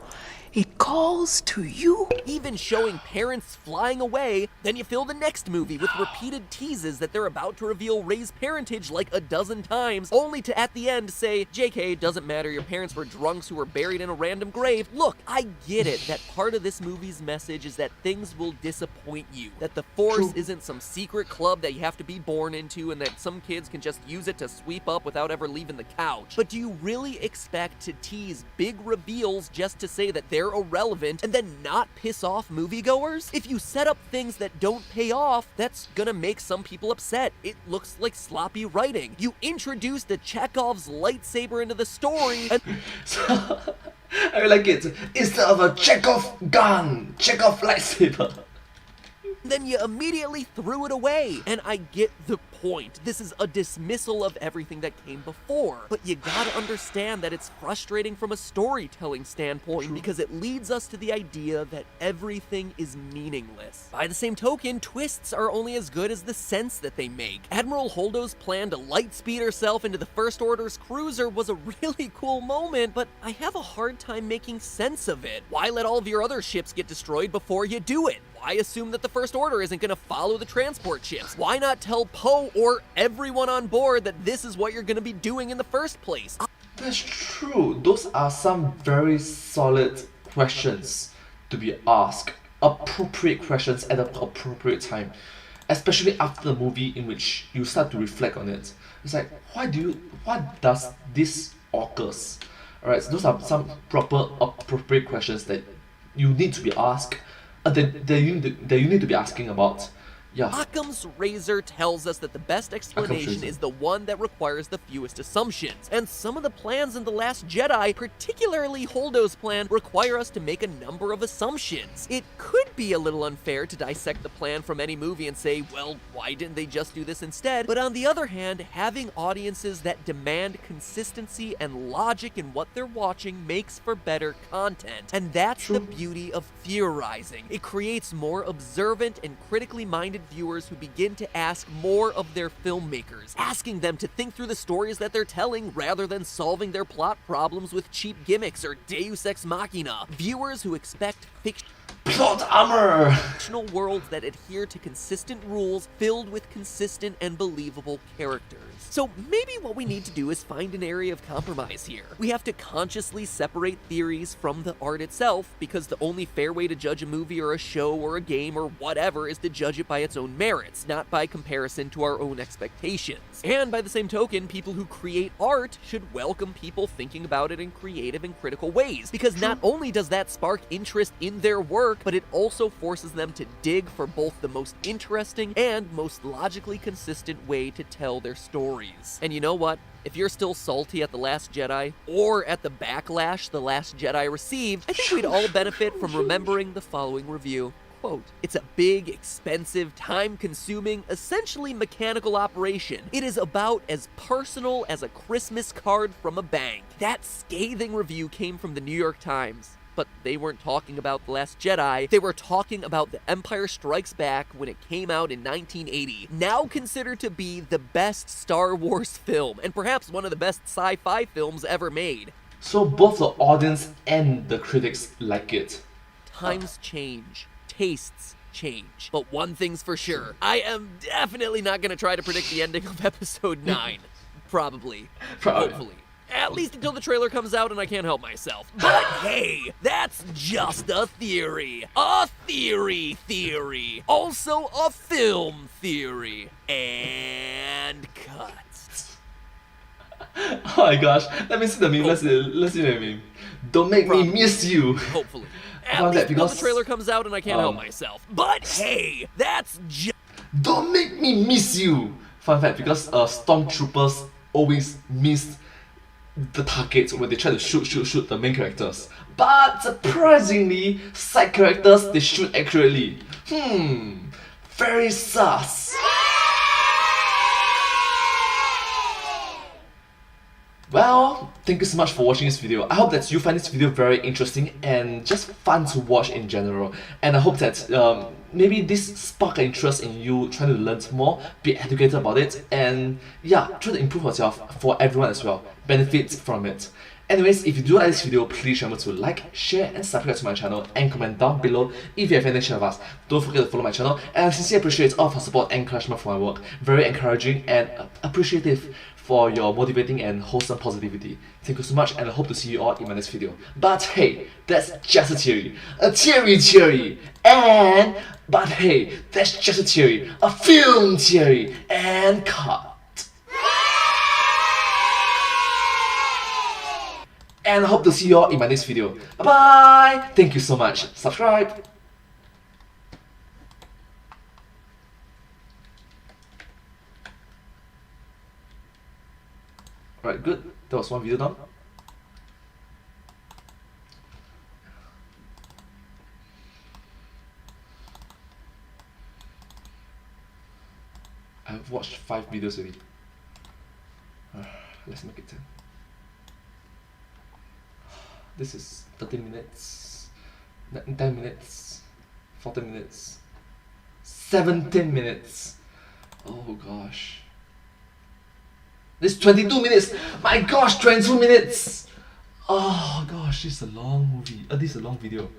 it calls to you. Even showing parents flying away, then you fill the next movie with repeated teases that they're about to reveal Rey's parentage like a dozen times, only to at the end say, JK, doesn't matter, your parents were drunks who were buried in a random grave. Look, I get it that part of this movie's message is that things will disappoint you, that the Force isn't some secret club that you have to be born into and that some kids can just use it to sweep up without ever leaving the couch. But do you really expect to tease big reveals just to say that they're irrelevant and then not piss off moviegoers? If you set up things that don't pay off, that's gonna make some people upset. It looks like sloppy writing. You introduced the Chekhov's lightsaber into the story and I like it. Instead of a Chekhov gun, Chekhov lightsaber. Then you immediately threw it away. And I get the point. This is a dismissal of everything that came before. But you gotta understand that it's frustrating from a storytelling standpoint because it leads us to the idea that everything is meaningless. By the same token, twists are only as good as the sense that they make. Admiral Holdo's plan to lightspeed herself into the First Order's cruiser was a really cool moment, but I have a hard time making sense of it. Why let all of your other ships get destroyed before you do it? Why assume that the First Order isn't going to follow the transport ships? Why not tell Poe or everyone on board that this is what you're going to be doing in the first place? That's true. Those are some very solid questions to be asked. Appropriate questions at the appropriate time. Especially after the movie in which you start to reflect on it. It's like, what does this occurs? Alright, so those are some proper appropriate questions that you need to be asked. That you need to be asking about. Yeah. Occam's razor tells us that the best explanation is the one that requires the fewest assumptions, and some of the plans in The Last Jedi, particularly Holdo's plan, require us to make a number of assumptions. It could be a little unfair to dissect the plan from any movie and say, well, why didn't they just do this instead? But on the other hand, having audiences that demand consistency and logic in what they're watching makes for better content, and that's the beauty of theorizing. It creates more observant and critically minded viewers who begin to ask more of their filmmakers, asking them to think through the stories that they're telling rather than solving their plot problems with cheap gimmicks or Deus Ex Machina. Viewers who expect plot armor! Fictional worlds that adhere to consistent rules filled with consistent and believable characters. So maybe what we need to do is find an area of compromise here. We have to consciously separate theories from the art itself, because the only fair way to judge a movie or a show or a game or whatever is to judge it by its own merits, not by comparison to our own expectations. And by the same token, people who create art should welcome people thinking about it in creative and critical ways, because not only does that spark interest in their work, but it also forces them to dig for both the most interesting and most logically consistent way to tell their stories. And you know what? If you're still salty at The Last Jedi, or at the backlash The Last Jedi received, I think we'd all benefit from remembering the following review. Quote, it's a big, expensive, time-consuming, essentially mechanical operation. It is about as personal as a Christmas card from a bank. That scathing review came from the New York Times. But they weren't talking about The Last Jedi, they were talking about The Empire Strikes Back when it came out in 1980, now considered to be the best Star Wars film, and perhaps one of the best sci-fi films ever made. So both the audience and the critics like it. Times change. Tastes change. But one thing's for sure, I am definitely not gonna try to predict the ending of episode 9. Probably. Hopefully. At least until the trailer comes out and I can't help myself. But hey, that's just a theory. A theory. Also a film theory. And cut. Oh my gosh, let me see the meme, let's see the meme. Don't make me miss you. Hopefully. At least until the trailer comes out and I can't help myself. But hey, that's just... Don't make me miss you. Fun fact, because stormtroopers always miss the targets when they try to shoot the main characters. But surprisingly, side characters, they shoot accurately. Very sus. Well, thank you so much for watching this video. I hope that you find this video very interesting and just fun to watch in general. And I hope that maybe this spark interest in you trying to learn more, be educated about it, and yeah, try to improve yourself for everyone as well. Benefit from it. Anyways, if you do like this video, please remember to like, share, and subscribe to my channel, and comment down below if you have any share of us. Don't forget to follow my channel, and I sincerely appreciate all of your support and encouragement for my work. Very encouraging and appreciative for your motivating and wholesome positivity. Thank you so much, and I hope to see you all in my next video. But hey, that's just a theory. A theory. But hey, that's just a theory. A film theory. And cut. And I hope to see you all in my next video. Bye bye! Thank you so much. Subscribe! Alright, good. That was one video done. I've watched 5 videos already. Let's make it 10. This is 13 minutes, 10 minutes, 14 minutes, 17 minutes. Oh gosh. This is 22 minutes! My gosh, 22 minutes! Oh gosh, this is a long movie. This is a long video.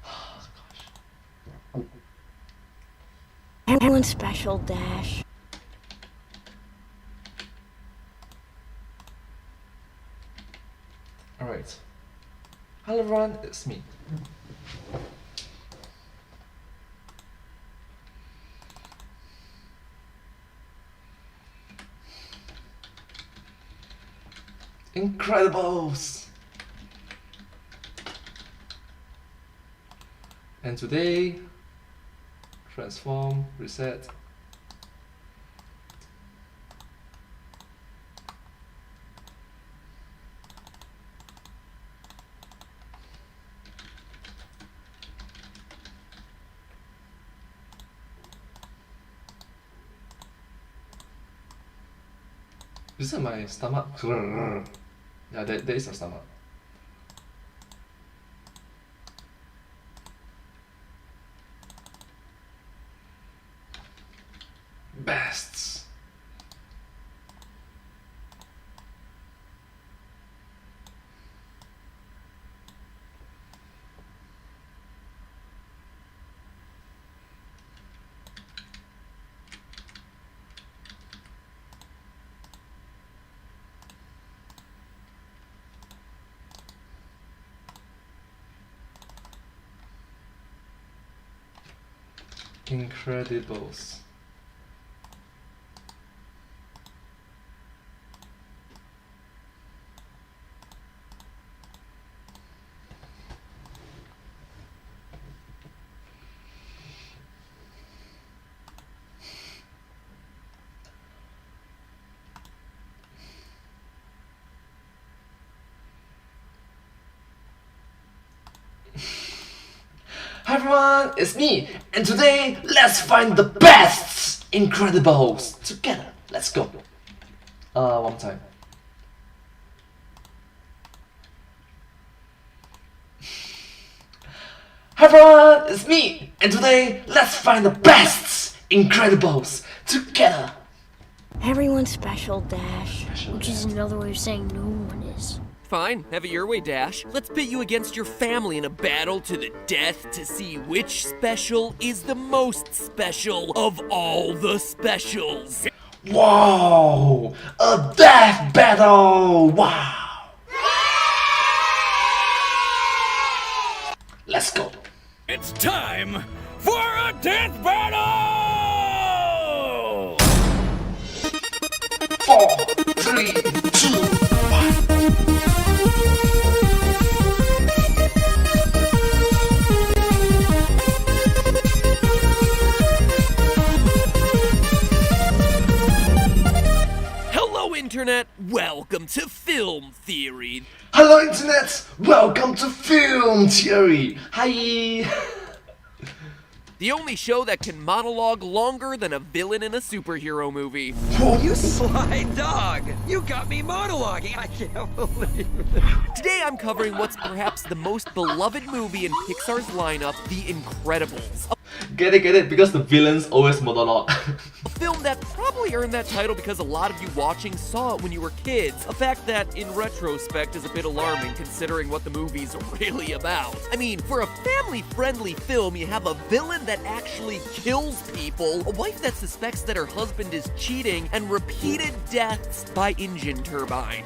Oh gosh. Everyone's special, Dash. Alright. Hello everyone, it's me. Incredibles! And today, transform, reset. Is that my stomach? Yeah, that is a stomach. Bests. Incredibles. Hi everyone, it's me, and today let's find the best Incredibles together. Let's go. One more time. Hi everyone, it's me, and today let's find the best Incredibles together. Everyone's special, Dash. Which is another way of saying no one is. Fine, have it your way, Dash. Let's pit you against your family in a battle to the death to see which special is the most special of all the specials. Wow! A death battle! Wow! Let's go. It's time for a death battle! 4, 3, 2, 1. Hello, Internet! Welcome to Film Theory. Hello, Internet! Welcome to Film Theory. Hi. The only show that can monologue longer than a villain in a superhero movie. You sly dog! You got me monologuing! I can't believe it. Today I'm covering what's perhaps the most beloved movie in Pixar's lineup, The Incredibles. Get it, because the villains always monologue. A film that probably earned that title because a lot of you watching saw it when you were kids. A fact that, in retrospect, is a bit alarming considering what the movie's really about. I mean, for a family-friendly film, you have a villain that actually kills people, a wife that suspects that her husband is cheating, and repeated deaths by engine turbine.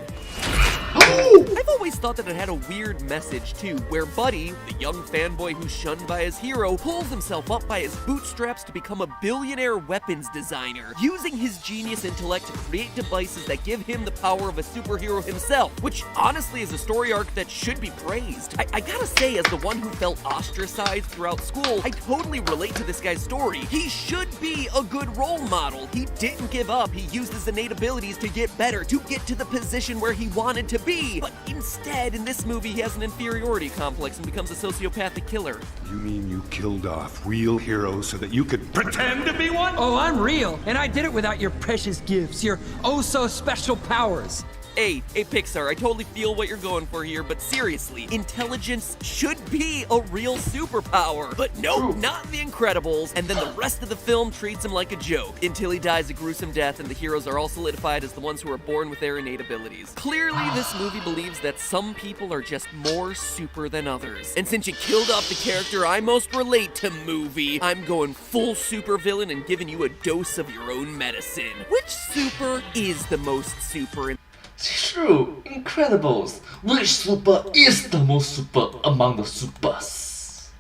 I've always thought that it had a weird message too, where Buddy, the young fanboy who's shunned by his hero, pulls himself up by his bootstraps to become a billionaire weapons designer, using his genius intellect to create devices that give him the power of a superhero himself, which honestly is a story arc that should be praised. I gotta say, as the one who felt ostracized throughout school, I totally relate to this guy's story. He should be a good role model. He didn't give up. He used his innate abilities to get better, to get to the position where he wanted to be. But instead, in this movie, he has an inferiority complex and becomes a sociopathic killer. You mean you killed off real heroes so that you could pretend to be one? Oh, I'm real, and I did it without your precious gifts, your oh-so-special powers. Hey, Pixar, I totally feel what you're going for here, but seriously, intelligence should be a real superpower. But nope, not in The Incredibles, and then the rest of the film treats him like a joke, until he dies a gruesome death and the heroes are all solidified as the ones who are born with their innate abilities. Clearly, this movie believes that some people are just more super than others. And since you killed off the character I most relate to, movie, I'm going full supervillain and giving you a dose of your own medicine. Which super is the most super? True, Incredibles. Which super is the most super among the supers?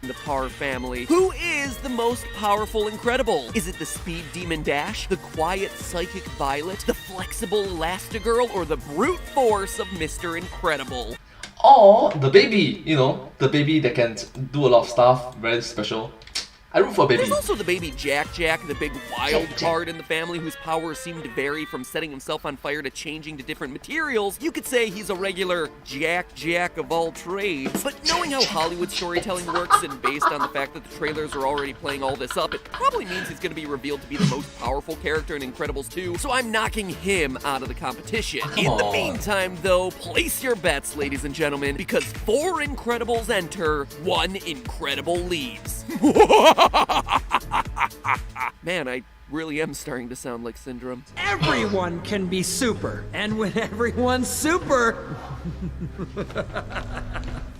The Parr family. Who is the most powerful Incredible? Is it the speed demon Dash, the quiet psychic Violet, the flexible Elastigirl, or the brute force of Mr. Incredible? Or the baby, the baby that can do a lot of stuff, very special. I root for baby. There's also the baby Jack, the big wild card in the family whose powers seem to vary from setting himself on fire to changing to different materials. You could say he's a regular Jack of all trades. But knowing how Hollywood storytelling works and based on the fact that the trailers are already playing all this up, it probably means he's going to be revealed to be the most powerful character in Incredibles 2, so I'm knocking him out of the competition. In the meantime, though, place your bets, ladies and gentlemen, because 4 Incredibles enter, 1 Incredible leaves. Man, I really am starting to sound like Syndrome. Everyone can be super, and when everyone's super,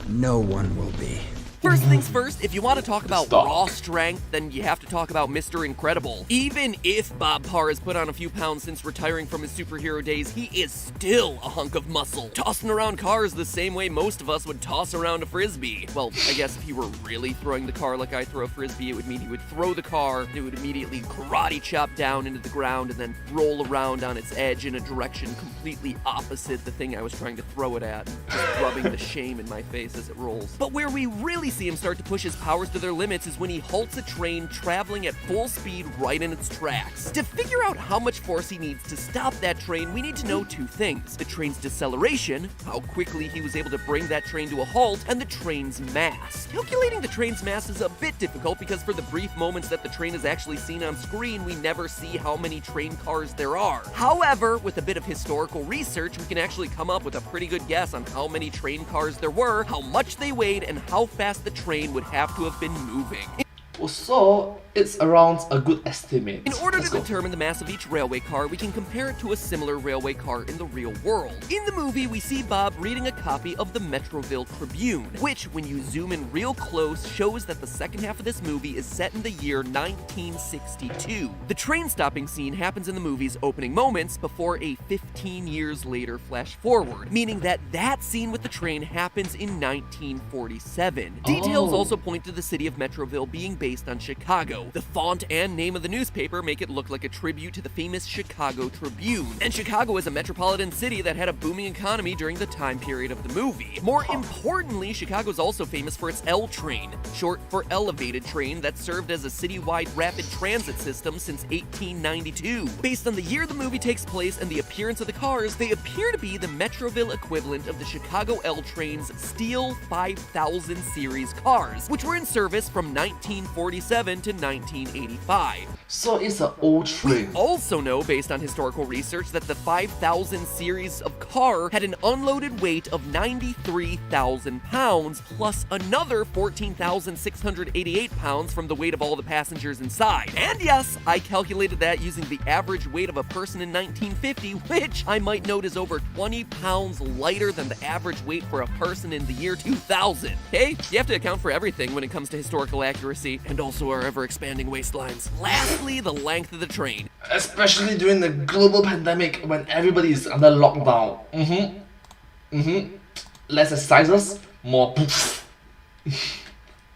no one will be. First things first, if you want to talk about raw strength, then you have to talk about Mr. Incredible. Even if Bob Parr has put on a few pounds since retiring from his superhero days, he is still a hunk of muscle, tossing around cars the same way most of us would toss around a frisbee. Well, I guess if he were really throwing the car like I throw a frisbee, it would mean he would throw the car, and it would immediately karate chop down into the ground and then roll around on its edge in a direction completely opposite the thing I was trying to throw it at, just rubbing the shame in my face as it rolls. But where we really see him start to push his powers to their limits is when he halts a train traveling at full speed right in its tracks. To figure out how much force he needs to stop that train, we need to know 2 things. The train's deceleration, how quickly he was able to bring that train to a halt, and the train's mass. Calculating the train's mass is a bit difficult because for the brief moments that the train is actually seen on screen, we never see how many train cars there are. However, with a bit of historical research, we can actually come up with a pretty good guess on how many train cars there were, how much they weighed, and how fast the train would have to have been moving. So it's around a good estimate. In order to determine the mass of each railway car, we can compare it to a similar railway car in the real world. In the movie, we see Bob reading a copy of the Metroville Tribune, which, when you zoom in real close, shows that the second half of this movie is set in the year 1962. The train stopping scene happens in the movie's opening moments before a 15 years later flash forward, meaning that that scene with the train happens in 1947. Details also point to the city of Metroville being based on Chicago. The font and name of the newspaper make it look like a tribute to the famous Chicago Tribune. And Chicago is a metropolitan city that had a booming economy during the time period of the movie. More importantly, Chicago is also famous for its L train, short for elevated train, that served as a citywide rapid transit system since 1892. Based on the year the movie takes place and the appearance of the cars, they appear to be the Metroville equivalent of the Chicago L train's steel 5000 series cars, which were in service from 1947 to 1985. So it's an old train. We also know, based on historical research, that the 5000 series of car had an unloaded weight of 93,000 pounds, plus another 14,688 pounds from the weight of all the passengers inside. And yes, I calculated that using the average weight of a person in 1950, which I might note is over 20 pounds lighter than the average weight for a person in the year 2000. Hey, you have to account for everything when it comes to historical accuracy, and also our ever-expanding waistlines. Lastly, the length of the train. Especially during the global pandemic when everybody is under lockdown. Less exercises, more poof.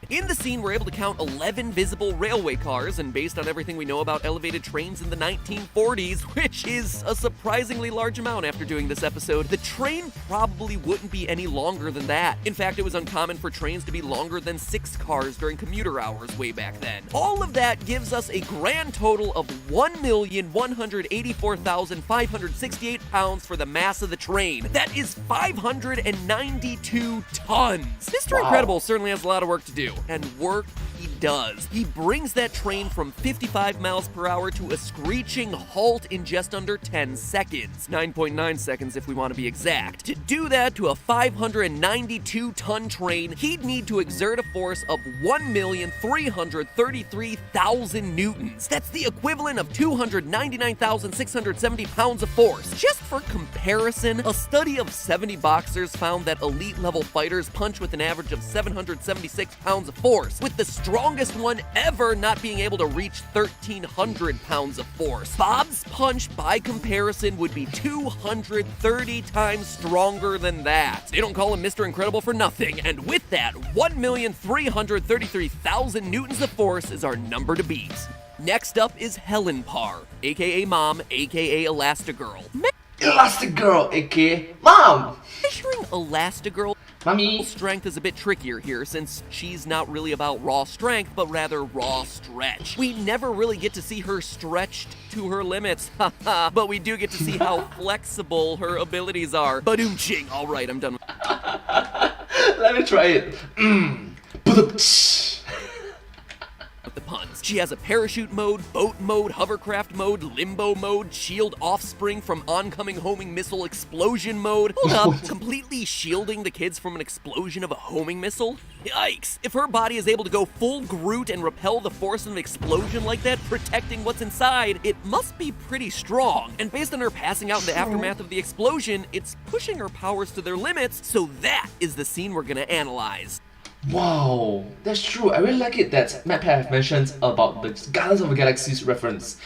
In the scene, we're able to count 11 visible railway cars, and based on everything we know about elevated trains in the 1940s, which is a surprisingly large amount after doing this episode, the train probably wouldn't be any longer than that. In fact, it was uncommon for trains to be longer than 6 cars during commuter hours way back then. All of that gives us a grand total of 1,184,568 pounds for the mass of the train. That is 592 tons. Mr. Incredible certainly has a lot of work to do. And work he does. He brings that train from 55 miles per hour to a screeching halt in just under 10 seconds. 9.9 seconds if we want to be exact. To do that to a 592-ton train, he'd need to exert a force of 1,333,000 newtons. That's the equivalent of 299,670 pounds of force. Just for comparison, a study of 70 boxers found that elite-level fighters punch with an average of 776 pounds of force, with the strongest one ever not being able to reach 1,300 pounds of force. Bob's punch, by comparison, would be 230 times stronger than that. They don't call him Mr. Incredible for nothing, and with that, 1,333,000 newtons of force is our number to beat. Next up is Helen Parr, aka Mom, aka Elastigirl. Elastigirl, aka Mom! Measuring Elastigirl Mommy. Strength is a bit trickier here, since she's not really about raw strength, but rather raw stretch. We never really get to see her stretched to her limits, haha, but we do get to see how flexible her abilities are. Ba-doom-ching. All right, I'm done with Let me try it. the puns. She has a parachute mode, boat mode, hovercraft mode, limbo mode, shield offspring from oncoming homing missile explosion mode. Hold up, completely shielding the kids from an explosion of a homing missile? Yikes! If her body is able to go full Groot and repel the force of an explosion like that, protecting what's inside, it must be pretty strong. And based on her passing out in the aftermath of the explosion, it's pushing her powers to their limits, so that is the scene we're gonna analyze. Wow, that's true. I really like it that MatPat mentioned about the Guardians of the Galaxy's reference.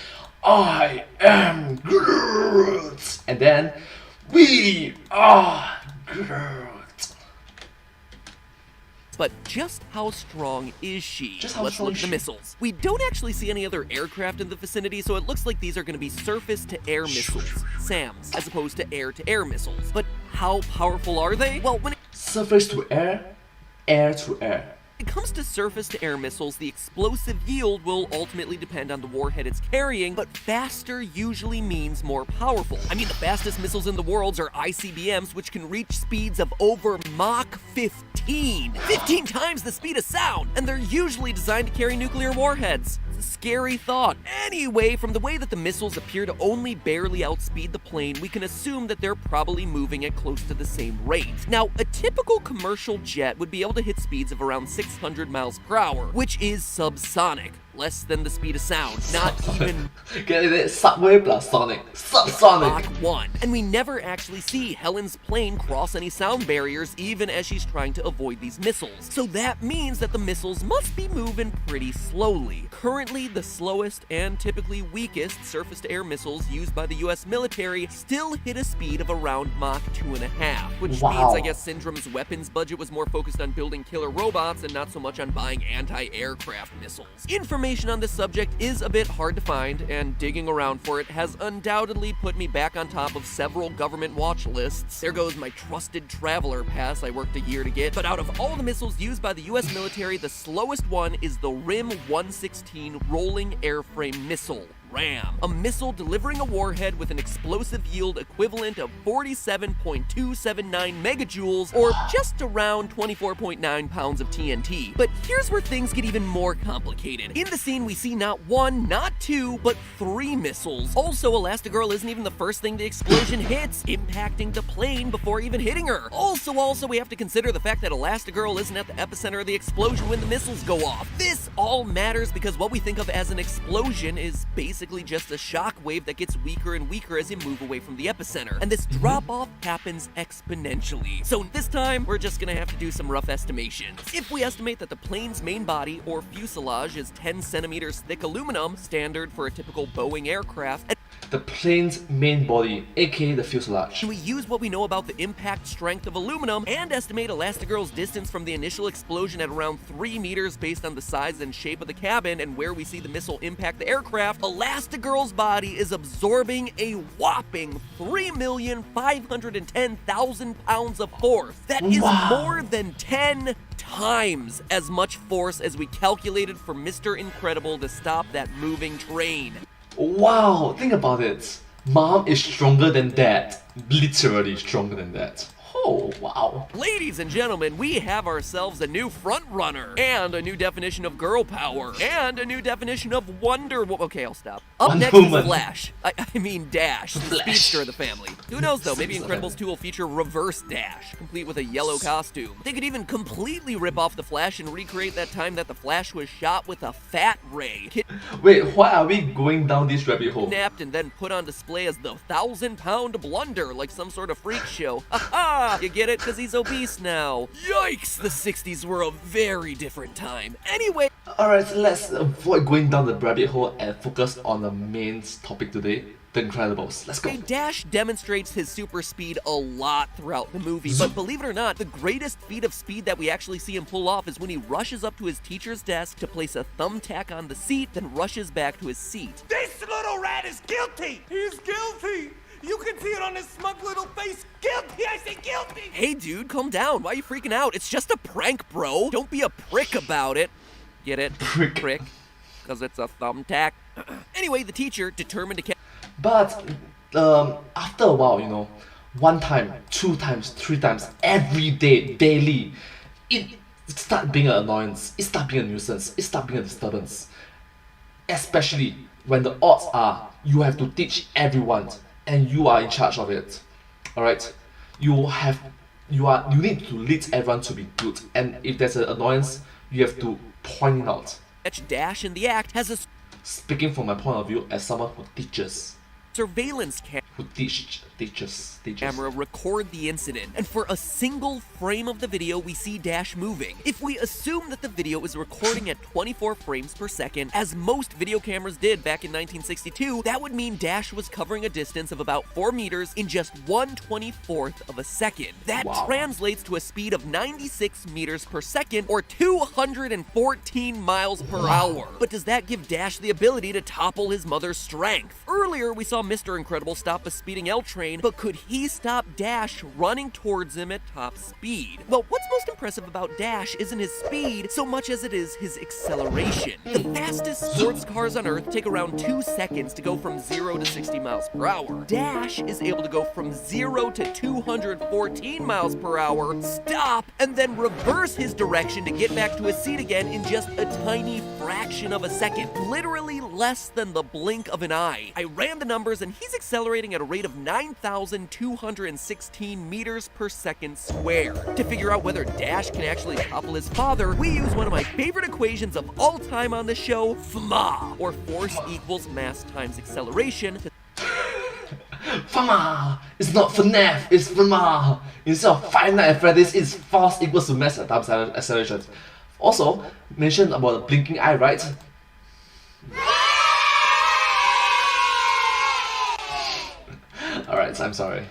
I am Groot! And then, we are Groot. But just how strong is she? Just how Let's strong look is at the she? missiles. We don't actually see any other aircraft in the vicinity, so it looks like these are going to be surface-to-air missiles, SAMs, as opposed to air-to-air missiles. But how powerful are they? Well, when Surface to air, air to air. it comes to surface-to-air missiles, the explosive yield will ultimately depend on the warhead it's carrying, but faster usually means more powerful. I mean, the fastest missiles in the world are ICBMs, which can reach speeds of over Mach 15. 15 times the speed of sound! And they're usually designed to carry nuclear warheads. scary thought. Anyway, from the way that the missiles appear to only barely outspeed the plane, we can assume that they're probably moving at close to the same rate. Now, a typical commercial jet would be able to hit speeds of around 600 miles per hour, which is subsonic. Less than the speed of sound, not even Get it? Subway plus Sonic. Subsonic. Mach 1. And we never actually see Helen's plane cross any sound barriers, even as she's trying to avoid these missiles. So that means that the missiles must be moving pretty slowly. Currently, the slowest and typically weakest surface-to-air missiles used by the US military still hit a speed of around Mach 2.5, which means I guess Syndrome's weapons budget was more focused on building killer robots and not so much on buying anti-aircraft missiles. Information on this subject is a bit hard to find, and digging around for it has undoubtedly put me back on top of several government watch lists. There goes my trusted traveler pass I worked a year to get, but out of all the missiles used by the US military, the slowest one is the RIM-116 Rolling Airframe Missile. RAM, a missile delivering a warhead with an explosive yield equivalent of 47.279 megajoules, or just around 24.9 pounds of TNT. But here's where things get even more complicated. In the scene, we see not one, not two, but 3 missiles. Also, Elastigirl isn't even the first thing the explosion hits, impacting the plane before even hitting her. Also, we have to consider the fact that Elastigirl isn't at the epicenter of the explosion when the missiles go off. This all matters because what we think of as an explosion is basically just a shock wave that gets weaker and weaker as you move away from the epicenter, and this drop-off happens exponentially. So this time, we're just gonna have to do some rough estimations. If we estimate that the plane's main body, or fuselage, is 10 centimeters thick aluminum, standard for a typical Boeing aircraft, the plane's main body, aka the fuselage. We use what we know about the impact strength of aluminum and estimate Elastigirl's distance from the initial explosion at around 3 meters based on the size and shape of the cabin and where we see the missile impact the aircraft. Elastigirl's body is absorbing a whopping 3,510,000 pounds of force. That is more than 10 times as much force as we calculated for Mr. Incredible to stop that moving train. Wow, think about it. Mom is stronger than Dad. Literally stronger than Dad. Oh, wow. Ladies and gentlemen, we have ourselves a new front runner, and a new definition of girl power, and a new definition of Wonder Woman. Okay, I'll stop. Up next is Flash. I mean Dash, the speedster of the family. Who knows though, maybe Incredibles 2 will feature Reverse Dash, complete with a yellow costume. They could even completely rip off the Flash and recreate that time that the Flash was shot with a fat ray. Wait, why are we going down this rabbit hole? Kidnapped and then put on display as the 1,000-pound blunder, like some sort of freak show. Ha! You get it? Because he's obese now. Yikes! The 60s were a very different time. Anyway... Alright, so let's avoid going down the rabbit hole and focus on the main topic today, The Incredibles. Let's go. Dash demonstrates his super speed a lot throughout the movie, but believe it or not, the greatest feat of speed that we actually see him pull off is when he rushes up to his teacher's desk to place a thumbtack on the seat, then rushes back to his seat. This little rat is guilty! He's guilty! You can see it on his smug little face. Guilty, I say guilty! Hey dude, calm down. Why are you freaking out? It's just a prank, bro. Don't be a prick about it. Get it? Prick. Because it's a thumbtack. Anyway, the teacher, determined to... But, after a while, you know, 1 time, 2 times, 3 times, every day, daily, it starts being an annoyance. It starts being a nuisance. It starts being a disturbance. Especially when the odds are you have to teach everyone and you are in charge of it. Alright? You need to lead everyone to be good, and if there's an annoyance, you have to point it out. Dash in the act has a... Speaking from my point of view as someone who teaches. Surveillance camera record the incident, and for a single frame of the video we see Dash moving. If we assume that the video is recording at 24 frames per second, as most video cameras did back in 1962, that would mean Dash was covering a distance of about 4 meters in just 1/24th of a second. That translates to a speed of 96 meters per second, or 214 miles per hour. But does that give Dash the ability to topple his mother's strength? Earlier we saw Mr. Incredible stop a speeding L train, but could he stop Dash running towards him at top speed? Well, what's most impressive about Dash isn't his speed so much as it is his acceleration. The fastest sports cars on Earth take around 2 seconds to go from 0 to 60 miles per hour. Dash is able to go from 0 to 214 miles per hour, stop, and then reverse his direction to get back to his seat again in just a tiny fraction of a second. Literally literally less than the blink of an eye. I ran the numbers and he's accelerating at a rate of 9,216 meters per second square. To figure out whether Dash can actually topple his father, we use one of my favorite equations of all time on the show, FMA, or force equals mass times acceleration. FMA! It's not FNAF, it's FMA! Instead of Five Nights at Freddy's, it's force equals to mass times acceleration. Also, mention about the blinking eye, right? Alright, I'm sorry.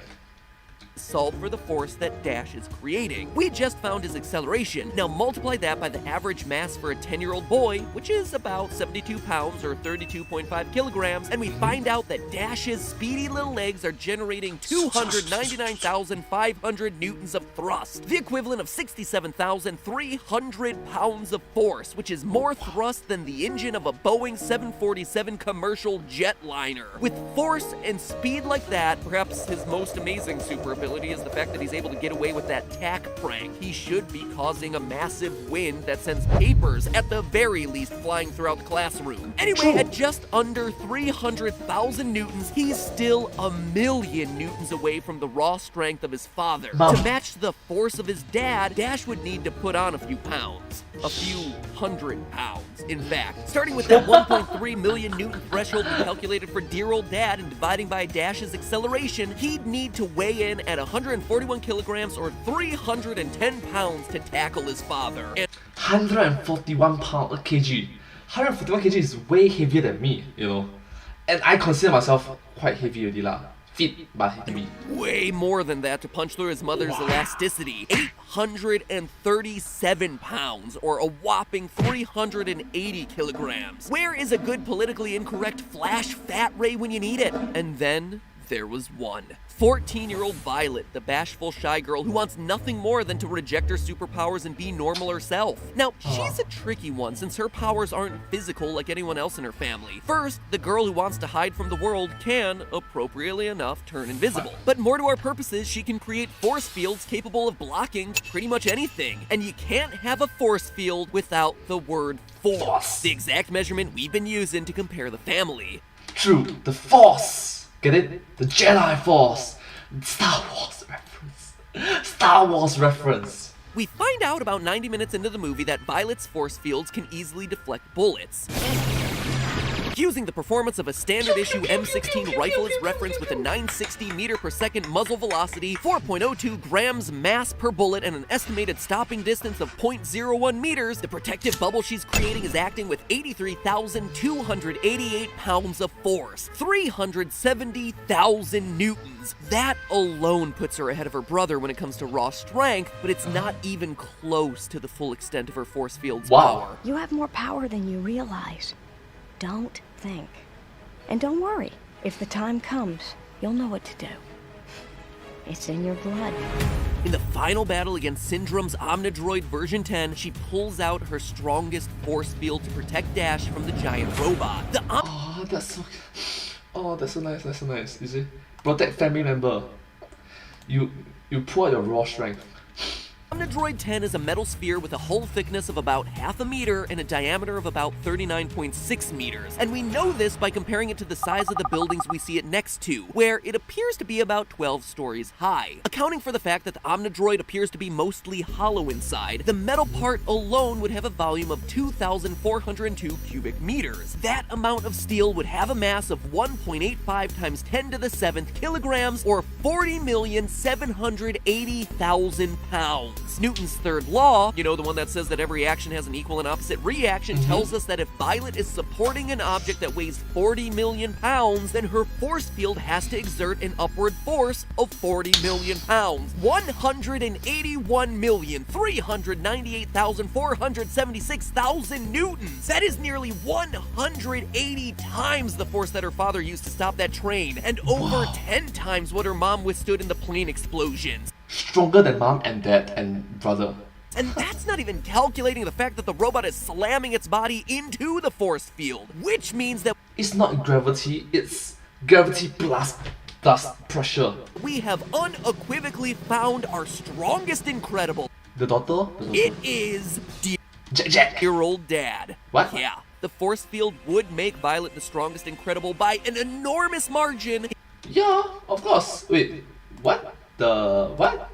Solve for the force that Dash is creating. We just found his acceleration. Now multiply that by the average mass for a 10-year-old boy, which is about 72 pounds or 32.5 kilograms, and we find out that Dash's speedy little legs are generating 299,500 newtons of thrust, the equivalent of 67,300 pounds of force, which is more thrust than the engine of a Boeing 747 commercial jetliner. With force and speed like that, perhaps his most amazing super ability is the fact that he's able to get away with that tack prank. He should be causing a massive wind that sends papers, at the very least, flying throughout the classroom. Anyway, at just under 300,000 newtons, he's still a million newtons away from the raw strength of his father. To match the force of his dad, Dash would need to put on a few pounds. A few hundred pounds, in fact. Starting with that 1.3 million newton threshold we calculated for dear old dad and dividing by Dash's acceleration, he'd need to weigh in at 141 kilograms or 310 pounds to tackle his father. 141 kg. 141 kg is way heavier than me, you know. And I consider myself quite heavy already lah. Fit, but heavy. Way more than that to punch through his mother's elasticity. 837 pounds, or a whopping 380 kilograms. Where is a good politically incorrect flash fat ray when you need it? And then there was one. 14-year-old Violet, the bashful shy girl who wants nothing more than to reject her superpowers and be normal herself. Now, she's a tricky one since her powers aren't physical like anyone else in her family. First, the girl who wants to hide from the world can, appropriately enough, turn invisible. But more to our purposes, she can create force fields capable of blocking pretty much anything. And you can't have a force field without the word force, the exact measurement we've been using to compare the family. True, the Force! Get it? The Jedi Force! Star Wars reference! Star Wars reference! We find out about 90 minutes into the movie that Violet's force fields can easily deflect bullets. Using the performance of a standard-issue M16 rifle as reference with a 960 meter per second muzzle velocity, 4.02 grams mass per bullet, and an estimated stopping distance of 0.01 meters, the protective bubble she's creating is acting with 83,288 pounds of force, 370,000 newtons. That alone puts her ahead of her brother when it comes to raw strength, but it's not even close to the full extent of her force field's power. You have more power than you realize. Don't think. And don't worry. If the time comes, you'll know what to do. It's in your blood. In the final battle against Syndrome's Omnidroid version 10, she pulls out her strongest force field to protect Dash from the giant robot. Oh, that's so nice, that's so nice. You see? Protect family member. You pull out your raw strength. Omnidroid 10 is a metal sphere with a hull thickness of about half a meter and a diameter of about 39.6 meters. And we know this by comparing it to the size of the buildings we see it next to, where it appears to be about 12 stories high. Accounting for the fact that the Omnidroid appears to be mostly hollow inside, the metal part alone would have a volume of 2,402 cubic meters. That amount of steel would have a mass of 1.85 times 10 to the 7th kilograms, or 40,780,000 pounds. Newton's third law, you know, the one that says that every action has an equal and opposite reaction, tells us that if Violet is supporting an object that weighs 40 million pounds, then her force field has to exert an upward force of 40 million pounds. 181,398,476,000 newtons. That is nearly 180 times the force that her father used to stop that train, and over 10 times what her mom withstood in the plane explosions. Stronger than mom and dad and brother. And that's not even calculating the fact that the robot is slamming its body into the force field, which means that it's not gravity, it's gravity plus pressure. We have unequivocally found our strongest incredible. The daughter? It is Jack. Your old dad. What? Yeah. the force field would make Violet the strongest Incredible by an enormous margin. Yeah, of course. Wait, what? What?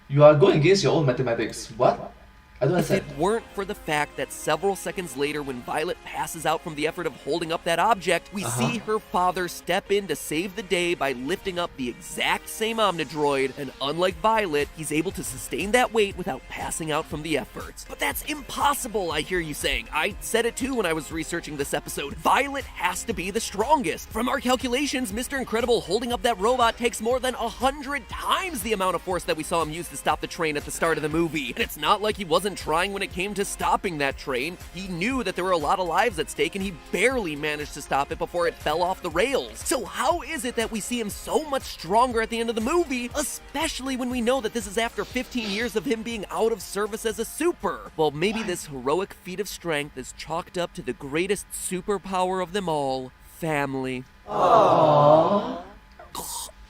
You are going against your own mathematics. What? I don't If understand. it weren't for the fact that several seconds later, when Violet passes out from the effort of holding up that object, we see her father step in to save the day by lifting up the exact same Omnidroid, and unlike Violet, he's able to sustain that weight without passing out from the efforts. But that's impossible, I hear you saying. I said it too when I was researching this episode. Violet has to be the strongest. From our calculations, Mr. Incredible holding up that robot takes more than 100 times the amount of force that we saw him use to stop the train at the start of the movie. And it's not like he wasn't trying when it came to stopping that train. He knew that there were a lot of lives at stake, and he barely managed to stop it before it fell off the rails. So how is it that we see him so much stronger at the end of the movie, especially when we know that this is after 15 years of him being out of service as a super? Well, maybe this heroic feat of strength is chalked up to the greatest superpower of them all, family. Aww.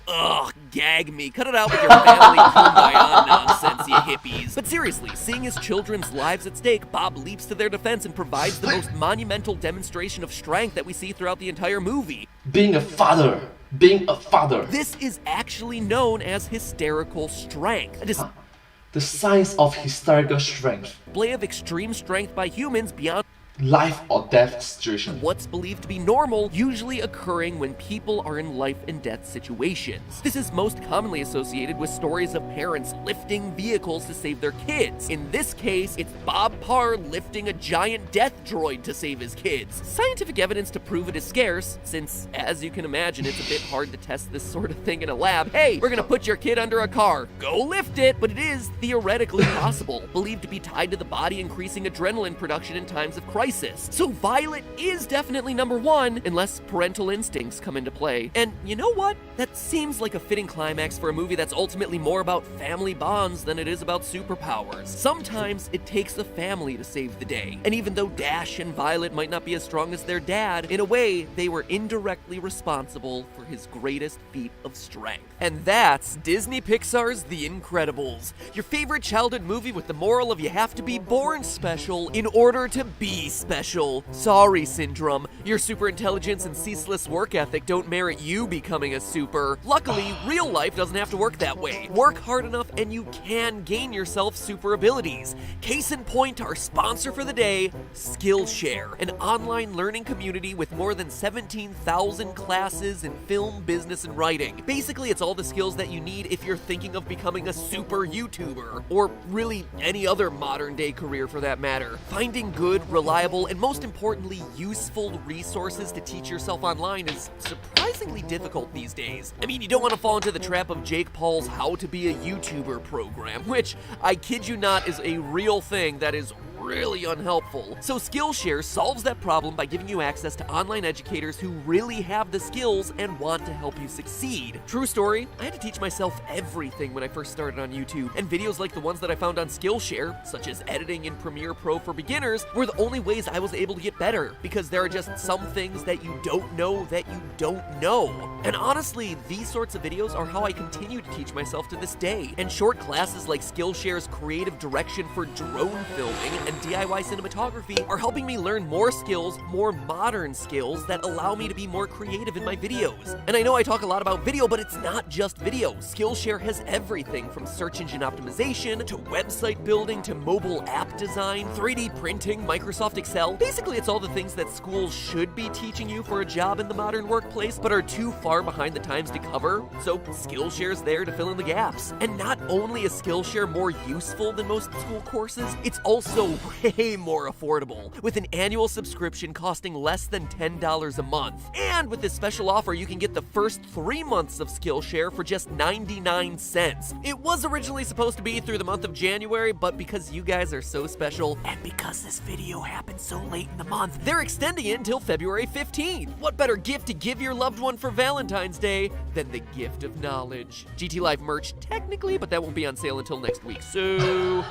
Ugh, gag me. Cut it out with your family kumbaya nonsense, you hippies. But seriously, seeing his children's lives at stake, Bob leaps to their defense and provides the most monumental demonstration of strength that we see throughout the entire movie. Being a father. Being a father. This is actually known as hysterical strength. The science of hysterical strength. Display of extreme strength by humans beyond life or death situation. What's believed to be normal, usually occurring when people are in life and death situations. This is most commonly associated with stories of parents lifting vehicles to save their kids. In this case, it's Bob Parr lifting a giant death droid to save his kids. Scientific evidence to prove it is scarce, since, as you can imagine, it's a bit hard to test this sort of thing in a lab. Hey, we're gonna put your kid under a car. Go lift it! But it is theoretically possible, believed to be tied to the body increasing adrenaline production in times of crisis. So Violet is definitely number one, unless parental instincts come into play. And you know what? That seems like a fitting climax for a movie that's ultimately more about family bonds than it is about superpowers. Sometimes it takes a family to save the day. And even though Dash and Violet might not be as strong as their dad, in a way, they were indirectly responsible for his greatest feat of strength. And that's Disney Pixar's The Incredibles, your favorite childhood movie with the moral of you have to be born special in order to be special. Sorry, Syndrome. Your super intelligence and ceaseless work ethic don't merit you becoming a super. Luckily, real life doesn't have to work that way. Work hard enough and you can gain yourself super abilities. Case in point, our sponsor for the day, Skillshare, an online learning community with more than 17,000 classes in film, business, and writing. Basically, it's all the skills that you need if you're thinking of becoming a super YouTuber, or really any other modern day career for that matter. Finding good, reliable, and most importantly, useful resources to teach yourself online is surprisingly difficult these days. I mean, you don't want to fall into the trap of Jake Paul's How to Be a YouTuber program, which, I kid you not, is a real thing that is really unhelpful. So Skillshare solves that problem by giving you access to online educators who really have the skills and want to help you succeed. True story, I had to teach myself everything when I first started on YouTube, and videos like the ones that I found on Skillshare, such as editing in Premiere Pro for beginners, were the only ways I was able to get better, because there are just some things that you don't know that you don't know. And honestly, these sorts of videos are how I continue to teach myself to this day, and short classes like Skillshare's creative direction for drone filming and DIY cinematography are helping me learn more skills, more modern skills that allow me to be more creative in my videos. And I know I talk a lot about video, but it's not just video. Skillshare has everything from search engine optimization to website building to mobile app design, 3D printing, Microsoft Excel. Basically, it's all the things that schools should be teaching you for a job in the modern workplace, but are too far behind the times to cover. So Skillshare's there to fill in the gaps. And not only is Skillshare more useful than most school courses, it's also way more affordable, with an annual subscription costing less than $10 a month. And with this special offer, you can get the first 3 months of Skillshare for just 99 cents. It was originally supposed to be through the month of January, but because you guys are so special, and because this video happened so late in the month, they're extending it until February 15th. What better gift to give your loved one for Valentine's Day than the gift of knowledge? GT Live merch, technically, but that won't be on sale until next week, so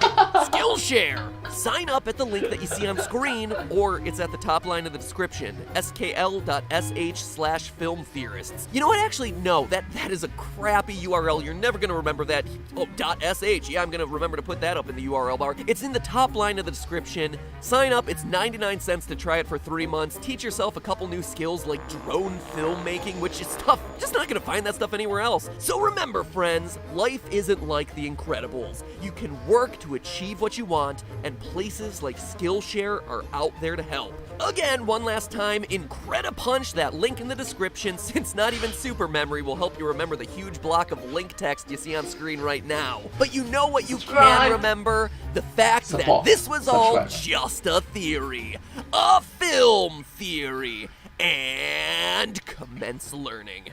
Skillshare! Sign sign up at the link that you see on screen, or it's at the top line of the description, skl.sh/filmtheorists. You know what, actually, no, that is a crappy URL. You're never gonna remember that. Oh, .sh, yeah, I'm gonna remember to put that up in the URL bar. It's in the top line of the description. Sign up, it's 99 cents to try it for 3 months. Teach yourself a couple new skills like drone filmmaking, which is tough. Just not gonna find that stuff anywhere else. So remember, friends, life isn't like The Incredibles. You can work to achieve what you want, and places like Skillshare are out there to help. Again, one last time, Incredipunch, that link in the description, since not even super memory will help you remember the huge block of link text you see on screen right now. But you know what you can remember? The fact that this was all just a theory. A film theory. And commence learning.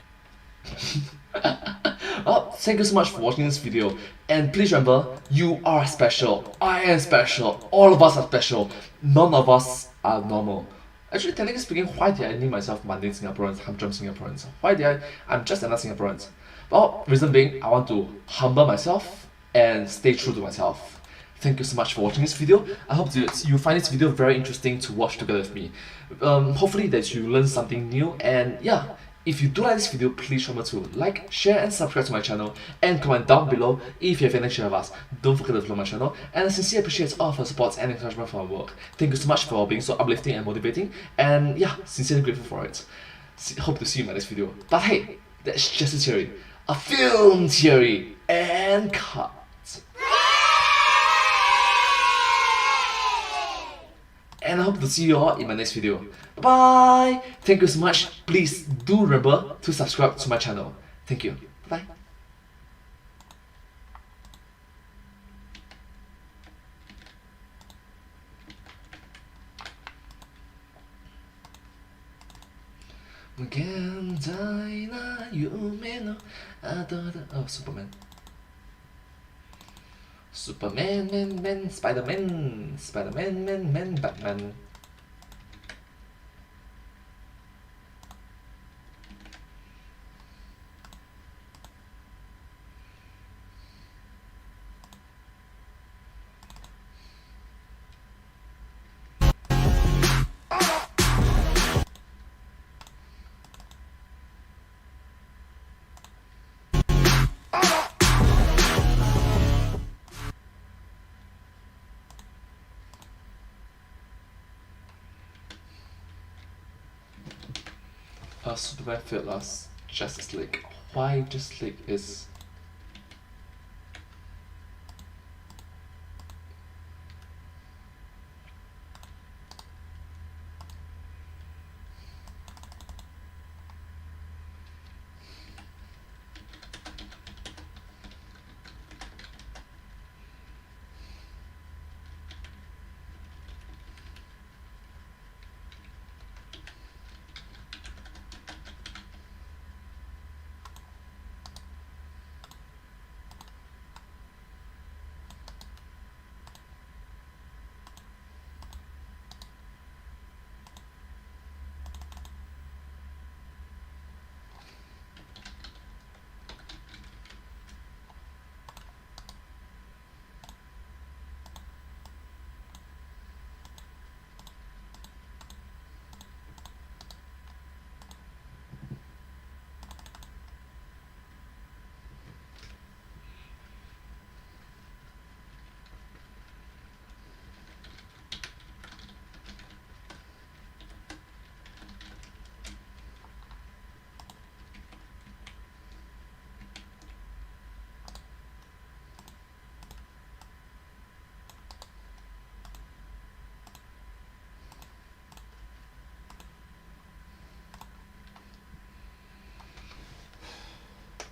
Well, thank you so much for watching this video, and please remember, you are special, I am special, all of us are special, none of us are normal. Actually, technically speaking, why did I name myself Mundane Singaporeans, Humdrum Singaporeans? Why did I'm just another Singaporean. Well, reason being, I want to humble myself and stay true to myself. Thank you so much for watching this video. I hope you find this video very interesting to watch together with me. Hopefully that you learn something new, and yeah, if you do like this video, please remember to like, share and subscribe to my channel, and comment down below if you have any share of us. Don't forget to follow my channel, and I sincerely appreciate all of your support and encouragement for our work. Thank you so much for being so uplifting and motivating, and yeah, sincerely grateful for it. Hope to see you in my next video. But hey, that's just a theory. A film theory, and cut. And I hope to see you all in my next video. Bye! Thank you so much. Please do remember to subscribe to my channel. Thank you. Bye. Oh, Superman. Superman, man, Spider-Man, Spider-Man, man, Batman. Superman failed us. Justice League. Why Justice League is...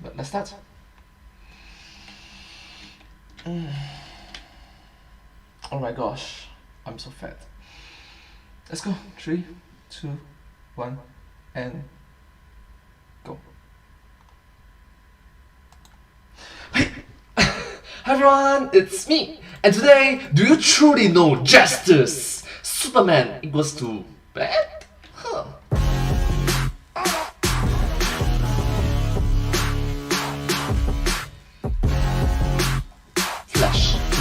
But let's start. Oh my gosh, I'm so fat. Let's go. 3, 2, 1, and go. Hi everyone, it's me. And today, do you truly know justice? Superman equals to bad? Huh.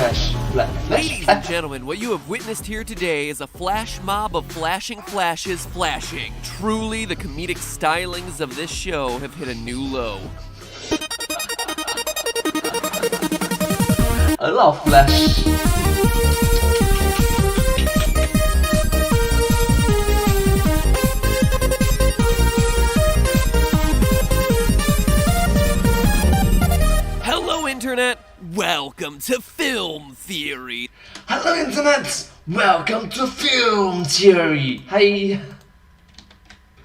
Flash. Ladies and gentlemen, what you have witnessed here today is a flash mob of flashing flashes flashing. Truly, the comedic stylings of this show have hit a new low. A lot of flash. Hello, Internet! Welcome to Film Theory! Hello, Internet! Welcome to Film Theory! Hi!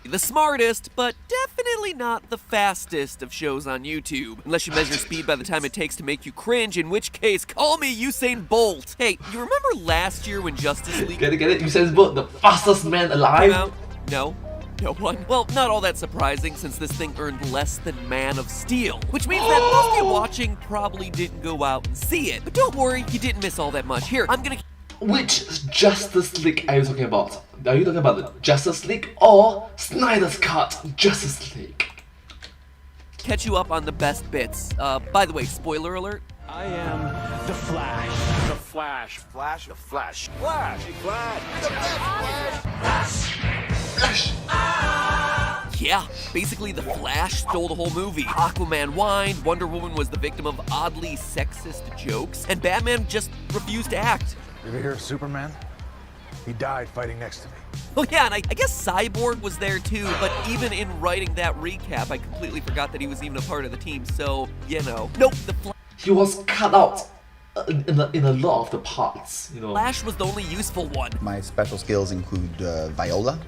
The smartest, but definitely not the fastest of shows on YouTube. Unless you measure speed by the time it takes to make you cringe, in which case, call me Usain Bolt! Hey, you remember last year when Justice League... Get it? Usain Bolt, the fastest man alive? Came out? No. No one? Well, not all that surprising since this thing earned less than Man of Steel. Which means that most of you watching probably didn't go out and see it. But don't worry, you didn't miss all that much. Here, I'm gonna... Which Justice League are you talking about? Are you talking about the Justice League or Snyder's Cut Justice League? Catch you up on the best bits. By the way, spoiler alert. I am the Flash. The Flash. Flash. The Flash. Flash. Flash. The best Flash. Yeah, basically the Flash stole the whole movie. Aquaman whined, Wonder Woman was the victim of oddly sexist jokes, and Batman just refused to act. You ever hear of Superman? He died fighting next to me. Oh yeah, and I guess Cyborg was there too, but even in writing that recap, I completely forgot that he was even a part of the team, so, you know. Nope, the Flash... He was cut out in a lot of the parts, you know. Flash was the only useful one. My special skills include Viola,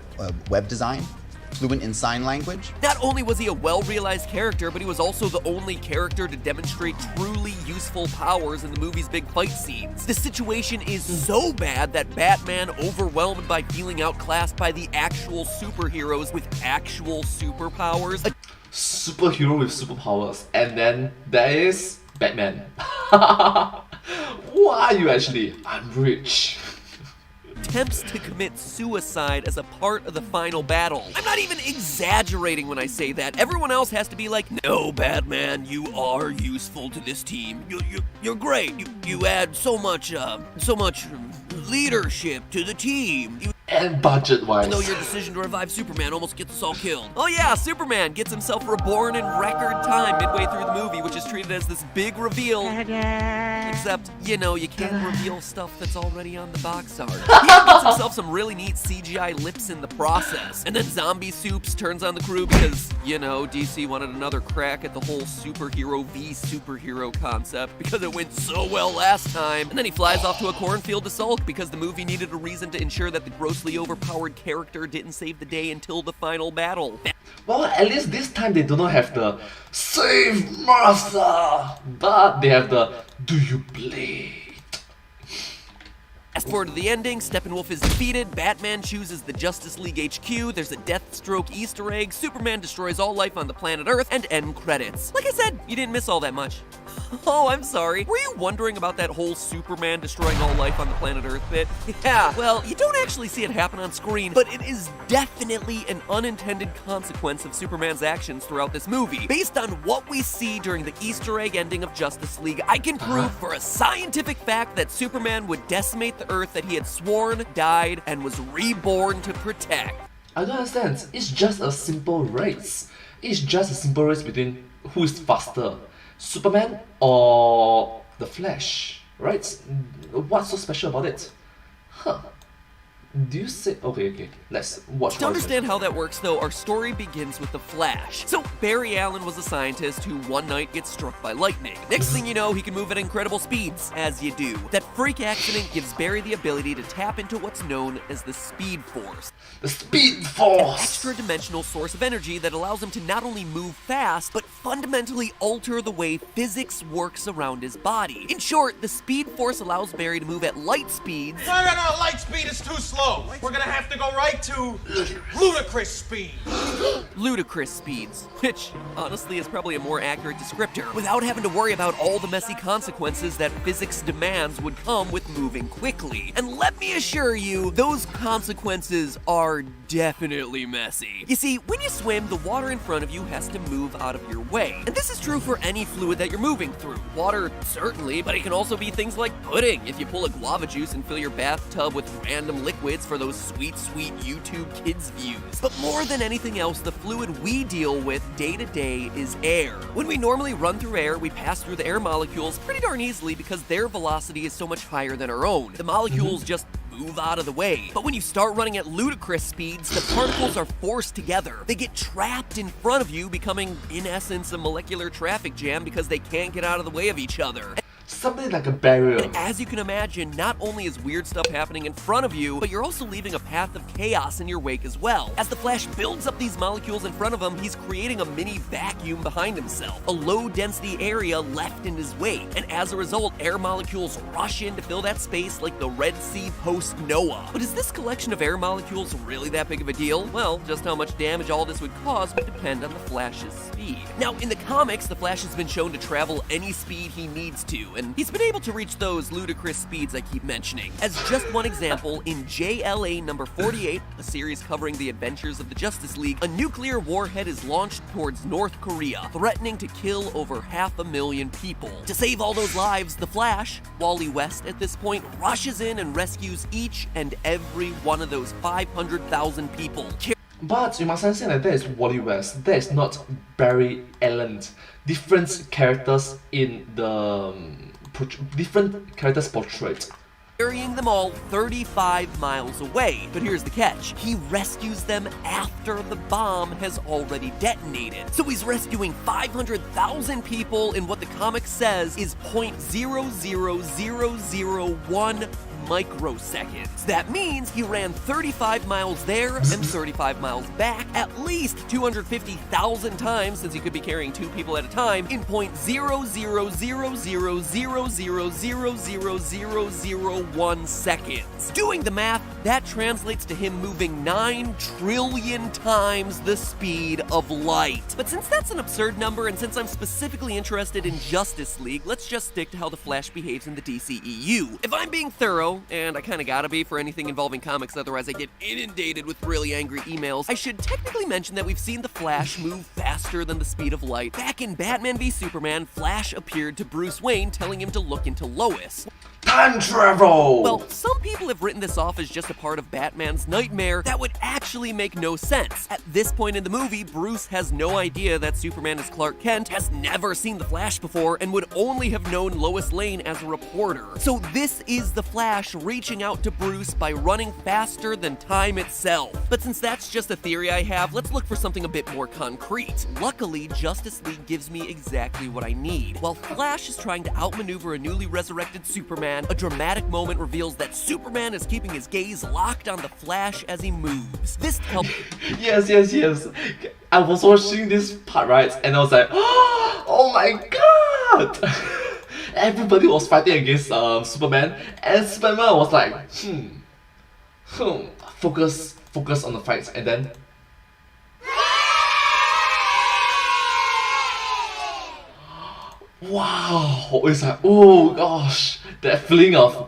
web design, fluent in sign language. Not only was he a well-realized character, but he was also the only character to demonstrate truly useful powers in the movie's big fight scenes. The situation is so bad that Batman, overwhelmed by feeling outclassed by the actual superheroes with actual superpowers... Superhero with superpowers, and then there is Batman. Who are you actually? I'm rich. Attempts to commit suicide as a part of the final battle. I'm not even exaggerating when I say that. Everyone else has to be like, no, Batman, you are useful to this team. You're great. You add so much leadership to the team. And budget-wise. I know your decision to revive Superman almost gets us all killed. Oh yeah, Superman gets himself reborn in record time midway through the movie, which is treated as this big reveal. Except, you know, you can't reveal stuff that's already on the box art. He gets himself some really neat CGI lips in the process. And then Zombie Soups turns on the crew because, you know, DC wanted another crack at the whole superhero v superhero concept because it went so well last time. And then he flies off to a cornfield to sulk because the movie needed a reason to ensure that the grossly overpowered character didn't save the day until the final battle. Well, at least this time they do not have the Save Martha, but they have the Do you bleed? Fast forward to the ending, Steppenwolf is defeated, Batman chooses the Justice League HQ, there's a Deathstroke Easter egg, Superman destroys all life on the planet Earth, and end credits. Like I said, you didn't miss all that much. Oh, I'm sorry. Were you wondering about that whole Superman destroying all life on the planet Earth bit? Yeah, well, you don't actually see it happen on screen, but it is definitely an unintended consequence of Superman's actions throughout this movie. Based on what we see during the Easter egg ending of Justice League, I can prove for a scientific fact that Superman would decimate the Earth that he had sworn, died, and was reborn to protect. I don't understand. It's just a simple race. It's just a simple race between who is faster, Superman or the Flash, right? What's so special about it? Huh. Do you say... Okay, let's watch. To understand how that works, though, our story begins with the Flash. So, Barry Allen was a scientist who one night gets struck by lightning. Next thing you know, he can move at incredible speeds, as you do. That freak accident gives Barry the ability to tap into what's known as the Speed Force. The Speed Force! An extra-dimensional source of energy that allows him to not only move fast, but fundamentally alter the way physics works around his body. In short, the Speed Force allows Barry to move at light speeds... No, light speed is too slow! slow. We're gonna have to go right to ludicrous speed. Ludicrous speeds, which honestly is probably a more accurate descriptor, without having to worry about all the messy consequences that physics demands would come with moving quickly. And let me assure you, those consequences are definitely messy. You see, when you swim, the water in front of you has to move out of your way. And this is true for any fluid that you're moving through. Water, certainly, but it can also be things like pudding. If you pull a guava juice and fill your bathtub with random liquids for those sweet, sweet YouTube kids views. But more than anything else, the fluid we deal with day to day is air. When we normally run through air, we pass through the air molecules pretty darn easily because their velocity is so much higher than our own. The molecules just move out of the way. But when you start running at ludicrous speeds, the particles are forced together. They get trapped in front of you, becoming, in essence, a molecular traffic jam because they can't get out of the way of each other. Something like a barrier. And as you can imagine, not only is weird stuff happening in front of you, but you're also leaving a path of chaos in your wake as well. As the Flash builds up these molecules in front of him, he's creating a mini vacuum behind himself, a low-density area left in his wake. And as a result, air molecules rush in to fill that space like the Red Sea post-Noah. But is this collection of air molecules really that big of a deal? Well, just how much damage all this would cause would depend on the Flash's speed. Now, in the comics, the Flash has been shown to travel any speed he needs to, and he's been able to reach those ludicrous speeds I keep mentioning. As just one example, in JLA number 48, a series covering the adventures of the Justice League, a nuclear warhead is launched towards North Korea, threatening to kill over 500,000 people. To save all those lives, the Flash, Wally West at this point, rushes in and rescues each and every one of those 500,000 people. But you must understand that is Wally West, that is not Barry Allen. Different characters in the different characters portrayed. Carrying them all 35 miles away. But here's the catch. He rescues them after the bomb has already detonated. So he's rescuing 500,000 people in what the comic says is 0.00001 microseconds. That means he ran 35 miles there and 35 miles back at least 250,000 times, since he could be carrying 2 people at a time, in 0.00000000001 seconds. Doing the math, that translates to him moving 9 trillion times the speed of light. But since that's an absurd number, and since I'm specifically interested in Justice League, let's just stick to how the Flash behaves in the DCEU. If I'm being thorough, and I kinda gotta be for anything involving comics, otherwise I get inundated with really angry emails, I should technically mention that we've seen the Flash move faster than the speed of light. Back in Batman v Superman, Flash appeared to Bruce Wayne telling him to look into Lois. Time travel! Well, some people have written this off as just a part of Batman's nightmare that would actually make no sense. At this point in the movie, Bruce has no idea that Superman is Clark Kent, has never seen the Flash before, and would only have known Lois Lane as a reporter. So this is the Flash reaching out to Bruce by running faster than time itself. But since that's just a theory I have, let's look for something a bit more concrete. Luckily, Justice League gives me exactly what I need. While Flash is trying to outmaneuver a newly resurrected Superman, a dramatic moment reveals that Superman is keeping his gaze locked on the Flash as he moves. This helps. Yes. I was watching this part, right, and I was like, oh my god! Everybody was fighting against Superman, and Superman was like, focus on the fights, and then wow, it's like, oh gosh, that feeling of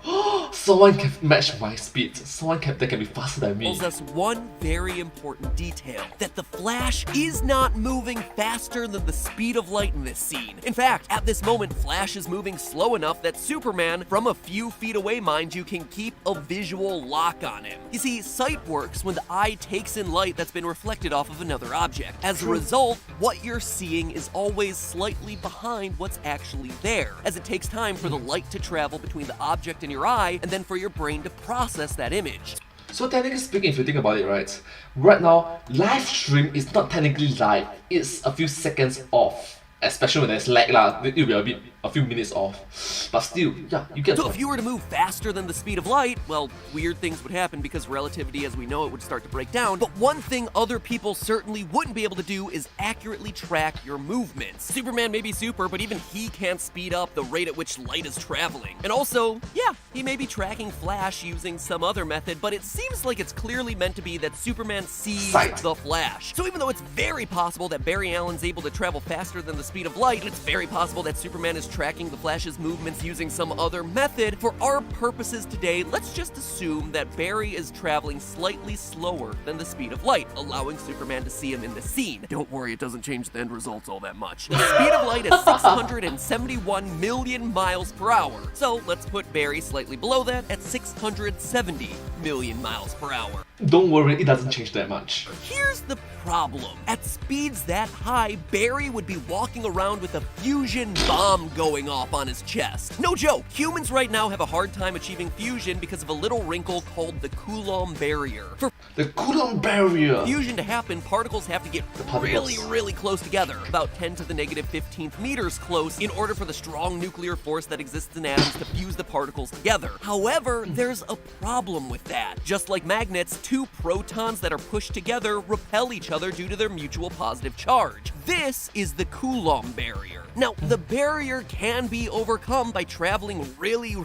someone can match my speed, someone that can be faster than me. Tells us one very important detail, that the Flash is not moving faster than the speed of light in this scene. In fact, at this moment, Flash is moving slow enough that Superman, from a few feet away mind you, can keep a visual lock on him. You see, sight works when the eye takes in light that's been reflected off of another object. As a result, what you're seeing is always slightly behind what's actually there, as it takes time for the light to travel between the object and your eye, and then for your brain to process that image. So technically speaking, if you think about it, right now, live stream is not technically live, it's a few seconds off. Especially when there's lag, it will be a bit a few minutes off. But still, yeah, you get. So if you were to move faster than the speed of light, well, weird things would happen because relativity as we know it would start to break down. But one thing other people certainly wouldn't be able to do is accurately track your movements. Superman may be super, but even he can't speed up the rate at which light is traveling. And also, yeah, he may be tracking Flash using some other method, but it seems like it's clearly meant to be that Superman sees the Flash. So even though it's very possible that Barry Allen's able to travel faster than the speed of light, it's very possible that Superman is tracking the Flash's movements using some other method. For our purposes today, let's just assume that Barry is traveling slightly slower than the speed of light, allowing Superman to see him in the scene. Don't worry, it doesn't change the end results all that much. The speed of light is 671 million miles per hour. So let's put Barry slightly below that at 670 million miles per hour. Don't worry, it doesn't change that much. Here's the problem. At speeds that high, Barry would be walking around with a fusion bomb going off on his chest. No joke, humans right now have a hard time achieving fusion because of a little wrinkle called the Coulomb barrier. For the Coulomb barrier! Fusion to happen, particles have to get really close together, about 10 to the negative 15th meters close, in order for the strong nuclear force that exists in atoms to fuse the particles together. However, there's a problem with that. Just like magnets, two protons that are pushed together repel each other due to their mutual positive charge. This is the Coulomb barrier. Now, the barrier can be overcome by traveling really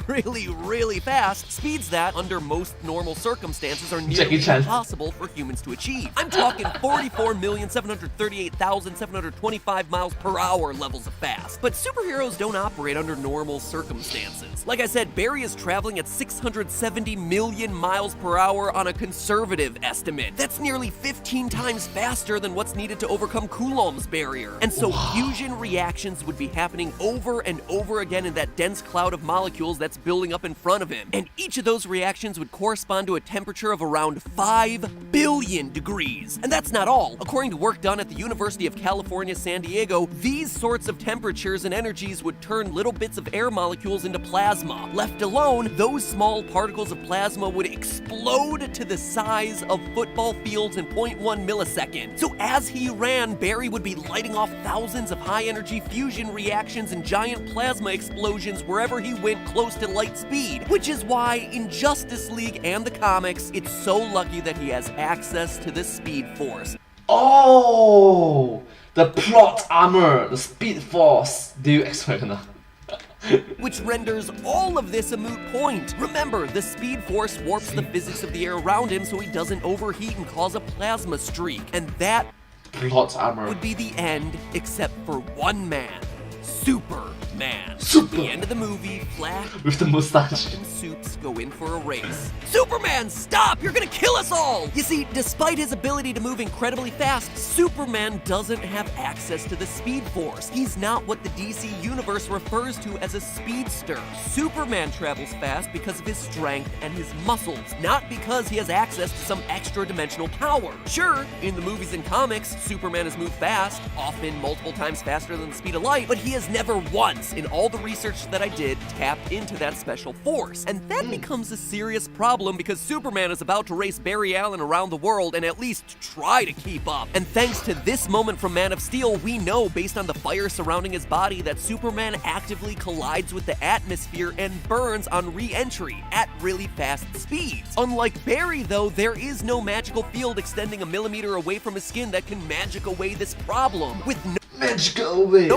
fast, speeds that, under most normal circumstances, are nearly impossible for humans to achieve. I'm talking 44,738,725 miles per hour levels of fast. But superheroes don't operate under normal circumstances. Like I said, Barry is traveling at 670 million miles per hour on a conservative estimate. That's nearly 15 times faster than what's needed to overcome Coulomb's barrier. And so fusion reactions would be happening over and over again in that dense cloud of molecules that's building up in front of him. And each of those reactions would correspond to a temperature of around 5 billion degrees. And that's not all. According to work done at the University of California, San Diego, these sorts of temperatures and energies would turn little bits of air molecules into plasma. Left alone, those small particles of plasma would explode to the size of football fields in 0.1 millisecond. So as he ran, Barry would be lighting off thousands of high-energy fusion reactions and giant plasma explosions wherever he went close to light speed, which is why in Justice League and the comics, it's so lucky that he has access to the Speed Force. Oh, the plot armor, the Speed Force. Do you expect enough? Which renders all of this a moot point. Remember, the Speed Force warps the physics of the air around him so he doesn't overheat and cause a plasma streak. And that plot armor would be the end, except for one man. Superman. At the end of the movie, Flash with the mustache and Supes go in for a race. Superman, stop! You're gonna kill us all! You see, despite his ability to move incredibly fast, Superman doesn't have access to the Speed Force. He's not what the DC Universe refers to as a speedster. Superman travels fast because of his strength and his muscles, not because he has access to some extra-dimensional power. Sure, in the movies and comics, Superman has moved fast, often multiple times faster than the speed of light, but he has never once, in all the research that I did, tapped into that special force. And that becomes a serious problem because Superman is about to race Barry Allen around the world and at least try to keep up. And thanks to this moment from Man of Steel, we know, based on the fire surrounding his body, that Superman actively collides with the atmosphere and burns on re-entry at really fast speeds. Unlike Barry, though, there is no magical field extending a millimeter away from his skin that can magic away this problem. With no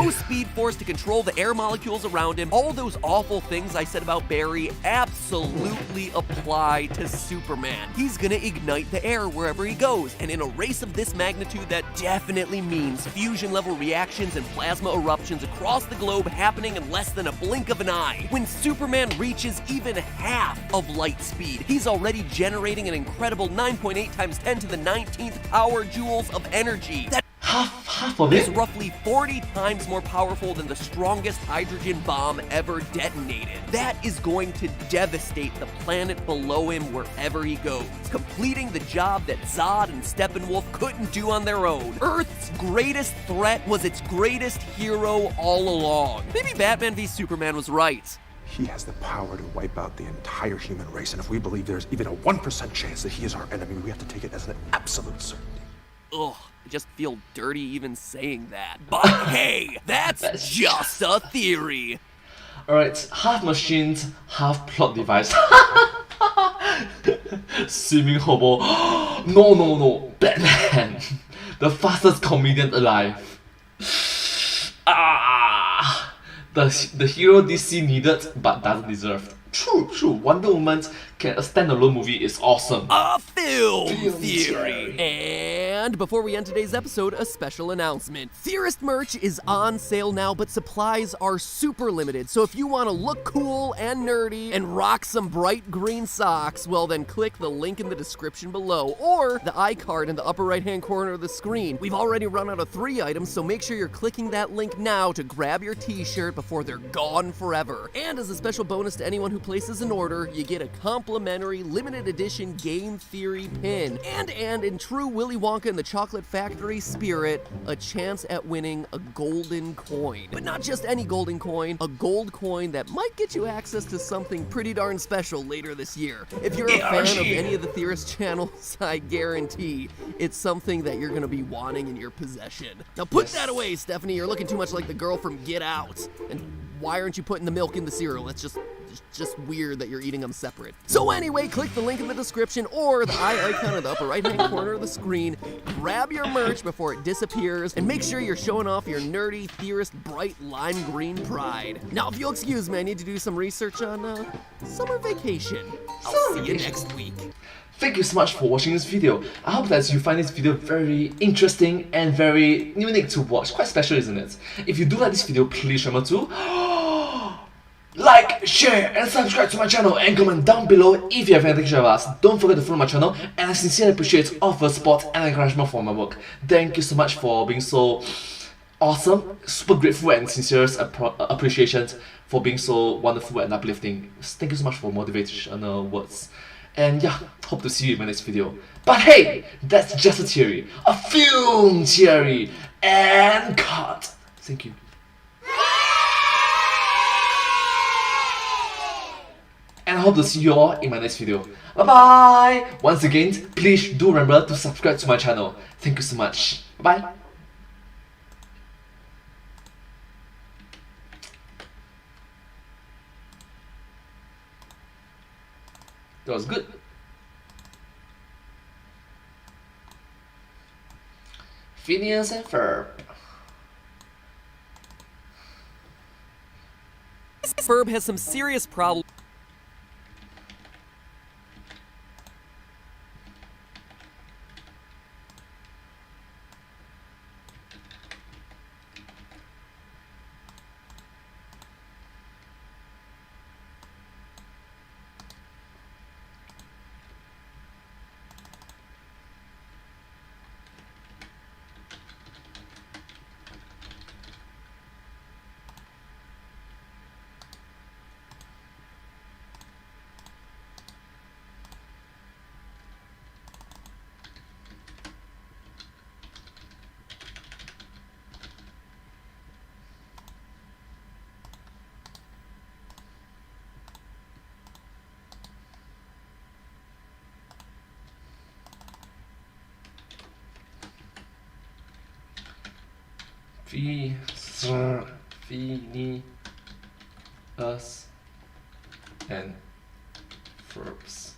Speed Force to control the air molecules around him, all those awful things I said about Barry absolutely apply to Superman. He's gonna ignite the air wherever he goes, and in a race of this magnitude, that definitely means fusion-level reactions and plasma eruptions across the globe happening in less than a blink of an eye. When Superman reaches even half of light speed, he's already generating an incredible 9.8 times 10 to the 19th power joules of energy. That half of it is roughly 40 times more powerful than the strongest hydrogen bomb ever detonated. That is going to devastate the planet below him wherever he goes, completing the job that Zod and Steppenwolf couldn't do on their own. Earth's greatest threat was its greatest hero all along. Maybe Batman v Superman was right. He has the power to wipe out the entire human race, and if we believe there's even a 1% chance that he is our enemy, we have to take it as an absolute certainty. Ugh, I just feel dirty even saying that. But hey, that's just a theory. Alright, half machines, half plot device. Swimming hobo. No. Batman. The fastest comedian alive. The hero DC needed but doesn't deserve. True. Wonder Woman a standalone movie is awesome. A film theory. And before we end today's episode, a special announcement. Theorist merch is on sale now, but supplies are super limited. So if you want to look cool and nerdy and rock some bright green socks, well then click the link in the description below or the iCard in the upper right-hand corner of the screen. We've already run out of 3 items, so make sure you're clicking that link now to grab your t-shirt before they're gone forever. And as a special bonus to anyone who places an order, you get a complimentary limited edition game theory pin. And in true Willy Wonka and the Chocolate Factory spirit, a chance at winning a golden coin. But not just any golden coin, a gold coin that might get you access to something pretty darn special later this year. If you're a fan of any of the Theorist channels, I guarantee it's something that you're gonna be wanting in your possession. Now put that away, Stephanie, you're looking too much like the girl from Get Out. And why aren't you putting the milk in the cereal? It's just weird that you're eating them separate. So anyway, click the link in the description or the eye icon in the upper right-hand corner of the screen. Grab your merch before it disappears, and make sure you're showing off your nerdy Theorist bright lime green pride. Now, if you'll excuse me, I need to do some research on summer vacation. I'll see you next week. Thank you so much for watching this video. I hope that you find this video very interesting and very unique to watch. Quite special, isn't it? If you do like this video, please remember to like, share, and subscribe to my channel and comment down below if you have anything to share with us. Don't forget to follow my channel, and I sincerely appreciate all the support and encouragement for my work. Thank you so much for being so awesome, super grateful and sincere appreciation for being so wonderful and uplifting. Thank you so much for motivational words. And yeah, hope to see you in my next video. But hey, that's just a theory, a film theory, and cut. Thank you. And I hope to see you all in my next video. Bye bye! Once again, please do remember to subscribe to my channel. Thank you so much. Bye bye! That was good. Phineas and Ferb. Ferb has some serious problems. Us and verbs.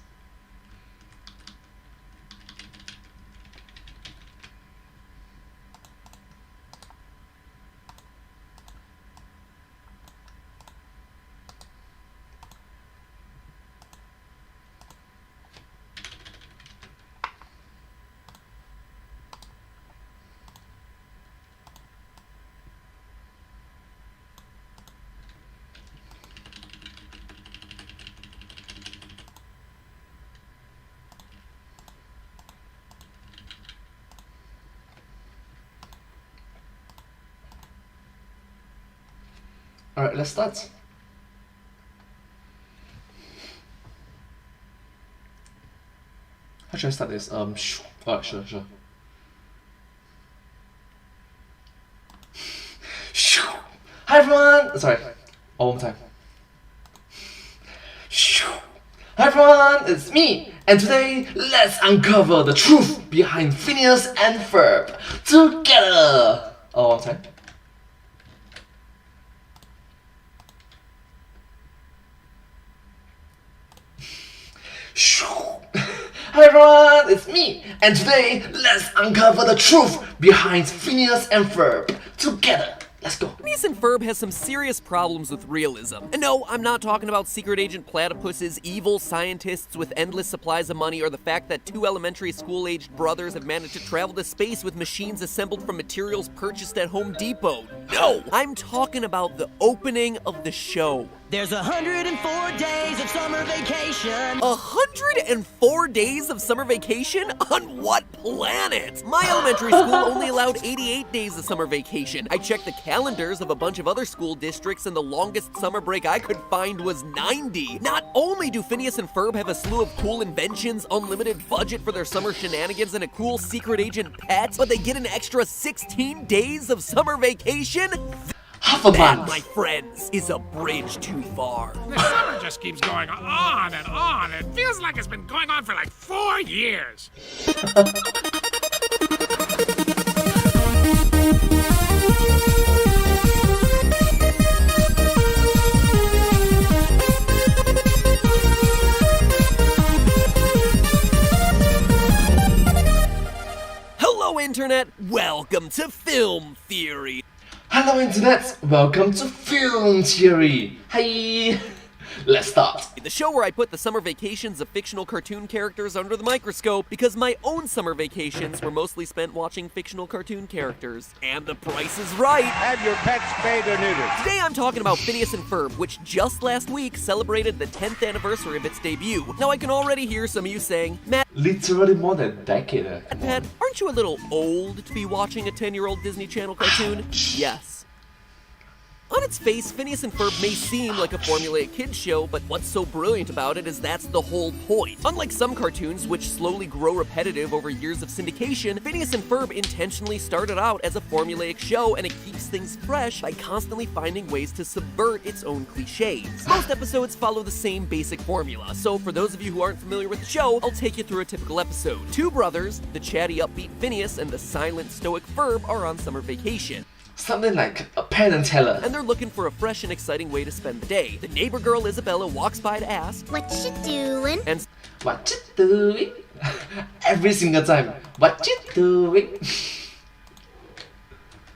Alright, let's start. How should I start this? Alright, sure. Hi everyone! Sorry, one more time. Hi everyone, it's me! And today, let's uncover the truth behind Phineas and Ferb together! One more time. everyone, it's me, and today let's uncover the truth behind Phineas and Ferb. Together, let's go. Phineas and Ferb has some serious problems with realism. And no, I'm not talking about Secret Agent Platypus's evil scientists with endless supplies of money, or the fact that 2 elementary school-aged brothers have managed to travel to space with machines assembled from materials purchased at Home Depot. No, I'm talking about the opening of the show. There's 104 days of summer vacation. 104 days of summer vacation? On what planet? My elementary school only allowed 88 days of summer vacation. I checked the calendars of a bunch of other school districts, and the longest summer break I could find was 90. Not only do Phineas and Ferb have a slew of cool inventions, unlimited budget for their summer shenanigans, and a cool secret agent pet, but they get an extra 16 days of summer vacation? Half a That, month. my friends, is a bridge too far. The summer just keeps going on and on. It feels like it's been going on for like 4 years. Hello, Internet! Welcome to Film Theory! Hello Internet, welcome to Film Theory. Hey, let's start. The show where I put the summer vacations of fictional cartoon characters under the microscope, because my own summer vacations were mostly spent watching fictional cartoon characters. And the price is right! Have your pets spayed or neutered. Today I'm talking about Phineas and Ferb, which just last week celebrated the 10th anniversary of its debut. Now I can already hear some of you saying, Matt, Literally more than a decade. Pat, aren't you a little old to be watching a 10-year-old Disney Channel cartoon? Yes. On its face, Phineas and Ferb may seem like a formulaic kids show, but what's so brilliant about it is that's the whole point. Unlike some cartoons, which slowly grow repetitive over years of syndication, Phineas and Ferb intentionally started out as a formulaic show, and it keeps things fresh by constantly finding ways to subvert its own cliches. Most episodes follow the same basic formula, so for those of you who aren't familiar with the show, I'll take you through a typical episode. 2 brothers, the chatty upbeat Phineas and the silent stoic Ferb, are on summer vacation. Something like a Penn and Teller. And they're looking for a fresh and exciting way to spend the day. The neighbor girl Isabella walks by to ask, What you doing? And what you doing? Every single time. What you doing?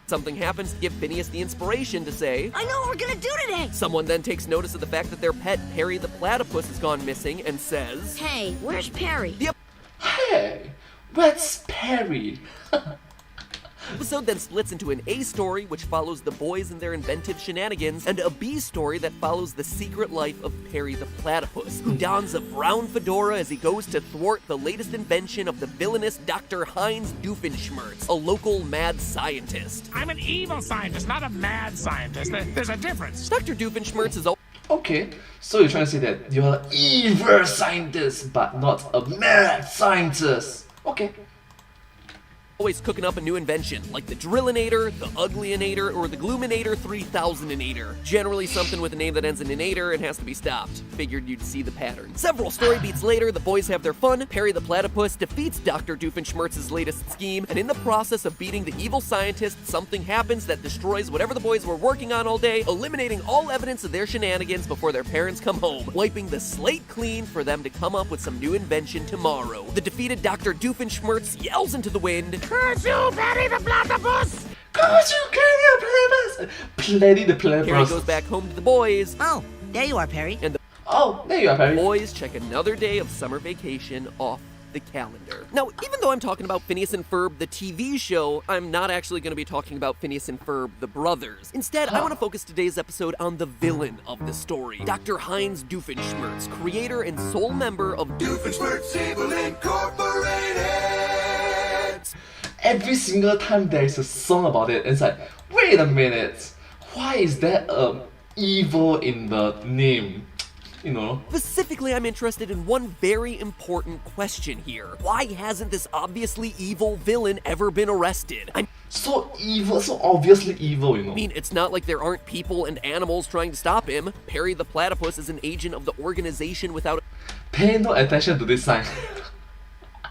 something happens to give Phineas the inspiration to say, I know what we're gonna do today! Someone then takes notice of the fact that their pet, Perry the platypus, has gone missing and says, Hey, where's Perry? Hey, where's Perry? The episode then splits into an A story, which follows the boys and their inventive shenanigans, and a B story that follows the secret life of Perry the platypus, who dons a brown fedora as he goes to thwart the latest invention of the villainous Dr. Heinz Doofenshmirtz, a local mad scientist. I'm an evil scientist, not a mad scientist. There's a difference. Dr. Doofenshmirtz is Okay, so you're trying to say that you're an evil scientist, but not a mad scientist. Okay. always cooking up a new invention, like the Drillinator, the Uglyinator, or the Gloominator 3000inator. Generally something with a name that ends in inator and has to be stopped. Figured you'd see the pattern. Several story beats later, the boys have their fun. Perry the platypus defeats Dr. Doofenshmirtz's latest scheme, and in the process of beating the evil scientist, something happens that destroys whatever the boys were working on all day, eliminating all evidence of their shenanigans before their parents come home, wiping the slate clean for them to come up with some new invention tomorrow. The defeated Dr. Doofenshmirtz yells into the wind, "Curse you, Perry the platypus! Curse you, Perry the platypus! Perry the platypus." Perry goes back home to the boys. Oh, there you are, Perry. And the there you are, Perry. boys check another day of summer vacation off the calendar. Now, even though I'm talking about Phineas and Ferb, the TV show, I'm not actually going to be talking about Phineas and Ferb, the brothers. Instead, I want to focus today's episode on the villain of the story, Dr. Heinz Doofenshmirtz, creator and sole member of Doofenshmirtz Evil Incorporated. Every single time there is a song about it, it's like, wait a minute, why is there evil in the name? You know. Specifically, I'm interested in one very important question here. Why hasn't this obviously evil villain ever been arrested? I'm so evil, so obviously evil, you know. I mean, it's not like there aren't people and animals trying to stop him. Perry the platypus is an agent of the organization without Pay no attention to this sign.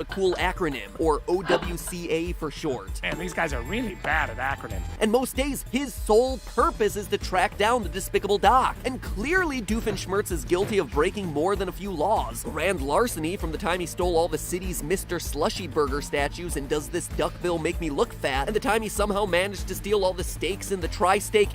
a cool acronym, or OWCA for short. Man, these guys are really bad at acronyms. And most days, his sole purpose is to track down the despicable Doc. And clearly, Doofenshmirtz is guilty of breaking more than a few laws. Grand larceny from the time he stole all the city's Mr. Slushy Burger statues and Does This Duckbill Make Me Look Fat, and the time he somehow managed to steal all the steaks in the tri-state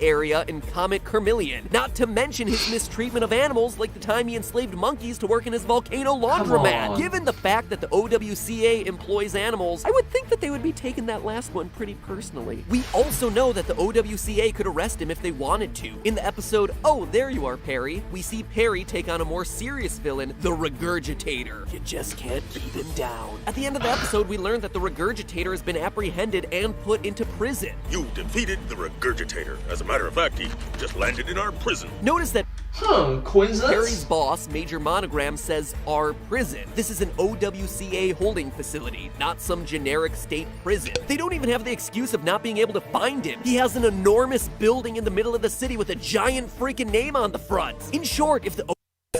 area in Comet Kermillion. Not to mention his mistreatment of animals, like the time he enslaved monkeys to work in his volcano laundromat. Given the fact that the OWCA employs animals, I would think that they would be taking that last one pretty personally. We also know that the OWCA could arrest him if they wanted to. In the episode, Oh, There You Are, Perry, we see Perry take on a more serious villain, the Regurgitator. You just can't keep him down. At the end of the episode, we learn that the Regurgitator has been apprehended and put into prison. You defeated the Regurgitator. As a matter of fact, he just landed in our prison. Notice that coincidence? Perry's boss, Major Monogram, says our prison. This is an OWCA holding facility, not some generic state prison. They don't even have the excuse of not being able to find him. He has an enormous building in the middle of the city with a giant freaking name on the front. In short, if the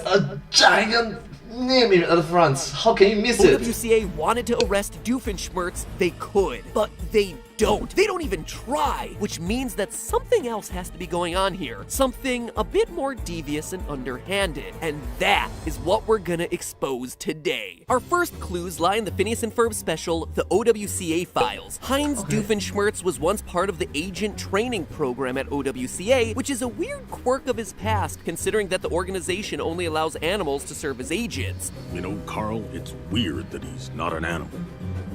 a giant name at the front, how can you miss it? OWCA wanted to arrest Doofenshmirtz, they could, but they don't. They don't even try, which means that something else has to be going on here. Something a bit more devious and underhanded. And that is what we're gonna expose today. Our first clues lie in the Phineas and Ferb special, The OWCA Files. Heinz Doofenshmirtz was once part of the agent training program at OWCA, which is a weird quirk of his past, considering that the organization only allows animals to serve as agents. You know, Carl, it's weird that he's not an animal.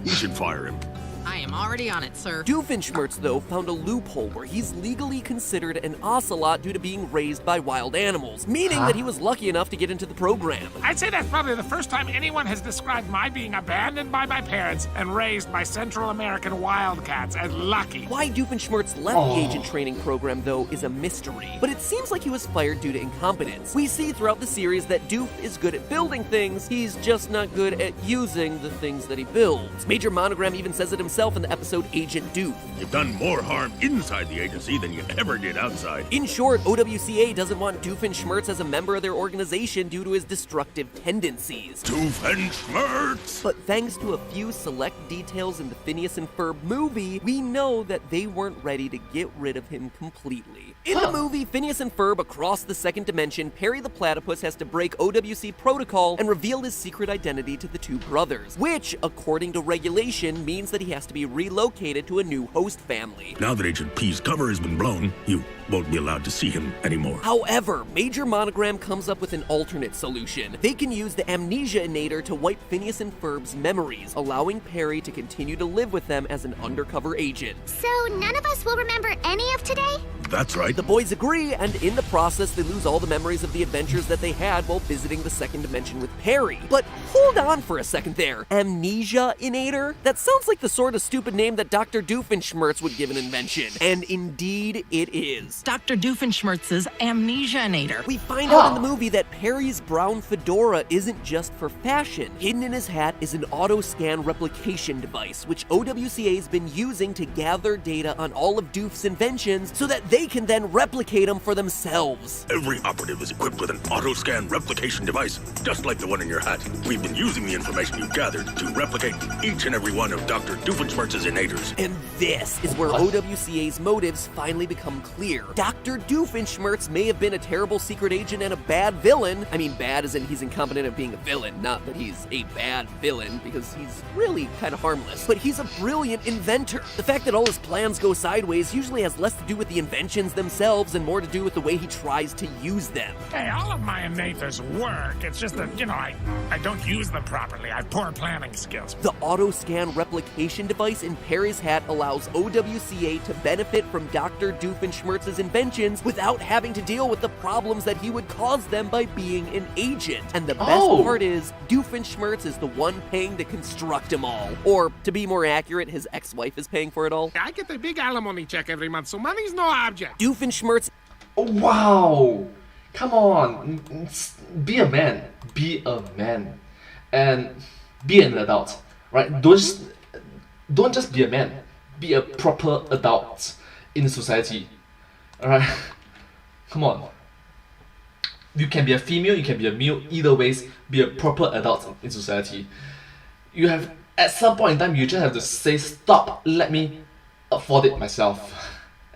We should fire him. I am already on it, sir. Doofenshmirtz, though, found a loophole where he's legally considered an ocelot due to being raised by wild animals, meaning that he was lucky enough to get into the program. I'd say that's probably the first time anyone has described my being abandoned by my parents and raised by Central American wildcats as lucky. Why Doofenshmirtz left the agent training program, though, is a mystery, but it seems like he was fired due to incompetence. We see throughout the series that Doof is good at building things, he's just not good at using the things that he builds. Major Monogram even says it himself in the episode Agent Doof. You've done more harm inside the agency than you ever did outside. In short, OWCA doesn't want Doofenshmirtz as a member of their organization due to his destructive tendencies. Doofenshmirtz! But thanks to a few select details in the Phineas and Ferb movie, we know that they weren't ready to get rid of him completely. In the movie Phineas and Ferb Across the Second Dimension, Perry the Platypus has to break OWC protocol and reveal his secret identity to the two brothers, which, according to regulation, means that he has to be relocated to a new host family. Now that Agent P's cover has been blown, you won't be allowed to see him anymore. However, Major Monogram comes up with an alternate solution. They can use the Amnesia-inator to wipe Phineas and Ferb's memories, allowing Perry to continue to live with them as an undercover agent. So none of us will remember any of today? That's right. The boys agree, and in the process, they lose all the memories of the adventures that they had while visiting the second dimension with Perry. But hold on for a second there. Amnesia-inator? That sounds like the sort of stupid name that Dr. Doofenshmirtz would give an invention. And indeed, it is. Dr. Doofenshmirtz's Amnesia-inator. We find out in the movie that Perry's brown fedora isn't just for fashion. Hidden in his hat is an auto-scan replication device, which OWCA's been using to gather data on all of Doof's inventions so that they can then replicate them for themselves. Every operative is equipped with an auto-scan replication device, just like the one in your hat. We've been using the information you've gathered to replicate each and every one of Dr. Doofenshmirtz's innators. And this is where OWCA's motives finally become clear. Dr. Doofenshmirtz may have been a terrible secret agent and a bad villain. I mean, bad as in he's incompetent at being a villain, not that he's a bad villain, because he's really kind of harmless. But he's a brilliant inventor. The fact that all his plans go sideways usually has less to do with the inventions themselves and more to do with the way he tries to use them. Hey, all of my innators work. It's just that, I don't use them properly. I have poor planning skills. The auto-scan replication device in Perry's hat allows OWCA to benefit from Dr. Doofenshmirtz's inventions without having to deal with the problems that he would cause them by being an agent. And the best part is, Doofenshmirtz is the one paying to construct them all. Or, to be more accurate, his ex-wife is paying for it all. I get a big alimony check every month, so money's no object. Doofenshmirtz. Wow! Come on! Be a man. Be a man. And be an adult. Right? Don't just be a man. Be a proper adult in society. Alright? Come on. You can be a female, you can be a male, either ways, be a proper adult in society. You have, at some point in time, you just have to say, stop, let me afford it myself.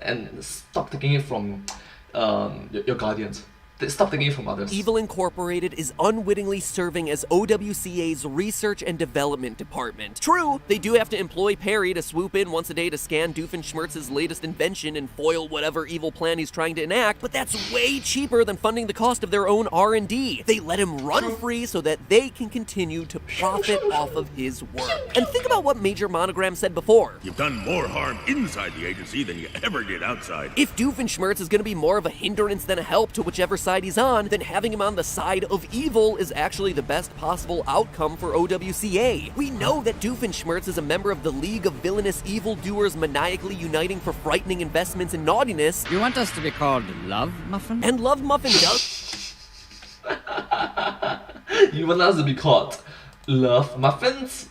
And stop taking it from your guardians. Stop taking it from others. Evil Incorporated is unwittingly serving as OWCA's research and development department. True, they do have to employ Perry to swoop in once a day to scan Doofenshmirtz's latest invention and foil whatever evil plan he's trying to enact, but that's way cheaper than funding the cost of their own R&D. They let him run free so that they can continue to profit off of his work. And think about what Major Monogram said before. You've done more harm inside the agency than you ever did outside. If Doofenshmirtz is going to be more of a hindrance than a help to whichever side he's on, then having him on the side of evil is actually the best possible outcome for OWCA. We know that Doofenshmirtz is a member of the League of Villainous Evildoers maniacally uniting for frightening investments in naughtiness. You want us to be called Love Muffin? And Love Muffin does... You want us to be called Love Muffins?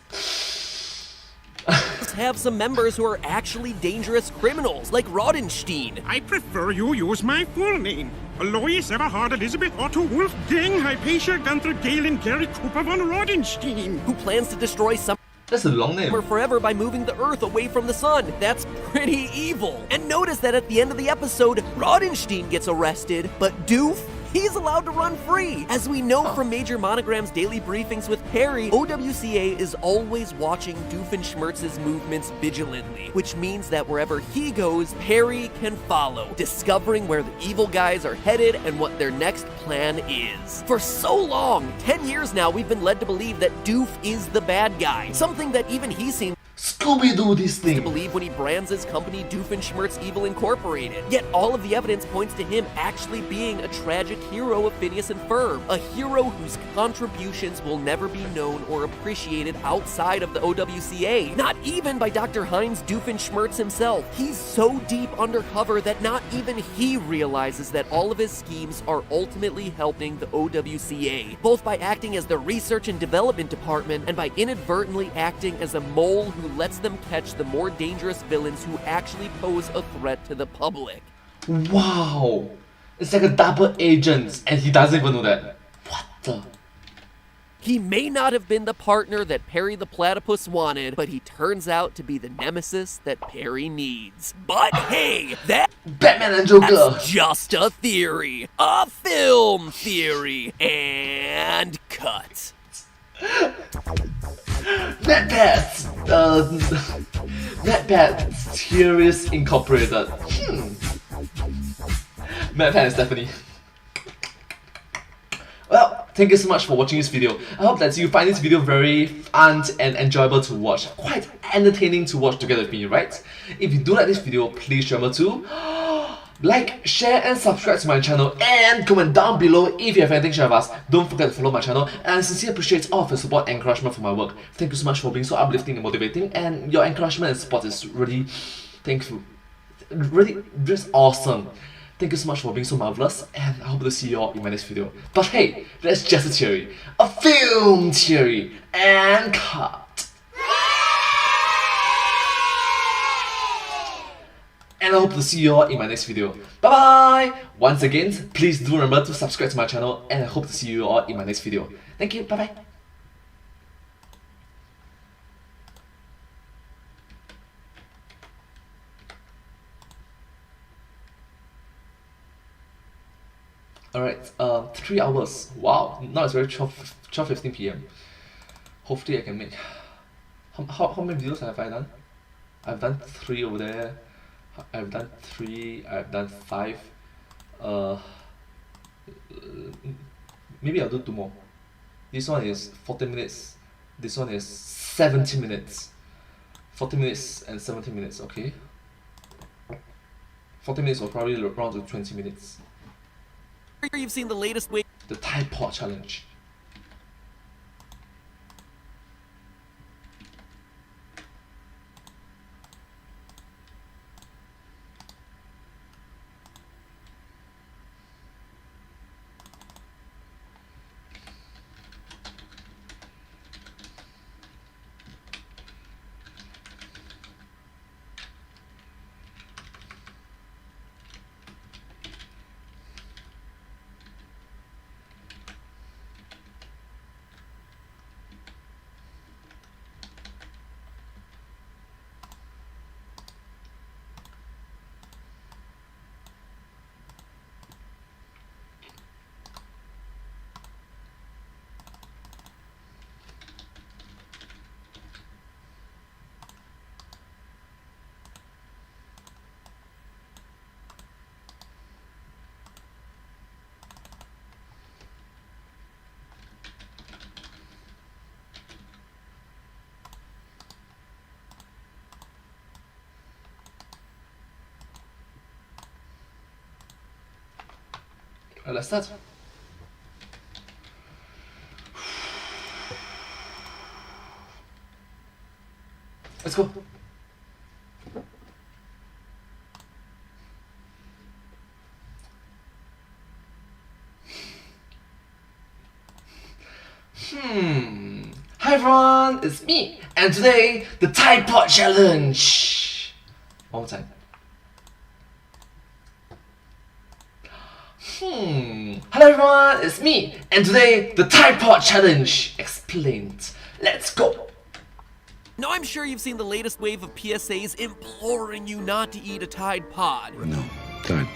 have some members who are actually dangerous criminals, like Rodenstein. I prefer you use my full name. Alois Everhard Elizabeth Otto Wolfgang Hypatia Gunther Galen Gary Cooper von Rodenstein. Who plans to destroy some... That's a long name. ...forever by moving the Earth away from the sun. That's pretty evil. And notice that at the end of the episode, Rodenstein gets arrested, but Doof, he's allowed to run free. As we know from Major Monogram's daily briefings with Perry, OWCA is always watching Doofenshmirtz's movements vigilantly, which means that wherever he goes, Perry can follow, discovering where the evil guys are headed and what their next plan is. For so long, 10 years now, we've been led to believe that Doof is the bad guy, something that even he seems Scooby-Doo this thing to believe when he brands his company Doofenshmirtz Evil Incorporated. Yet all of the evidence points to him actually being a tragic hero of Phineas and Ferb, a hero whose contributions will never be known or appreciated outside of the OWCA, not even by Dr. Heinz Doofenshmirtz himself. He's so deep undercover that not even he realizes that all of his schemes are ultimately helping the OWCA, both by acting as the research and development department and by inadvertently acting as a mole who lets them catch the more dangerous villains who actually pose a threat to the public. Wow! It's like a double agent, and he doesn't even know that. What the? He may not have been the partner that Perry the Platypus wanted, but he turns out to be the nemesis that Perry needs. But hey, that's Batman and Joker! Just a theory. A film theory. And cut. NetPads! NetPads Theorists Incorporated. NetPad is definitely... Well, thank you so much for watching this video. I hope that you find this video very fun and enjoyable to watch. Quite entertaining to watch together with me, right? If you do like this video, please remember to like, share and subscribe to my channel, and comment down below if you have anything to share with us. Don't forget to follow my channel, and I sincerely appreciate all of your support and encouragement for my work. Thank you so much for being so uplifting and motivating, and your encouragement and support is really thankful. Really just awesome. Thank you so much for being so marvelous, and I hope to see you all in my next video. But hey, that's just a theory. A film theory. And cut. And I hope to see you all in my next video. Bye bye! Once again, please do remember to subscribe to my channel, and I hope to see you all in my next video. Thank you, bye bye! Alright, 3 hours. Wow, now it's already 12:15 PM. Hopefully I can make... How many videos have I done? I've done 3 over there. I've done 3, I've done 5. Maybe I'll do 2 more. This one is 40 minutes. This one is 70 minutes. 40 minutes and 70 minutes, okay. 40 minutes or probably around to 20 minutes. You've seen the latest way. The Tide Pod Challenge. Alright, let's start. Let's go. Hi everyone, it's me, and today, the Tide Pod Challenge! One more time. Hello everyone, it's me, and today, the Tide Pod Challenge explained. Let's go! Now I'm sure you've seen the latest wave of PSAs imploring you not to eat a Tide Pod. No, Tide.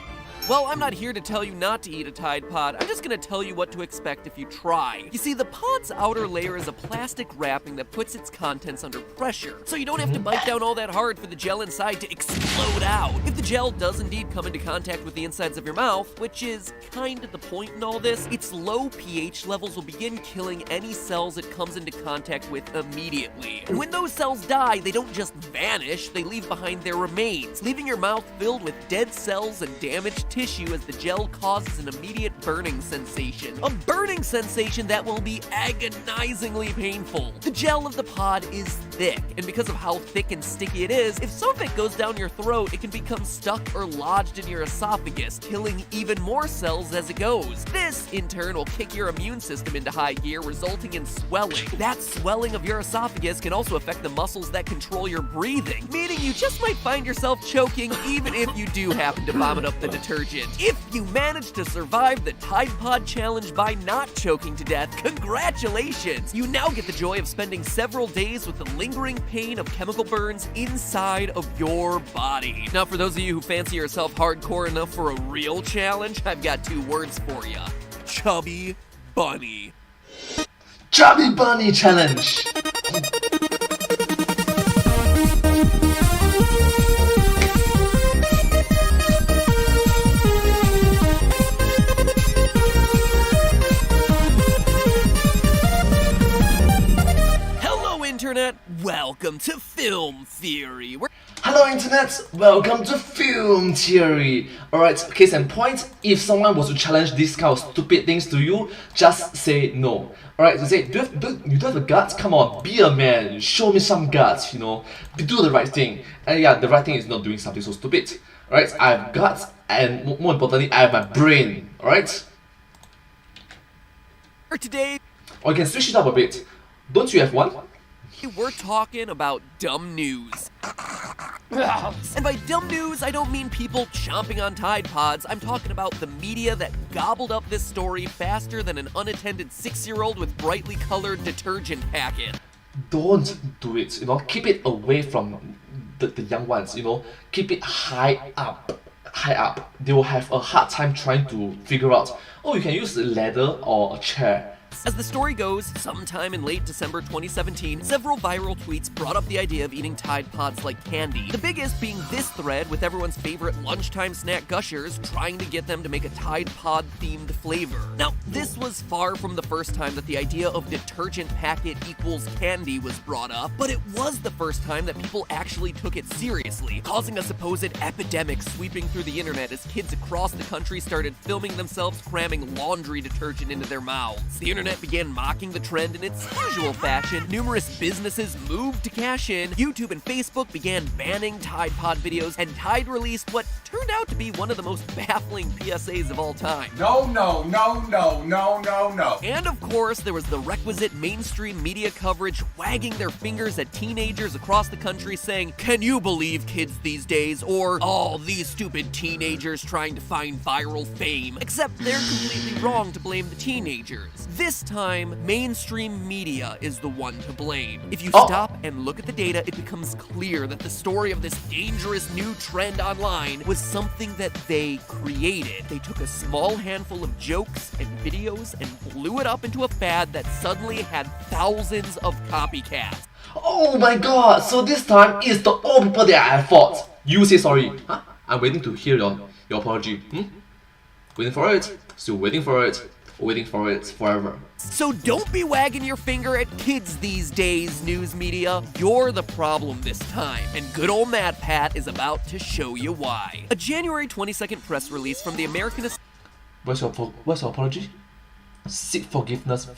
Well, I'm not here to tell you not to eat a Tide Pod, I'm just gonna tell you what to expect if you try. You see, the pod's outer layer is a plastic wrapping that puts its contents under pressure, so you don't have to bite down all that hard for the gel inside to explode out. If the gel does indeed come into contact with the insides of your mouth, which is kind of the point in all this, its low pH levels will begin killing any cells it comes into contact with immediately. And when those cells die, they don't just vanish, they leave behind their remains, leaving your mouth filled with dead cells and damaged tissue as the gel causes an immediate burning sensation. A burning sensation that will be agonizingly painful. The gel of the pod is thick, and because of how thick and sticky it is, if some of it goes down your throat, it can become stuck or lodged in your esophagus, killing even more cells as it goes. This, in turn, will kick your immune system into high gear, resulting in swelling. That swelling of your esophagus can also affect the muscles that control your breathing, meaning you just might find yourself choking even if you do happen to vomit up the detergent. If you manage to survive the Tide Pod Challenge by not choking to death, congratulations! You now get the joy of spending several days with the lingering pain of chemical burns inside of your body. Now, for those of you who fancy yourself hardcore enough for a real challenge, I've got 2 words for you. Chubby Bunny. Chubby Bunny Challenge! Internet, welcome to Film Theory. Hello Internet, welcome to Film Theory. Alright, case in point, if someone was to challenge these kind of stupid things to you, just say no. Alright, so say, you don't have the guts? Come on, be a man, show me some guts, you know. Do the right thing. And yeah, the right thing is not doing something so stupid. Alright, I have guts, and more importantly, I have my brain. Alright? Today, or you can switch it up a bit. Don't you have one? We're talking about dumb news. And by dumb news, I don't mean people chomping on Tide Pods. I'm talking about the media that gobbled up this story faster than an unattended 6-year-old with brightly colored detergent packet. Don't do it, you know. Keep it away from the young ones, you know. Keep it high up. High up. They will have a hard time trying to figure out, oh, you can use a ladder or a chair. As the story goes, sometime in late December 2017, several viral tweets brought up the idea of eating Tide Pods like candy. The biggest being this thread with everyone's favorite lunchtime snack gushers trying to get them to make a Tide Pod themed flavor. Now, this was far from the first time that the idea of detergent packet equals candy was brought up, but it was the first time that people actually took it seriously, causing a supposed epidemic sweeping through the internet as kids across the country started filming themselves cramming laundry detergent into their mouths. The internet began mocking the trend in its usual fashion, numerous businesses moved to cash in, YouTube and Facebook began banning Tide Pod videos, and Tide released what turned out to be one of the most baffling PSAs of all time. No, no, no, no, no, no, no. And of course, there was the requisite mainstream media coverage wagging their fingers at teenagers across the country saying, "Can you believe kids these days?" Or, "Oh, these stupid teenagers trying to find viral fame." Except they're completely wrong to blame the teenagers. This time, mainstream media is the one to blame. If you stop and look at the data, it becomes clear that the story of this dangerous new trend online was something that they created. They took a small handful of jokes and videos and blew it up into a fad that suddenly had thousands of copycats. Oh my god, so this time it's the old people that I have fought. You say sorry. Huh? I'm waiting to hear your apology. Waiting for it. Still waiting for it. Waiting for it forever. So don't be wagging your finger at kids these days, news media. You're the problem this time, and good old Mad Pat is about to show you why. A January 22nd press release from the American... Where's your apology? Seek forgiveness.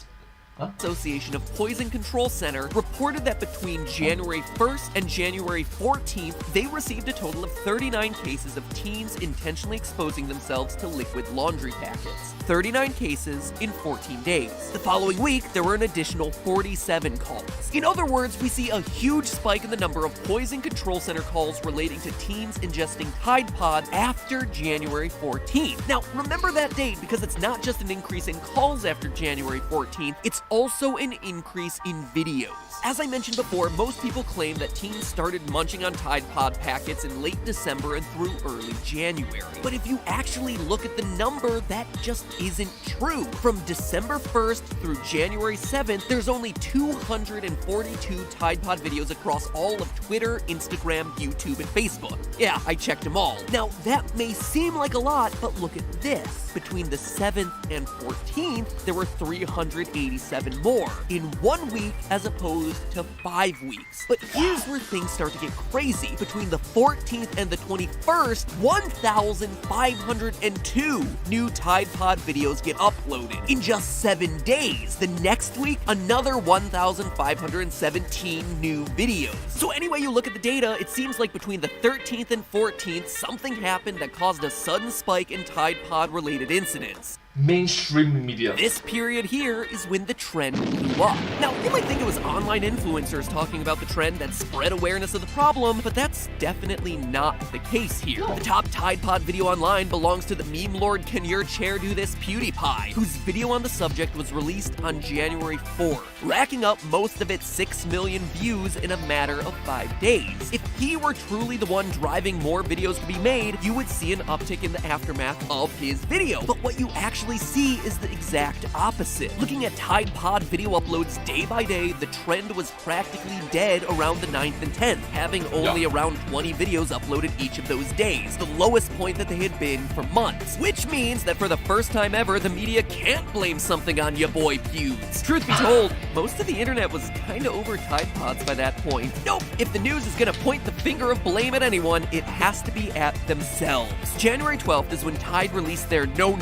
Huh? Association of Poison Control Center reported that between January 1st and January 14th, they received a total of 39 cases of teens intentionally exposing themselves to liquid laundry packets. 39 cases in 14 days. The following week, there were an additional 47 calls. In other words, we see a huge spike in the number of Poison Control Center calls relating to teens ingesting Tide Pods after January 14th. Now, remember that date because it's not just an increase in calls after January 14th, it's also an increase in videos. As I mentioned before, most people claim that teens started munching on Tide Pod packets in late December and through early January. But if you actually look at the number, that just isn't true. From December 1st through January 7th, there's only 242 Tide Pod videos across all of Twitter, Instagram, YouTube, and Facebook. Yeah, I checked them all. Now, that may seem like a lot, but look at this. Between the 7th and 14th, there were 387 more in 1 week as opposed to 5 weeks. But here's where things start to get crazy. Between the 14th and the 21st, 1,502 new Tide Pod videos get uploaded in just 7 days. The next week, another 1,517 new videos. So any way you look at the data, it seems like between the 13th and 14th, something happened that caused a sudden spike in Tide Pod related incidents. Mainstream media. This period here is when the trend blew up. Now, you might think it was online influencers talking about the trend that spread awareness of the problem, but that's definitely not the case here. The top Tide Pod video online belongs to the meme lord Can Your Chair Do This PewDiePie, whose video on the subject was released on January 4th, racking up most of its 6 million views in a matter of 5 days. If he were truly the one driving more videos to be made, you would see an uptick in the aftermath of his video. But what you actually see is the exact opposite. Looking at Tide Pod video uploads day by day, the trend was practically dead around the 9th and 10th, having only around 20 videos uploaded each of those days, the lowest point that they had been for months. Which means that for the first time ever, the media can't blame something on ya boy Pewds. Truth be told, most of the internet was kinda over Tide Pods by that point. Nope, if the news is gonna point the finger of blame at anyone, it has to be at themselves. January 12th is when Tide released their no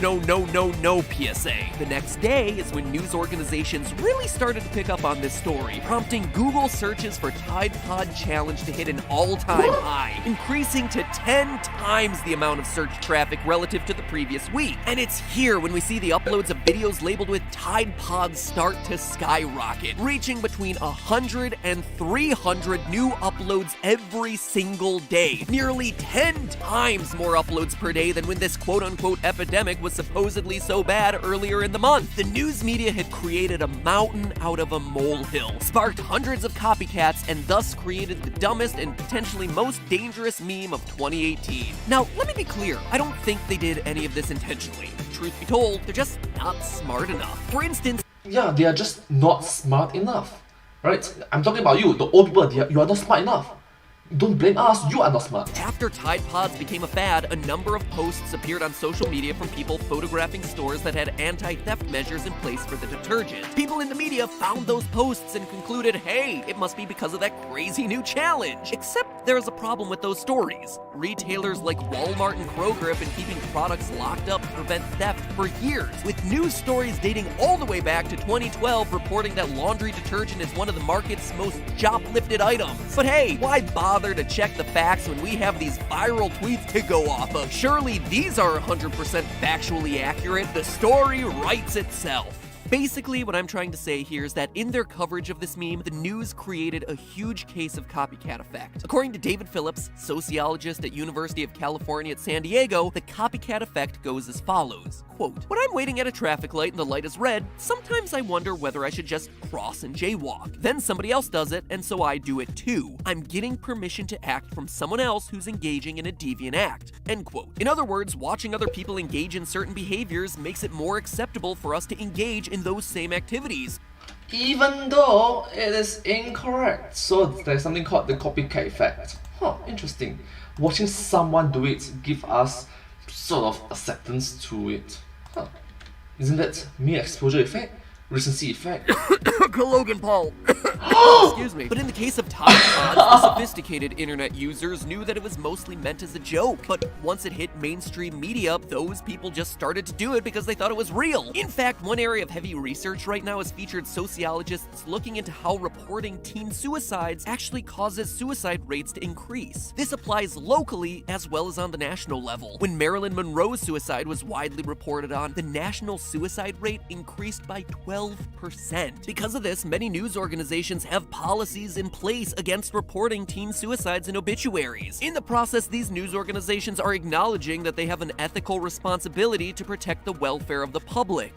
PSA. The next day is when news organizations really started to pick up on this story, prompting Google searches for Tide Pod Challenge to hit an all-time high, increasing to 10 times the amount of search traffic relative to the previous week. And it's here when we see the uploads of videos labeled with Tide Pods start to skyrocket, reaching between 100 and 300 new uploads every single day, nearly 10 times more uploads per day than when this quote-unquote epidemic was supposedly so bad earlier in the month. The news media had created a mountain out of a molehill, sparked hundreds of copycats, and thus created the dumbest and potentially most dangerous meme of 2018. Now, let me be clear, I don't think they did any of this intentionally. Truth be told, they're just not smart enough. For instance, yeah, they are just not smart enough, right? I'm talking about you, the old people, you are not smart enough. Don't blame us, you are not smart. After Tide Pods became a fad, a number of posts appeared on social media from people photographing stores that had anti-theft measures in place for the detergent. People in the media found those posts and concluded, hey, it must be because of that crazy new challenge. Except there's a problem with those stories. Retailers like Walmart and Kroger have been keeping products locked up to prevent theft for years, with news stories dating all the way back to 2012 reporting that laundry detergent is one of the market's most shoplifted items. But hey, why bother to check the facts when we have these viral tweets to go off of? Surely these are 100% factually accurate. The story writes itself. Basically, what I'm trying to say here is that in their coverage of this meme, the news created a huge case of copycat effect. According to David Phillips, sociologist at University of California at San Diego, the copycat effect goes as follows. Quote, when I'm waiting at a traffic light and the light is red, sometimes I wonder whether I should just cross and jaywalk. Then somebody else does it, and so I do it too. I'm getting permission to act from someone else who's engaging in a deviant act. End quote. In other words, watching other people engage in certain behaviors makes it more acceptable for us to engage in those same activities. Even though it is incorrect. So there's something called the copycat effect. Interesting. Watching someone do it give us sort of acceptance to it. Isn't that mere exposure effect? Recency effect? vodka Logan Paul. Excuse me. But in the case of Tide Pods, the sophisticated internet users knew that it was mostly meant as a joke. But once it hit mainstream media, those people just started to do it because they thought it was real. In fact, one area of heavy research right now has featured sociologists looking into how reporting teen suicides actually causes suicide rates to increase. This applies locally as well as on the national level. When Marilyn Monroe's suicide was widely reported on, the national suicide rate increased by 12%. Because of this, many news organizations have policies in place against reporting teen suicides in obituaries. In the process, these news organizations are acknowledging that they have an ethical responsibility to protect the welfare of the public.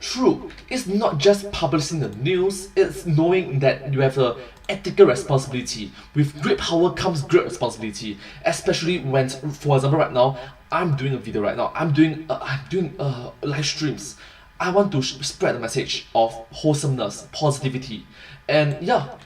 True, it's not just publishing the news, it's knowing that you have an ethical responsibility. With great power comes great responsibility, especially when, for example, right now, I'm doing a video right now, I'm doing live streams. I want to spread the message of wholesomeness, positivity, and yeah,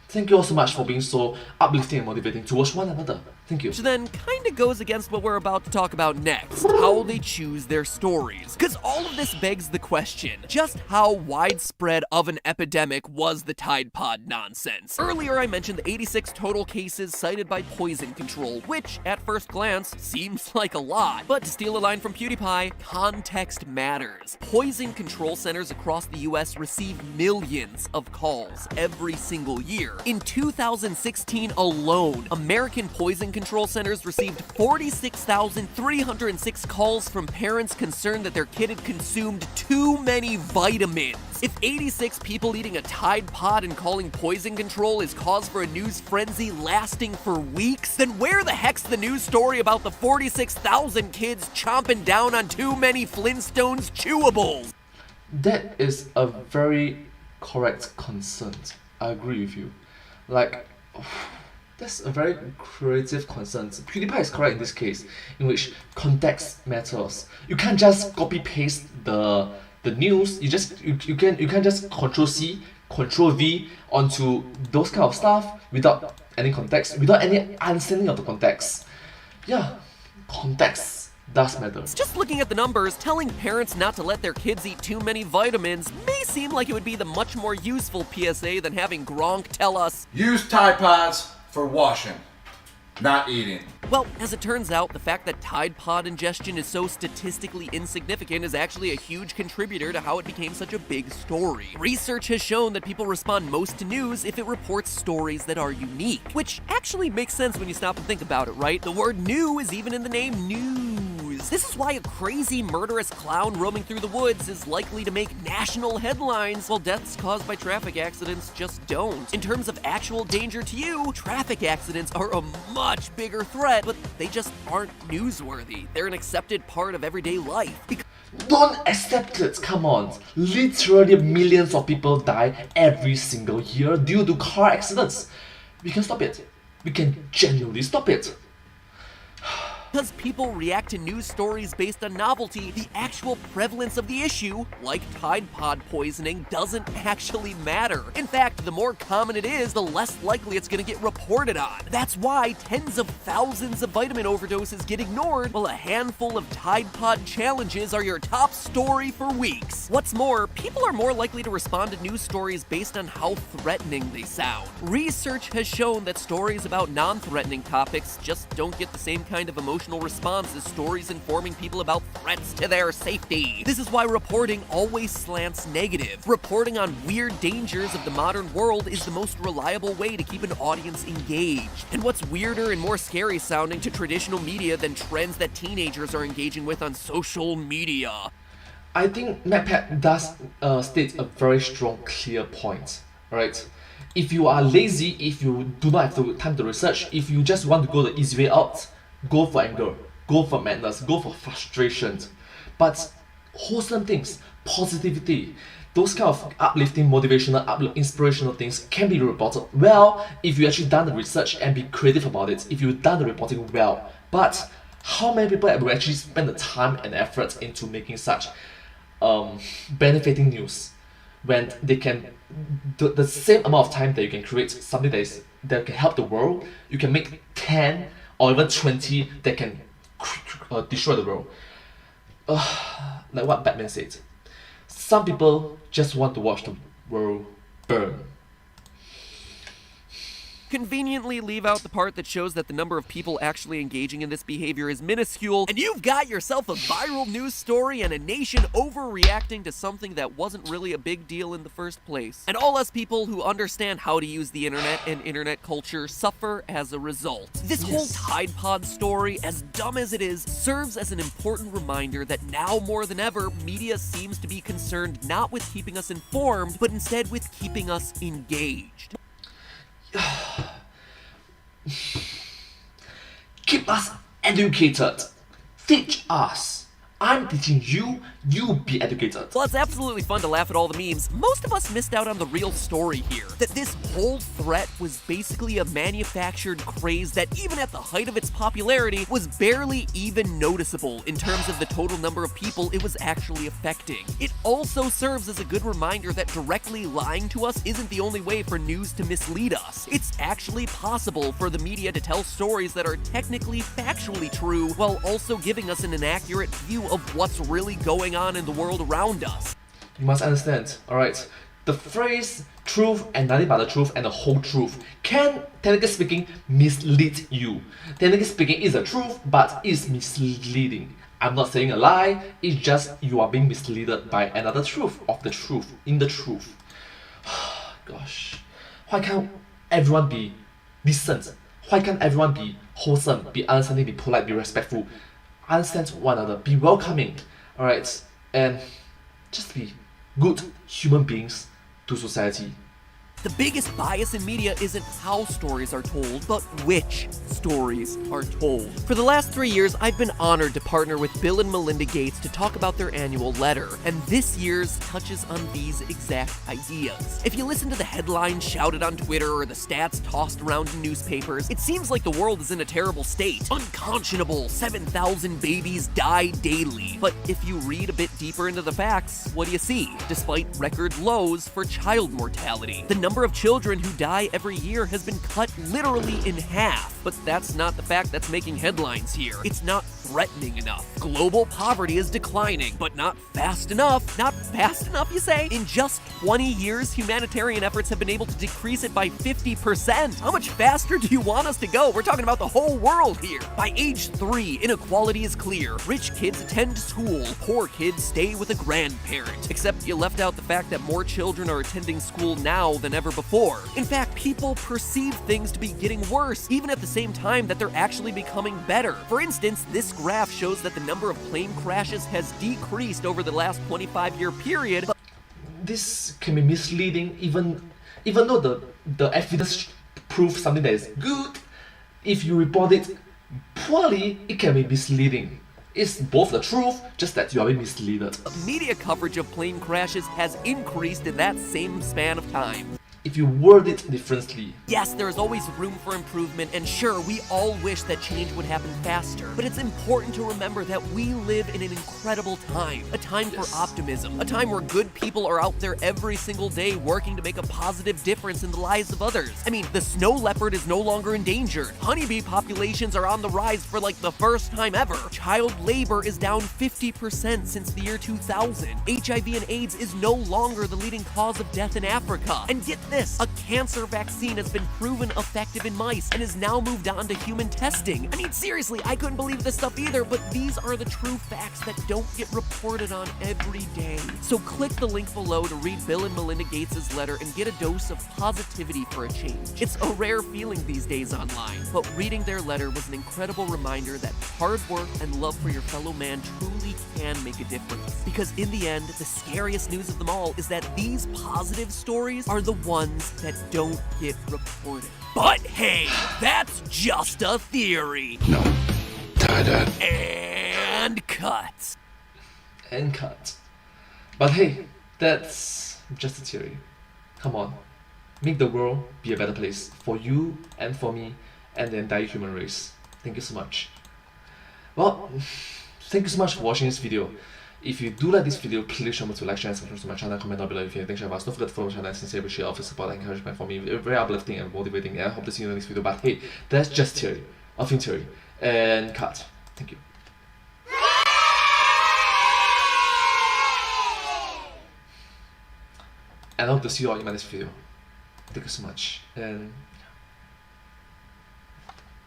thank you all so much for being so uplifting and motivating towards one another. Thank you. Which then kinda goes against what we're about to talk about next, how they choose their stories. Cause all of this begs the question, just how widespread of an epidemic was the Tide Pod nonsense? Earlier I mentioned the 86 total cases cited by poison control, which at first glance seems like a lot. But to steal a line from PewDiePie, context matters. Poison control centers across the US receive millions of calls every single year. In 2016 alone, American poison control centers received 46,306 calls from parents concerned that their kid had consumed too many vitamins. If 86 people eating a Tide Pod and calling poison control is cause for a news frenzy lasting for weeks, then where the heck's the news story about the 46,000 kids chomping down on too many Flintstones chewables? That is a very correct concern. I agree with you. Like, that's a very creative concern. PewDiePie is correct in this case, in which context matters. You can't just copy paste the news. You can't just Control C, Control V onto those kind of stuff without any context, without any understanding of the context. Yeah, context does matter. Just looking at the numbers, telling parents not to let their kids eat too many vitamins may seem like it would be the much more useful PSA than having Gronk tell us, use Tide Pods for washing, not eating. Well, as it turns out, the fact that Tide Pod ingestion is so statistically insignificant is actually a huge contributor to how it became such a big story. Research has shown that people respond most to news if it reports stories that are unique, which actually makes sense when you stop and think about it, right? The word new is even in the name news. This is why a crazy murderous clown roaming through the woods is likely to make national headlines, while deaths caused by traffic accidents just don't. In terms of actual danger to you, traffic accidents are a much bigger threat, but they just aren't newsworthy. They're an accepted part of everyday life. Don't accept it, come on. Literally millions of people die every single year due to car accidents. We can stop it. We can genuinely stop it. Because people react to news stories based on novelty, the actual prevalence of the issue, like Tide Pod poisoning, doesn't actually matter. In fact, the more common it is, the less likely it's gonna get reported on. That's why tens of thousands of vitamin overdoses get ignored, while a handful of Tide Pod challenges are your top story for weeks. What's more, people are more likely to respond to news stories based on how threatening they sound. Research has shown that stories about non-threatening topics just don't get the same kind of emotional response as stories informing people about threats to their safety. This is why reporting always slants negative. Reporting on weird dangers of the modern world is the most reliable way to keep an audience engaged. And what's weirder and more scary sounding to traditional media than trends that teenagers are engaging with on social media? I think MacPat does state a very strong, clear point, right? If you are lazy, if you do not have the time to research, if you just want to go the easy way out, go for anger, go for madness, go for frustration. But wholesome things, positivity, those kind of uplifting, motivational, inspirational things can be reported well if you actually done the research and be creative about it, if you've done the reporting well. But how many people will actually spend the time and effort into making such benefiting news when they can, the same amount of time that you can create something that can help the world, you can make 10 or even 20 that can destroy the world. Like what Batman said, some people just want to watch the world Burn. Conveniently leave out the part that shows that the number of people actually engaging in this behavior is minuscule, and you've got yourself a viral news story and a nation overreacting to something that wasn't really a big deal in the first place. And all us people who understand how to use the internet and internet culture suffer as a result. This whole Tide Pod story, as dumb as it is, serves as an important reminder that now more than ever, media seems to be concerned not with keeping us informed, but instead with keeping us engaged. Keep us educated. Teach us. I'm teaching you, you be educated. Well, it's absolutely fun to laugh at all the memes. Most of us missed out on the real story here. That this whole threat was basically a manufactured craze that even at the height of its popularity was barely even noticeable in terms of the total number of people it was actually affecting. It also serves as a good reminder that directly lying to us isn't the only way for news to mislead us. It's actually possible for the media to tell stories that are technically factually true while also giving us an inaccurate view of what's really going on in the world around us. You must understand, alright? The phrase truth and nothing but the truth and the whole truth can, technically speaking, mislead you. Technically speaking, it's the truth, but it's misleading. I'm not saying a lie, it's just you are being misled by another truth of the truth, in the truth. Gosh, why can't everyone be decent? Why can't everyone be wholesome, be understanding, be polite, be respectful? Understand one another, be welcoming, alright, and just be good human beings to society. The biggest bias in media isn't how stories are told, but which stories are told. For the last 3 years, I've been honored to partner with Bill and Melinda Gates to talk about their annual letter, and this year's touches on these exact ideas. If you listen to the headlines shouted on Twitter or the stats tossed around in newspapers, it seems like the world is in a terrible state. Unconscionable, 7,000 babies die daily. But if you read a bit deeper into the facts, what do you see? Despite record lows for child mortality, the number of children who die every year has been cut literally in half. But that's not the fact that's making headlines here. It's not threatening enough. Global poverty is declining, but not fast enough. Not fast enough, you say? In just 20 years, humanitarian efforts have been able to decrease it by 50%. How much faster do you want us to go? We're talking about the whole world here. By age 3, inequality is clear. Rich kids attend school. Poor kids stay with a grandparent. Except you left out the fact that more children are attending school now than ever before. In fact, people perceive things to be getting worse, even at the same time that they're actually becoming better. For instance, this graph shows that the number of plane crashes has decreased over the last 25-year period. But this can be misleading even though the evidence proves something that is good. If you report it poorly, it can be misleading. It's both the truth, just that you are being misled. Media coverage of plane crashes has increased in that same span of time. If you word it differently. Yes, there is always room for improvement, and sure, we all wish that change would happen faster. But it's important to remember that we live in an incredible time. A time for optimism. A time where good people are out there every single day working to make a positive difference in the lives of others. I mean, the snow leopard is no longer endangered. Honeybee populations are on the rise for like the first time ever. Child labor is down 50% since the year 2000. HIV and AIDS is no longer the leading cause of death in Africa. And get this, a cancer vaccine has been proven effective in mice and has now moved on to human testing. I mean, seriously, I couldn't believe this stuff either, but these are the true facts that don't get reported on every day. So click the link below to read Bill and Melinda Gates' letter and get a dose of positivity for a change. It's a rare feeling these days online, but reading their letter was an incredible reminder that hard work and love for your fellow man truly can make a difference. Because in the end, the scariest news of them all is that these positive stories are the ones that don't get reported. But hey, that's just a theory. No. And cut. And cut. But hey, that's just a theory. Come on. Make the world be a better place for you and for me and the entire human race. Thank you so much. Well, thank you so much for watching this video. If you do like this video, please remember to like, share, and subscribe to my channel. Comment down below if you have anything to share about us. Don't forget to follow my channel and sincerely share all the support and encouragement for me. Very uplifting and motivating. And I hope to see you in the next video. But hey, that's just theory. A film theory. And cut. Thank you. And I hope to see you all in my next video. Thank you so much, and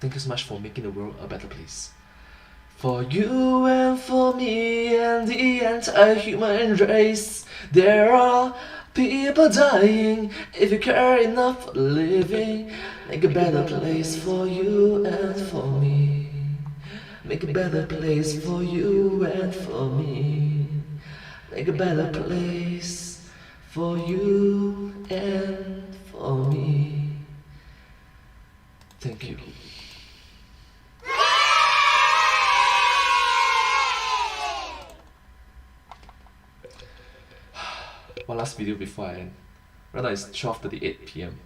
thank you so much for making the world a better place. For you and for me and the entire human race, there are people dying. If you care enough for living, make a better place for you and for me. Make a better place for you and for me. Make a better place for you and for me. Thank you. One last video before I end. Right now it's 12:38 PM.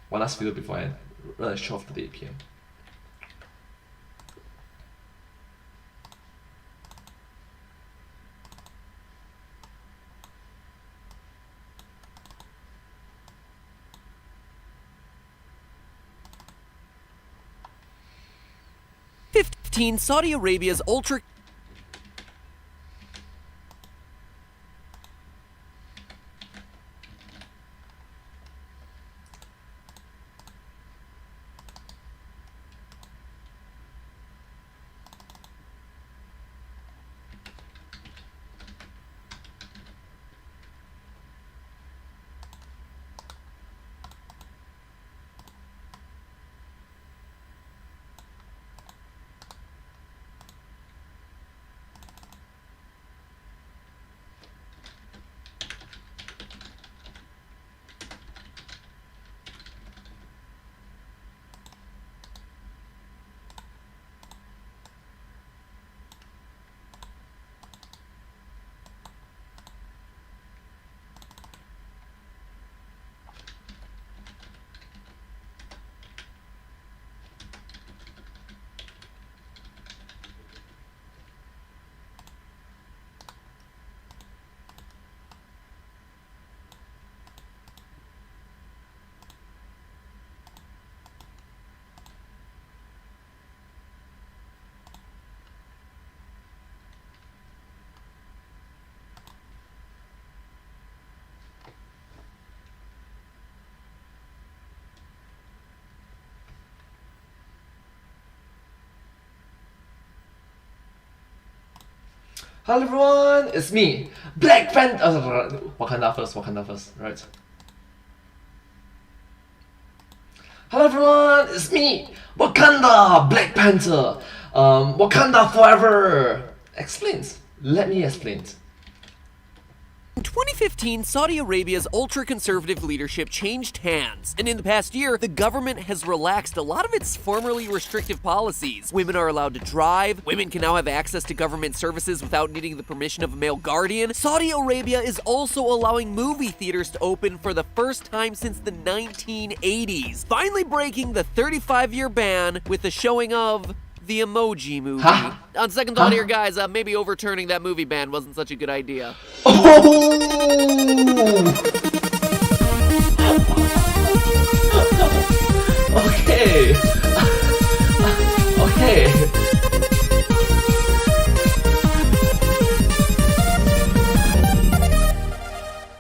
One last video before I end. Right now it's 12:38 PM. Saudi Arabia's ultra... Hello everyone, it's me, Black Panther. Wakanda first, right? Hello everyone, it's me, Wakanda, Black Panther. Wakanda forever. Explains. Let me explain. In 2015, Saudi Arabia's ultra-conservative leadership changed hands, and in the past year, the government has relaxed a lot of its formerly restrictive policies. Women are allowed to drive, women can now have access to government services without needing the permission of a male guardian. Saudi Arabia is also allowing movie theaters to open for the first time since the 1980s, finally breaking the 35-year ban with the showing of the Emoji Movie. Huh? On second thought here, guys, maybe overturning that movie ban wasn't such a good idea. Okay. Okay.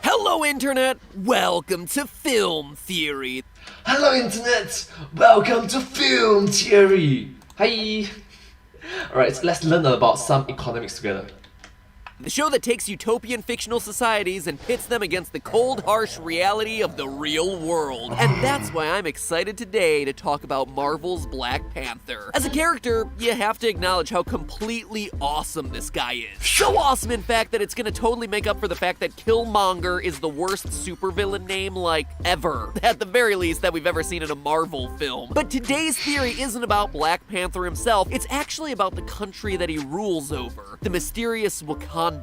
Hello, Internet! Welcome to Film Theory. Hello, Internet! Welcome to Film Theory. Hi! Alright, let's learn about some economics together. The show that takes utopian fictional societies and pits them against the cold, harsh reality of the real world. And that's why I'm excited today to talk about Marvel's Black Panther. As a character, you have to acknowledge how completely awesome this guy is. So awesome, in fact, that it's gonna totally make up for the fact that Killmonger is the worst supervillain name, like, ever. At the very least, that we've ever seen in a Marvel film. But today's theory isn't about Black Panther himself, it's actually about the country that he rules over. The mysterious Wakanda.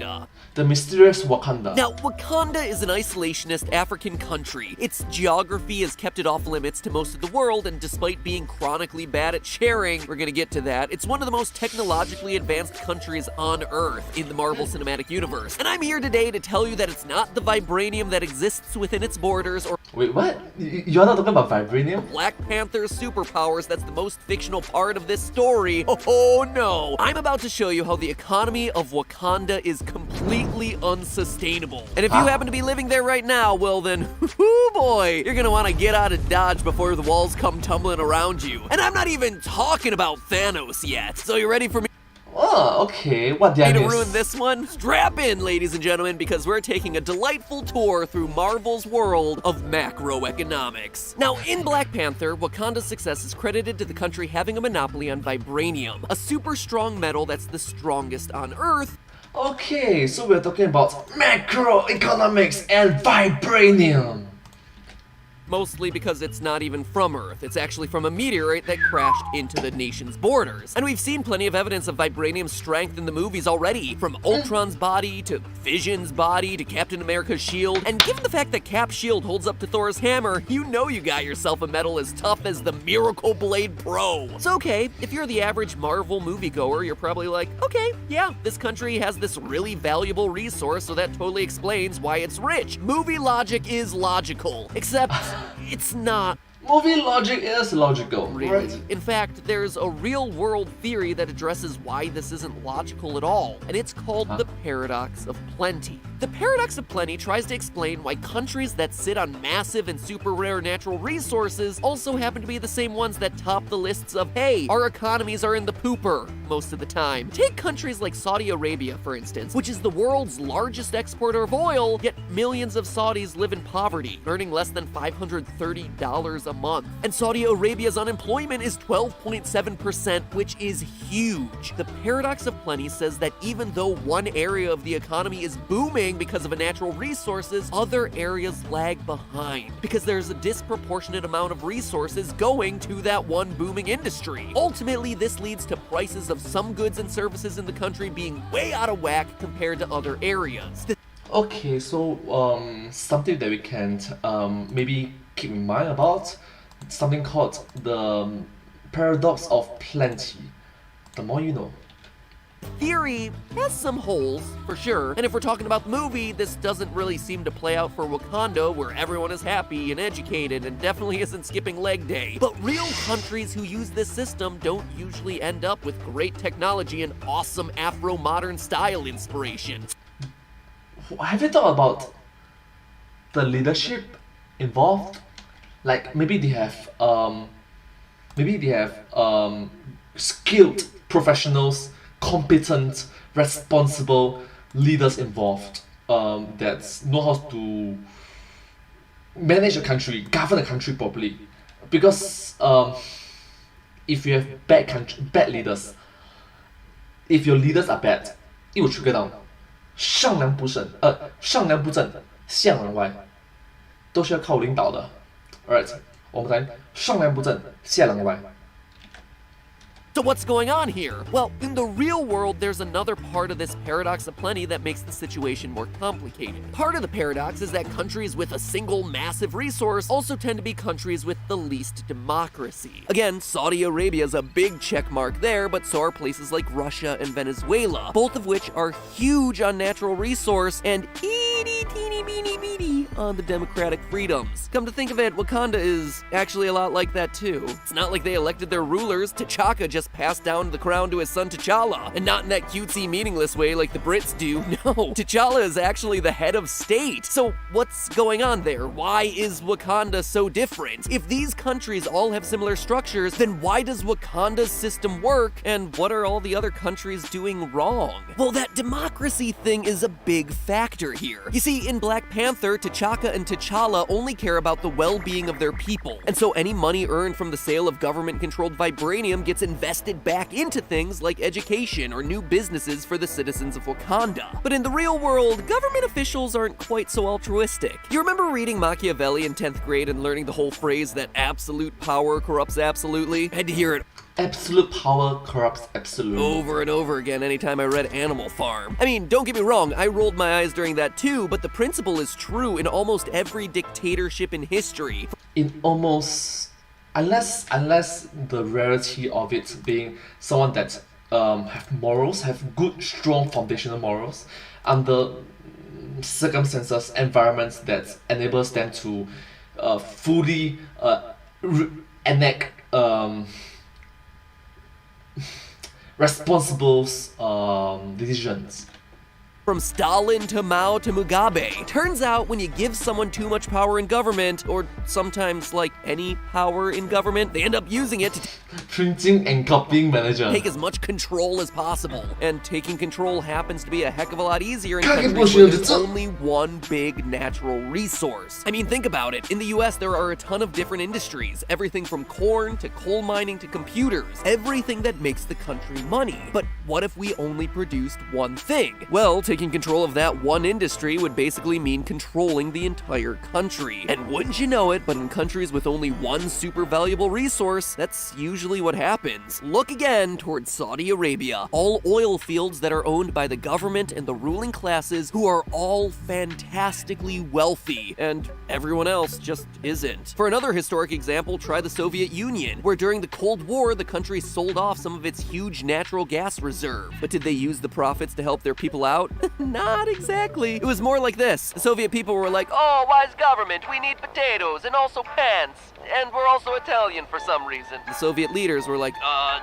The mysterious Wakanda. Now, Wakanda is an isolationist African country. Its geography has kept it off limits to most of the world, and despite being chronically bad at sharing, we're gonna get to that, it's one of the most technologically advanced countries on Earth in the Marvel Cinematic Universe. And I'm here today to tell you that it's not the vibranium that exists within its borders or— Wait, what? You're not talking about vibranium? Black Panther's superpowers that's the most fictional part of this story. Oh no! I'm about to show you how the economy of Wakanda is is completely unsustainable. And if you happen to be living there right now, well then, whoo boy, you're gonna wanna get out of Dodge before the walls come tumbling around you. And I'm not even talking about Thanos yet. So you ready for me? Oh, okay. What did I to miss? ruin this one? Strap in, ladies and gentlemen, because we're taking a delightful tour through Marvel's world of macroeconomics. Now, in Black Panther, Wakanda's success is credited to the country having a monopoly on vibranium, a super strong metal that's the strongest on Earth. Okay, so we're talking about macroeconomics and vibranium. Mostly because it's not even from Earth. It's actually from a meteorite that crashed into the nation's borders. And we've seen plenty of evidence of vibranium's strength in the movies already, from Ultron's body, to Vision's body, to Captain America's shield. And given the fact that Cap's shield holds up to Thor's hammer, you know you got yourself a metal as tough as the Miracle Blade Pro. So okay, if you're the average Marvel moviegoer, you're probably like, okay, yeah, this country has this really valuable resource, so that totally explains why it's rich. Movie logic is logical, except it's not. Movie logic is logical, really. Right? In fact, there's a real-world theory that addresses why this isn't logical at all, and it's called the paradox of plenty. The paradox of plenty tries to explain why countries that sit on massive and super rare natural resources also happen to be the same ones that top the lists of, hey, our economies are in the pooper most of the time. Take countries like Saudi Arabia, for instance, which is the world's largest exporter of oil, yet millions of Saudis live in poverty, earning less than $530 a month. And Saudi Arabia's unemployment is 12.7%, which is huge. The paradox of plenty says that even though one area of the economy is booming because of a natural resources, other areas lag behind because there's a disproportionate amount of resources going to that one booming industry. Ultimately, this leads to prices of some goods and services in the country being way out of whack compared to other areas. Okay, so something that we can maybe keep in mind about, something called the paradox of plenty. The more you know. Theory has some holes, for sure, and if we're talking about the movie, this doesn't really seem to play out for Wakanda, where everyone is happy and educated and definitely isn't skipping leg day. But real countries who use this system don't usually end up with great technology and awesome Afro-modern style inspiration. Have you thought about the leadership involved? Like maybe they have skilled professionals, competent, responsible leaders involved that know how to manage a country, govern a country properly. Because if you have bad leaders, if your leaders are bad, it will trickle down. 上梁不正，下梁歪，都是要靠领导的。Alright， 我们来上梁不正，下梁歪。 So what's going on here? Well, in the real world, there's another part of this paradox of plenty that makes the situation more complicated. Part of the paradox is that countries with a single massive resource also tend to be countries with the least democracy. Again, Saudi Arabia is a big check mark there, but so are places like Russia and Venezuela, both of which are huge on natural resource and teeny-beeny on the democratic freedoms. Come to think of it, Wakanda is actually a lot like that too. It's not like they elected their rulers. T'Chaka just passed down the crown to his son T'Challa, and not in that cutesy, meaningless way like the Brits do. No, T'Challa is actually the head of state. So what's going on there? Why is Wakanda so different? If these countries all have similar structures, then why does Wakanda's system work, and what are all the other countries doing wrong? Well, that democracy thing is a big factor here. You see, in Black Panther, T'Chaka and T'Challa only care about the well-being of their people, and so any money earned from the sale of government-controlled vibranium gets invested back into things like education or new businesses for the citizens of Wakanda. But in the real world, government officials aren't quite so altruistic. You remember reading Machiavelli in 10th grade and learning the whole phrase that absolute power corrupts absolutely? I had to hear it absolute power corrupts absolutely over and over again anytime I read Animal Farm. I mean, don't get me wrong, I rolled my eyes during that too, but the principle is true in almost every dictatorship in history. In almost, unless the rarity of it being someone that have morals, have good, strong foundational morals, under circumstances, environments that enables them to fully enact responsible decisions. From Stalin to Mao to Mugabe. Turns out when you give someone too much power in government, or sometimes like any power in government, they end up using it to Printing and copying manager. take as much control as possible. And taking control happens to be a heck of a lot easier in countries where there's only one big natural resource. I mean, think about it. In the US, there are a ton of different industries. Everything from corn to coal mining to computers. Everything that makes the country money. But what if we only produced one thing? Well, taking control of that one industry would basically mean controlling the entire country. And wouldn't you know it, but in countries with only one super valuable resource, that's usually what happens. Look again towards Saudi Arabia. All oil fields that are owned by the government and the ruling classes, who are all fantastically wealthy, and everyone else just isn't. For another historic example, try the Soviet Union, where during the Cold War, the country sold off some of its huge natural gas reserve. But did they use the profits to help their people out? Not exactly. It was more like this. The Soviet people were like, "Oh, wise government, we need potatoes and also pants. And we're also Italian for some reason." The Soviet leaders were like,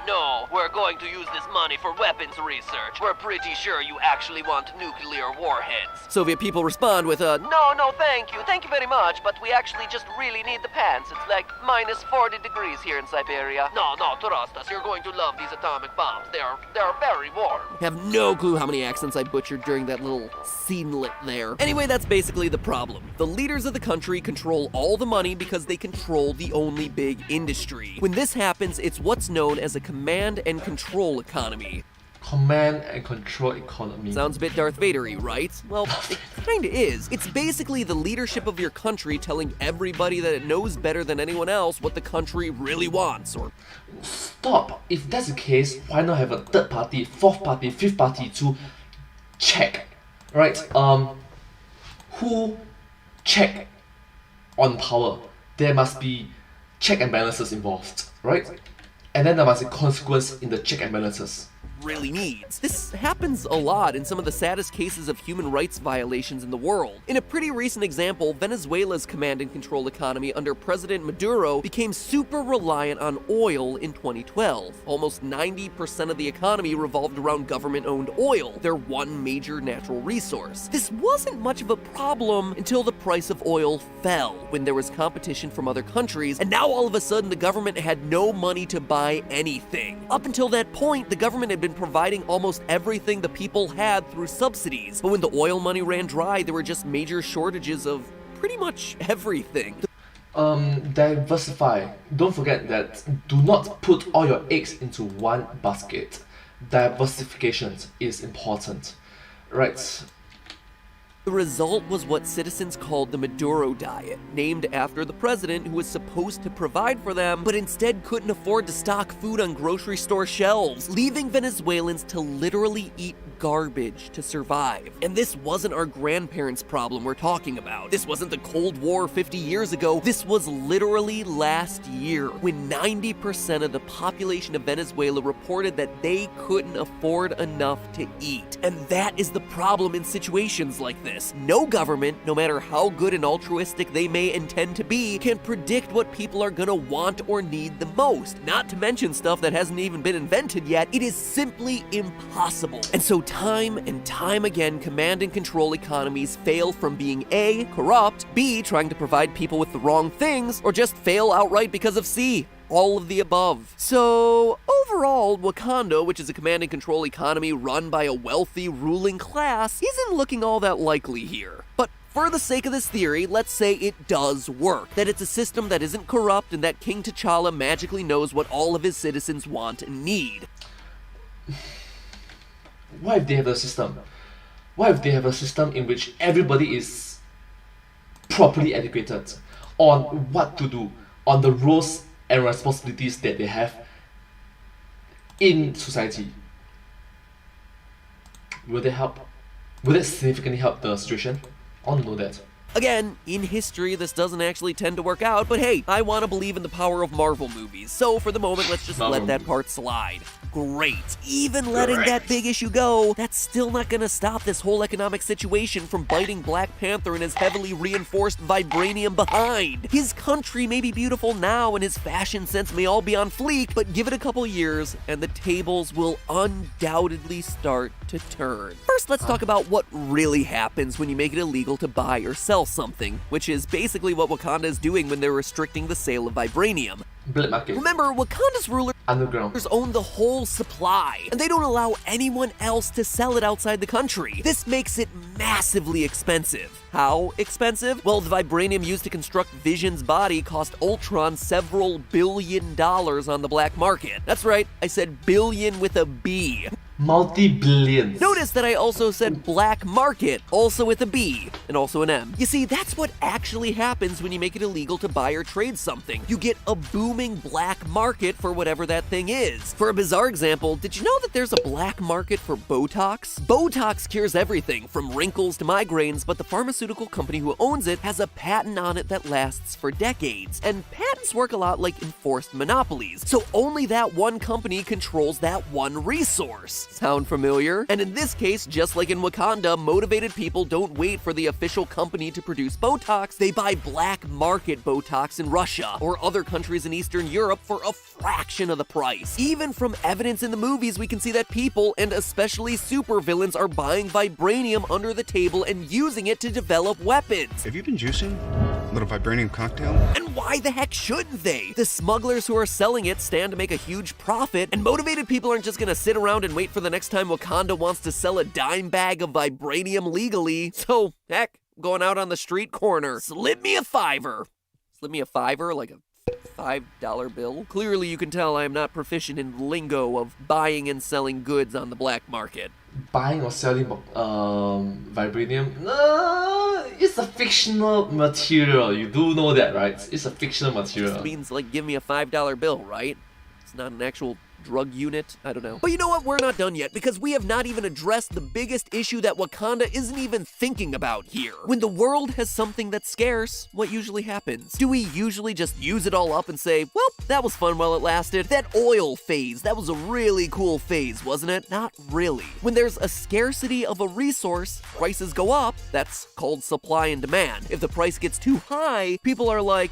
no, we're going to use this money for weapons research. We're pretty sure you actually want nuclear warheads." Soviet people respond with no, thank you very much, but we actually just really need the pants. It's like minus 40 degrees here in Siberia. No, trust us, you're going to love these atomic bombs. They're very warm. I have no clue how many accents I butchered during that little scenelet there. Anyway, that's basically the problem. The leaders of the country control all the money because they control the only big industry. When this happens, it's what's known as a command and control economy. Command and control economy. Sounds a bit Darth Vader-y, right? Well, it kinda is. It's basically the leadership of your country telling everybody that it knows better than anyone else what the country really wants, or... Stop! If that's the case, why not have a third party, fourth party, fifth party to check, right? Who check on power? There must be check and balances involved, right? And then there must be consequence in the check and balances. Really needs. This happens a lot in some of the saddest cases of human rights violations in the world. In a pretty recent example, Venezuela's command and control economy under President Maduro became super reliant on oil in 2012. Almost 90% of the economy revolved around government-owned oil, their one major natural resource. This wasn't much of a problem until the price of oil fell, when there was competition from other countries, and now all of a sudden the government had no money to buy anything. Up until that point, the government had been providing almost everything the people had through subsidies. But when the oil money ran dry, there were just major shortages of pretty much everything. Diversify. Don't forget that do not put all your eggs into one basket. Diversification is important, right? The result was what citizens called the Maduro diet, named after the president who was supposed to provide for them, but instead couldn't afford to stock food on grocery store shelves, leaving Venezuelans to literally eat garbage to survive. And this wasn't our grandparents' problem we're talking about. This wasn't the Cold War 50 years ago. This was literally last year, when 90% of the population of Venezuela reported that they couldn't afford enough to eat. And that is the problem in situations like this. No government, no matter how good and altruistic they may intend to be, can predict what people are gonna want or need the most. Not to mention stuff that hasn't even been invented yet. It is simply impossible. And so time and time again, command and control economies fail from being A, corrupt, B, trying to provide people with the wrong things, or just fail outright because of C. All of the above. So, overall, Wakanda, which is a command and control economy run by a wealthy ruling class, isn't looking all that likely here. But for the sake of this theory, let's say it does work. That it's a system that isn't corrupt and that King T'Challa magically knows what all of his citizens want and need. What if they have a system? What if they have a system in which everybody is properly educated on what to do, on the roles and responsibilities that they have in society? Will they help? Will it significantly help the situation? I want to know that. Again, in history, this doesn't actually tend to work out, but hey, I want to believe in the power of Marvel movies, so for the moment, let's just let that part slide. Great. Even letting that big issue go, that's still not gonna stop this whole economic situation from biting Black Panther and his heavily reinforced vibranium behind. His country may be beautiful now and his fashion sense may all be on fleek, but give it a couple years and the tables will undoubtedly start to turn. First, let's talk about what really happens when you make it illegal to buy or sell something, which is basically what Wakanda is doing when they're restricting the sale of vibranium. Black market. Remember, Wakanda's rulers Underground. own the whole supply, and they don't allow anyone else to sell it outside the country. This makes it massively expensive. How expensive? Well, the vibranium used to construct Vision's body cost Ultron several $1 billion on the black market. That's right, I said billion with a B. Multi-billions. Notice that I also said black market, also with a B, and also an M. You see, that's what actually happens when you make it illegal to buy or trade something. You get a booming black market for whatever that thing is. For a bizarre example, did you know that there's a black market for Botox? Botox cures everything from wrinkles to migraines, but the pharmaceutical company who owns it has a patent on it that lasts for decades. And patents work a lot like enforced monopolies, so only that one company controls that one resource. Sound familiar? And in this case, just like in Wakanda, motivated people don't wait for the official company to produce Botox, they buy black market Botox in Russia or other countries in Eastern Europe for a fraction of the price. Even from evidence in the movies, we can see that people, and especially supervillains, are buying vibranium under the table and using it to develop weapons. Have you been juicing? A little vibranium cocktail? And why the heck shouldn't they? The smugglers who are selling it stand to make a huge profit, and motivated people aren't just gonna sit around and wait for the next time Wakanda wants to sell a dime bag of vibranium legally. So, heck, going out on the street corner, slip me a $5. Slip me a $5, like a $5 bill? Clearly you can tell I am not proficient in the lingo of buying and selling goods on the black market. Buying or selling vibranium? No, it's a fictional material. You do know that, right? It's a fictional material. It means like give me a $5 bill, right? It's not an actual drug unit? I don't know. But you know what? We're not done yet, because we have not even addressed the biggest issue that Wakanda isn't even thinking about here. When the world has something that's scarce, what usually happens? Do we usually just use it all up and say, well, that was fun while it lasted? That oil phase, that was a really cool phase, wasn't it? Not really. When there's a scarcity of a resource, prices go up. That's called supply and demand. If the price gets too high, people are like,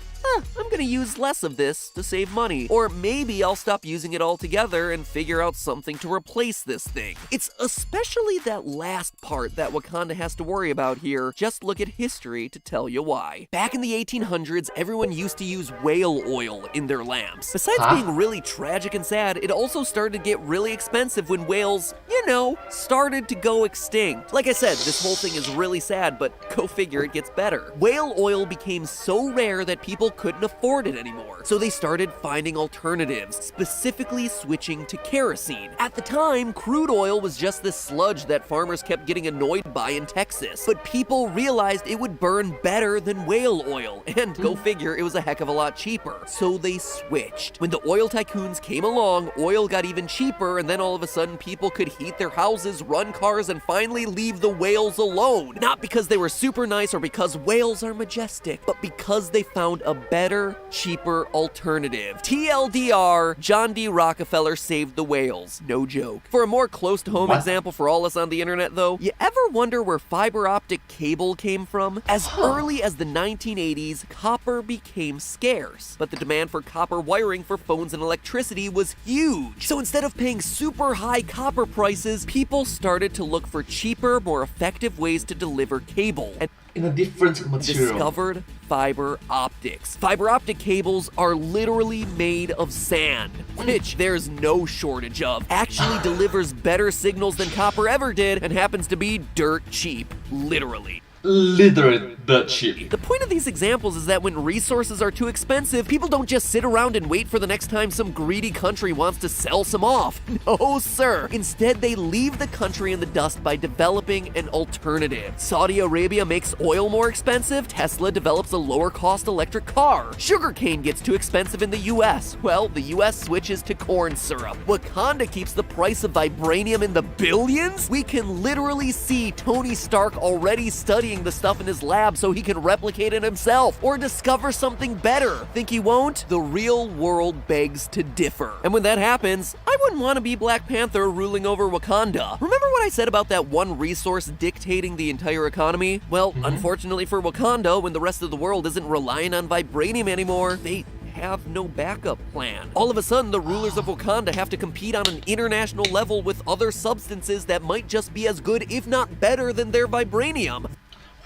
I'm gonna use less of this to save money. Or maybe I'll stop using it altogether and figure out something to replace this thing. It's especially that last part that Wakanda has to worry about here. Just look at history to tell you why. Back in the 1800s, everyone used to use whale oil in their lamps. Besides being really tragic and sad, it also started to get really expensive when whales, you know, started to go extinct. Like I said, this whole thing is really sad, but go figure it gets better. Whale oil became so rare that people couldn't afford it anymore, so they started finding alternatives, specifically switching to kerosene. At the time, crude oil was just this sludge that farmers kept getting annoyed by in Texas, but people realized it would burn better than whale oil, and go figure, it was a heck of a lot cheaper. So they switched. When the oil tycoons came along, oil got even cheaper, and then all of a sudden people could heat their houses, run cars, and finally leave the whales alone. Not because they were super nice or because whales are majestic, but because they found a better, cheaper alternative. TLDR, John D. Rockefeller saved the whales. No joke. For a more close-to-home example for all us on the internet though, you ever wonder where fiber optic cable came from? As early as the 1980s, copper became scarce, but the demand for copper wiring for phones and electricity was huge. So instead of paying super high copper prices, people started to look for cheaper, more effective ways to deliver cable. And in a different material. Discovered fiber optics. Fiber optic cables are literally made of sand, which there's no shortage of. Actually delivers better signals than copper ever did and happens to be dirt cheap, literally. Literally dirt cheap. The point of these examples is that when resources are too expensive, people don't just sit around and wait for the next time some greedy country wants to sell some off. No, sir. Instead, they leave the country in the dust by developing an alternative. Saudi Arabia makes oil more expensive, Tesla develops a lower-cost electric car. Sugarcane gets too expensive in the US. Well, the US switches to corn syrup. Wakanda keeps the price of vibranium in the billions? We can literally see Tony Stark already studying copying the stuff in his lab so he can replicate it himself or discover something better. Think he won't? The real world begs to differ. And when that happens, I wouldn't want to be Black Panther ruling over Wakanda. Remember what I said about that one resource dictating the entire economy? Well, unfortunately for Wakanda, when the rest of the world isn't relying on vibranium anymore, they have no backup plan. All of a sudden, the rulers of Wakanda have to compete on an international level with other substances that might just be as good, if not better, than their vibranium.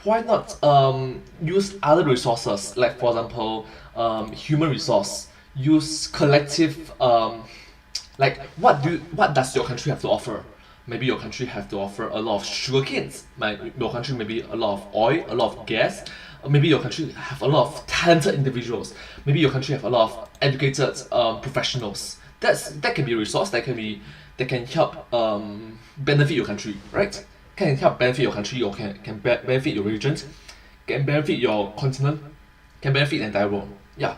Why not use other resources, like for example, human resource? Use collective, like what does your country have to offer? Maybe your country have to offer a lot of sugar canes. Your country maybe a lot of oil, a lot of gas. Maybe your country have a lot of talented individuals. Maybe your country have a lot of educated professionals. That can be a resource that can help benefit your country, right? Can help benefit your country, or can benefit your region, can benefit your continent, can benefit the entire world. Yeah.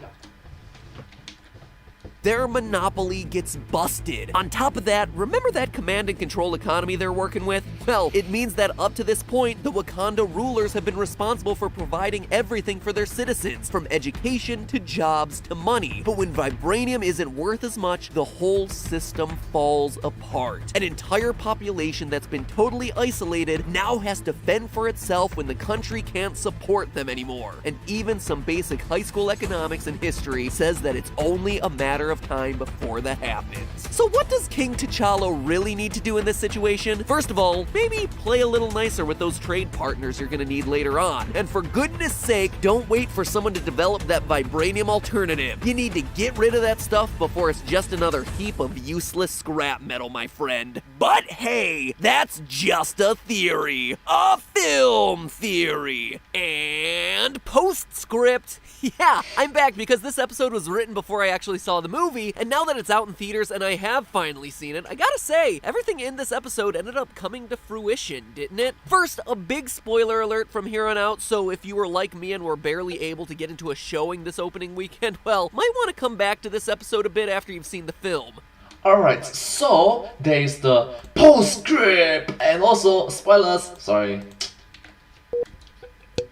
Their monopoly gets busted. On top of that, remember that command and control economy they're working with? Well, it means that up to this point, the Wakanda rulers have been responsible for providing everything for their citizens, from education to jobs to money. But when vibranium isn't worth as much, the whole system falls apart. An entire population that's been totally isolated now has to fend for itself when the country can't support them anymore. And even some basic high school economics and history says that it's only a matter of time before that happens. So what does King T'Challa really need to do in this situation? First of all, maybe play a little nicer with those trade partners you're gonna need later on. And for goodness sake, don't wait for someone to develop that vibranium alternative. You need to get rid of that stuff before it's just another heap of useless scrap metal, my friend. But hey, that's just a theory. A film theory. And postscript. Yeah, I'm back because this episode was written before I actually saw the movie, and now that it's out in theaters and I have finally seen it, I gotta say, everything in this episode ended up coming to fruition, didn't it? First, a big spoiler alert from here on out, so if you were like me and were barely able to get into a showing this opening weekend, well, might want to come back to this episode a bit after you've seen the film. Alright, so there is the postscript and also spoilers. Sorry.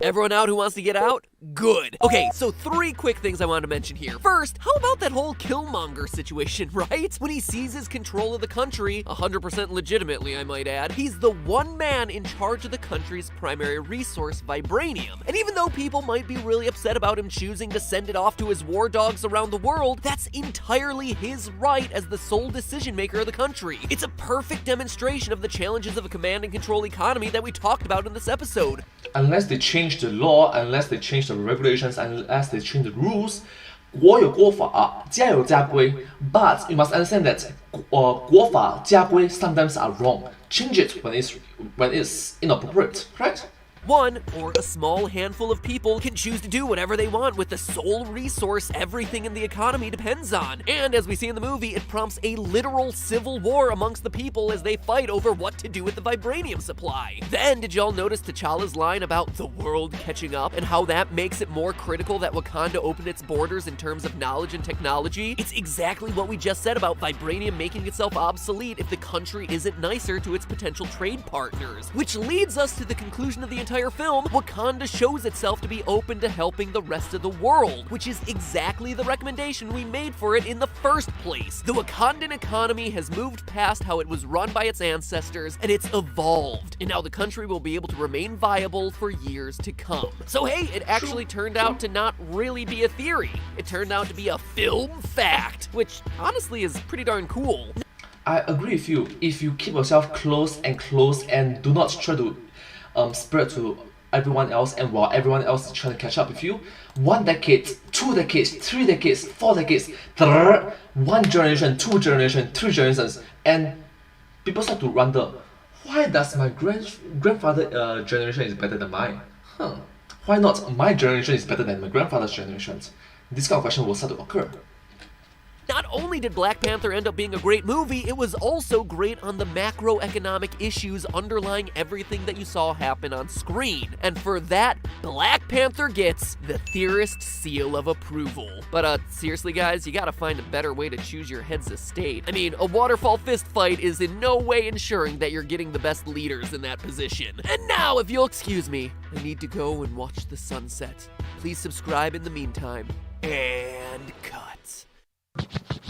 Everyone out who wants to get out? Good. Okay, so 3 quick things I wanted to mention here. First, how about that whole Killmonger situation, right? When he seizes control of the country, 100% legitimately, I might add, he's the one man in charge of the country's primary resource, vibranium. And even though people might be really upset about him choosing to send it off to his war dogs around the world, that's entirely his right as the sole decision maker of the country. It's a perfect demonstration of the challenges of a command and control economy that we talked about in this episode. Unless they change the law, unless they change the regulations, unless they change the rules, 国有国法，家有家规. But you must understand that 国法家规 sometimes are wrong. Change it when it's inappropriate, right? One, or a small handful of people, can choose to do whatever they want with the sole resource everything in the economy depends on. And as we see in the movie, it prompts a literal civil war amongst the people as they fight over what to do with the vibranium supply. Then, did y'all notice T'Challa's line about the world catching up and how that makes it more critical that Wakanda open its borders in terms of knowledge and technology? It's exactly what we just said about vibranium making itself obsolete if the country isn't nicer to its potential trade partners. Which leads us to the conclusion of the entire film. Wakanda shows itself to be open to helping the rest of the world, which is exactly the recommendation we made for it in the first place. The Wakandan economy has moved past how it was run by its ancestors, and it's evolved, and now the country will be able to remain viable for years to come. So hey, it actually turned out to not really be a theory. It turned out to be a film fact, which honestly is pretty darn cool. I agree with you. If you keep yourself close and do not try to spread to everyone else, and while everyone else is trying to catch up with you, 1 decade, 2 decades, 3 decades, 4 decades, 1 generation, 2 generations, 3 generations, and people start to wonder, why does my grandfather generation is better than mine? Why not my generation is better than my grandfather's generation? This kind of question will start to occur. Not only did Black Panther end up being a great movie, it was also great on the macroeconomic issues underlying everything that you saw happen on screen. And for that, Black Panther gets the Theorist seal of approval. But seriously guys, you gotta find a better way to choose your head's of state. I mean, a waterfall fist fight is in no way ensuring that you're getting the best leaders in that position. And now, if you'll excuse me, I need to go and watch the sunset. Please subscribe in the meantime. And cut.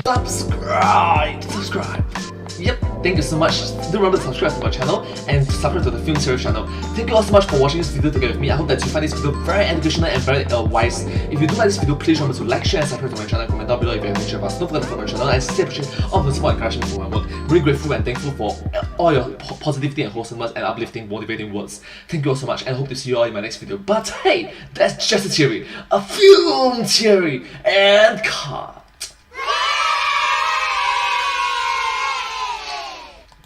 Subscribe. Yep, thank you so much. Do remember to subscribe to my channel and subscribe to the Film Series channel. Thank you all so much for watching this video together with me. I hope that you find this video very educational and very wise. If you do like this video, please remember to like, share, and subscribe to my channel. Comment down below if you have any share about. Don't forget to follow my channel and stay appreciative of the support and encouragement for my work. Really grateful and thankful for all your positivity and wholesomeness and uplifting, motivating words. Thank you all so much and hope to see you all in my next video. But hey, that's just a theory. A film theory. And cut.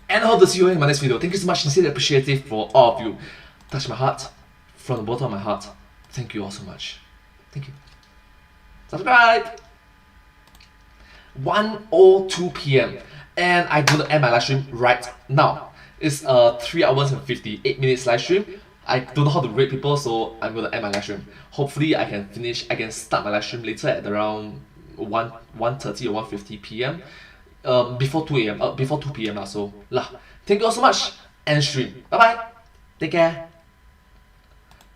And I hope to see you in my next video. Thank you so much, sincerely appreciative for all of you. Touch my heart, from the bottom of my heart. Thank you all so much. Thank you. Subscribe! 1:02 PM. And I'm gonna end my live stream right now. It's a 3 hours and 58 minutes live stream. I don't know how to rate people, so I'm gonna end my live stream. Hopefully I can start my live stream later at around 1:30 or 1:50 PM. Before 2 AM, before 2 PM so thank you all so much, end stream. Bye bye, take care.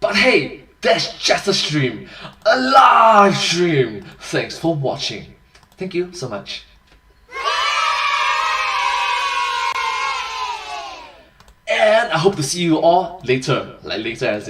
But hey, that's just a stream, a live stream. Thanks for watching. Thank you so much. And I hope to see you all later, like later as in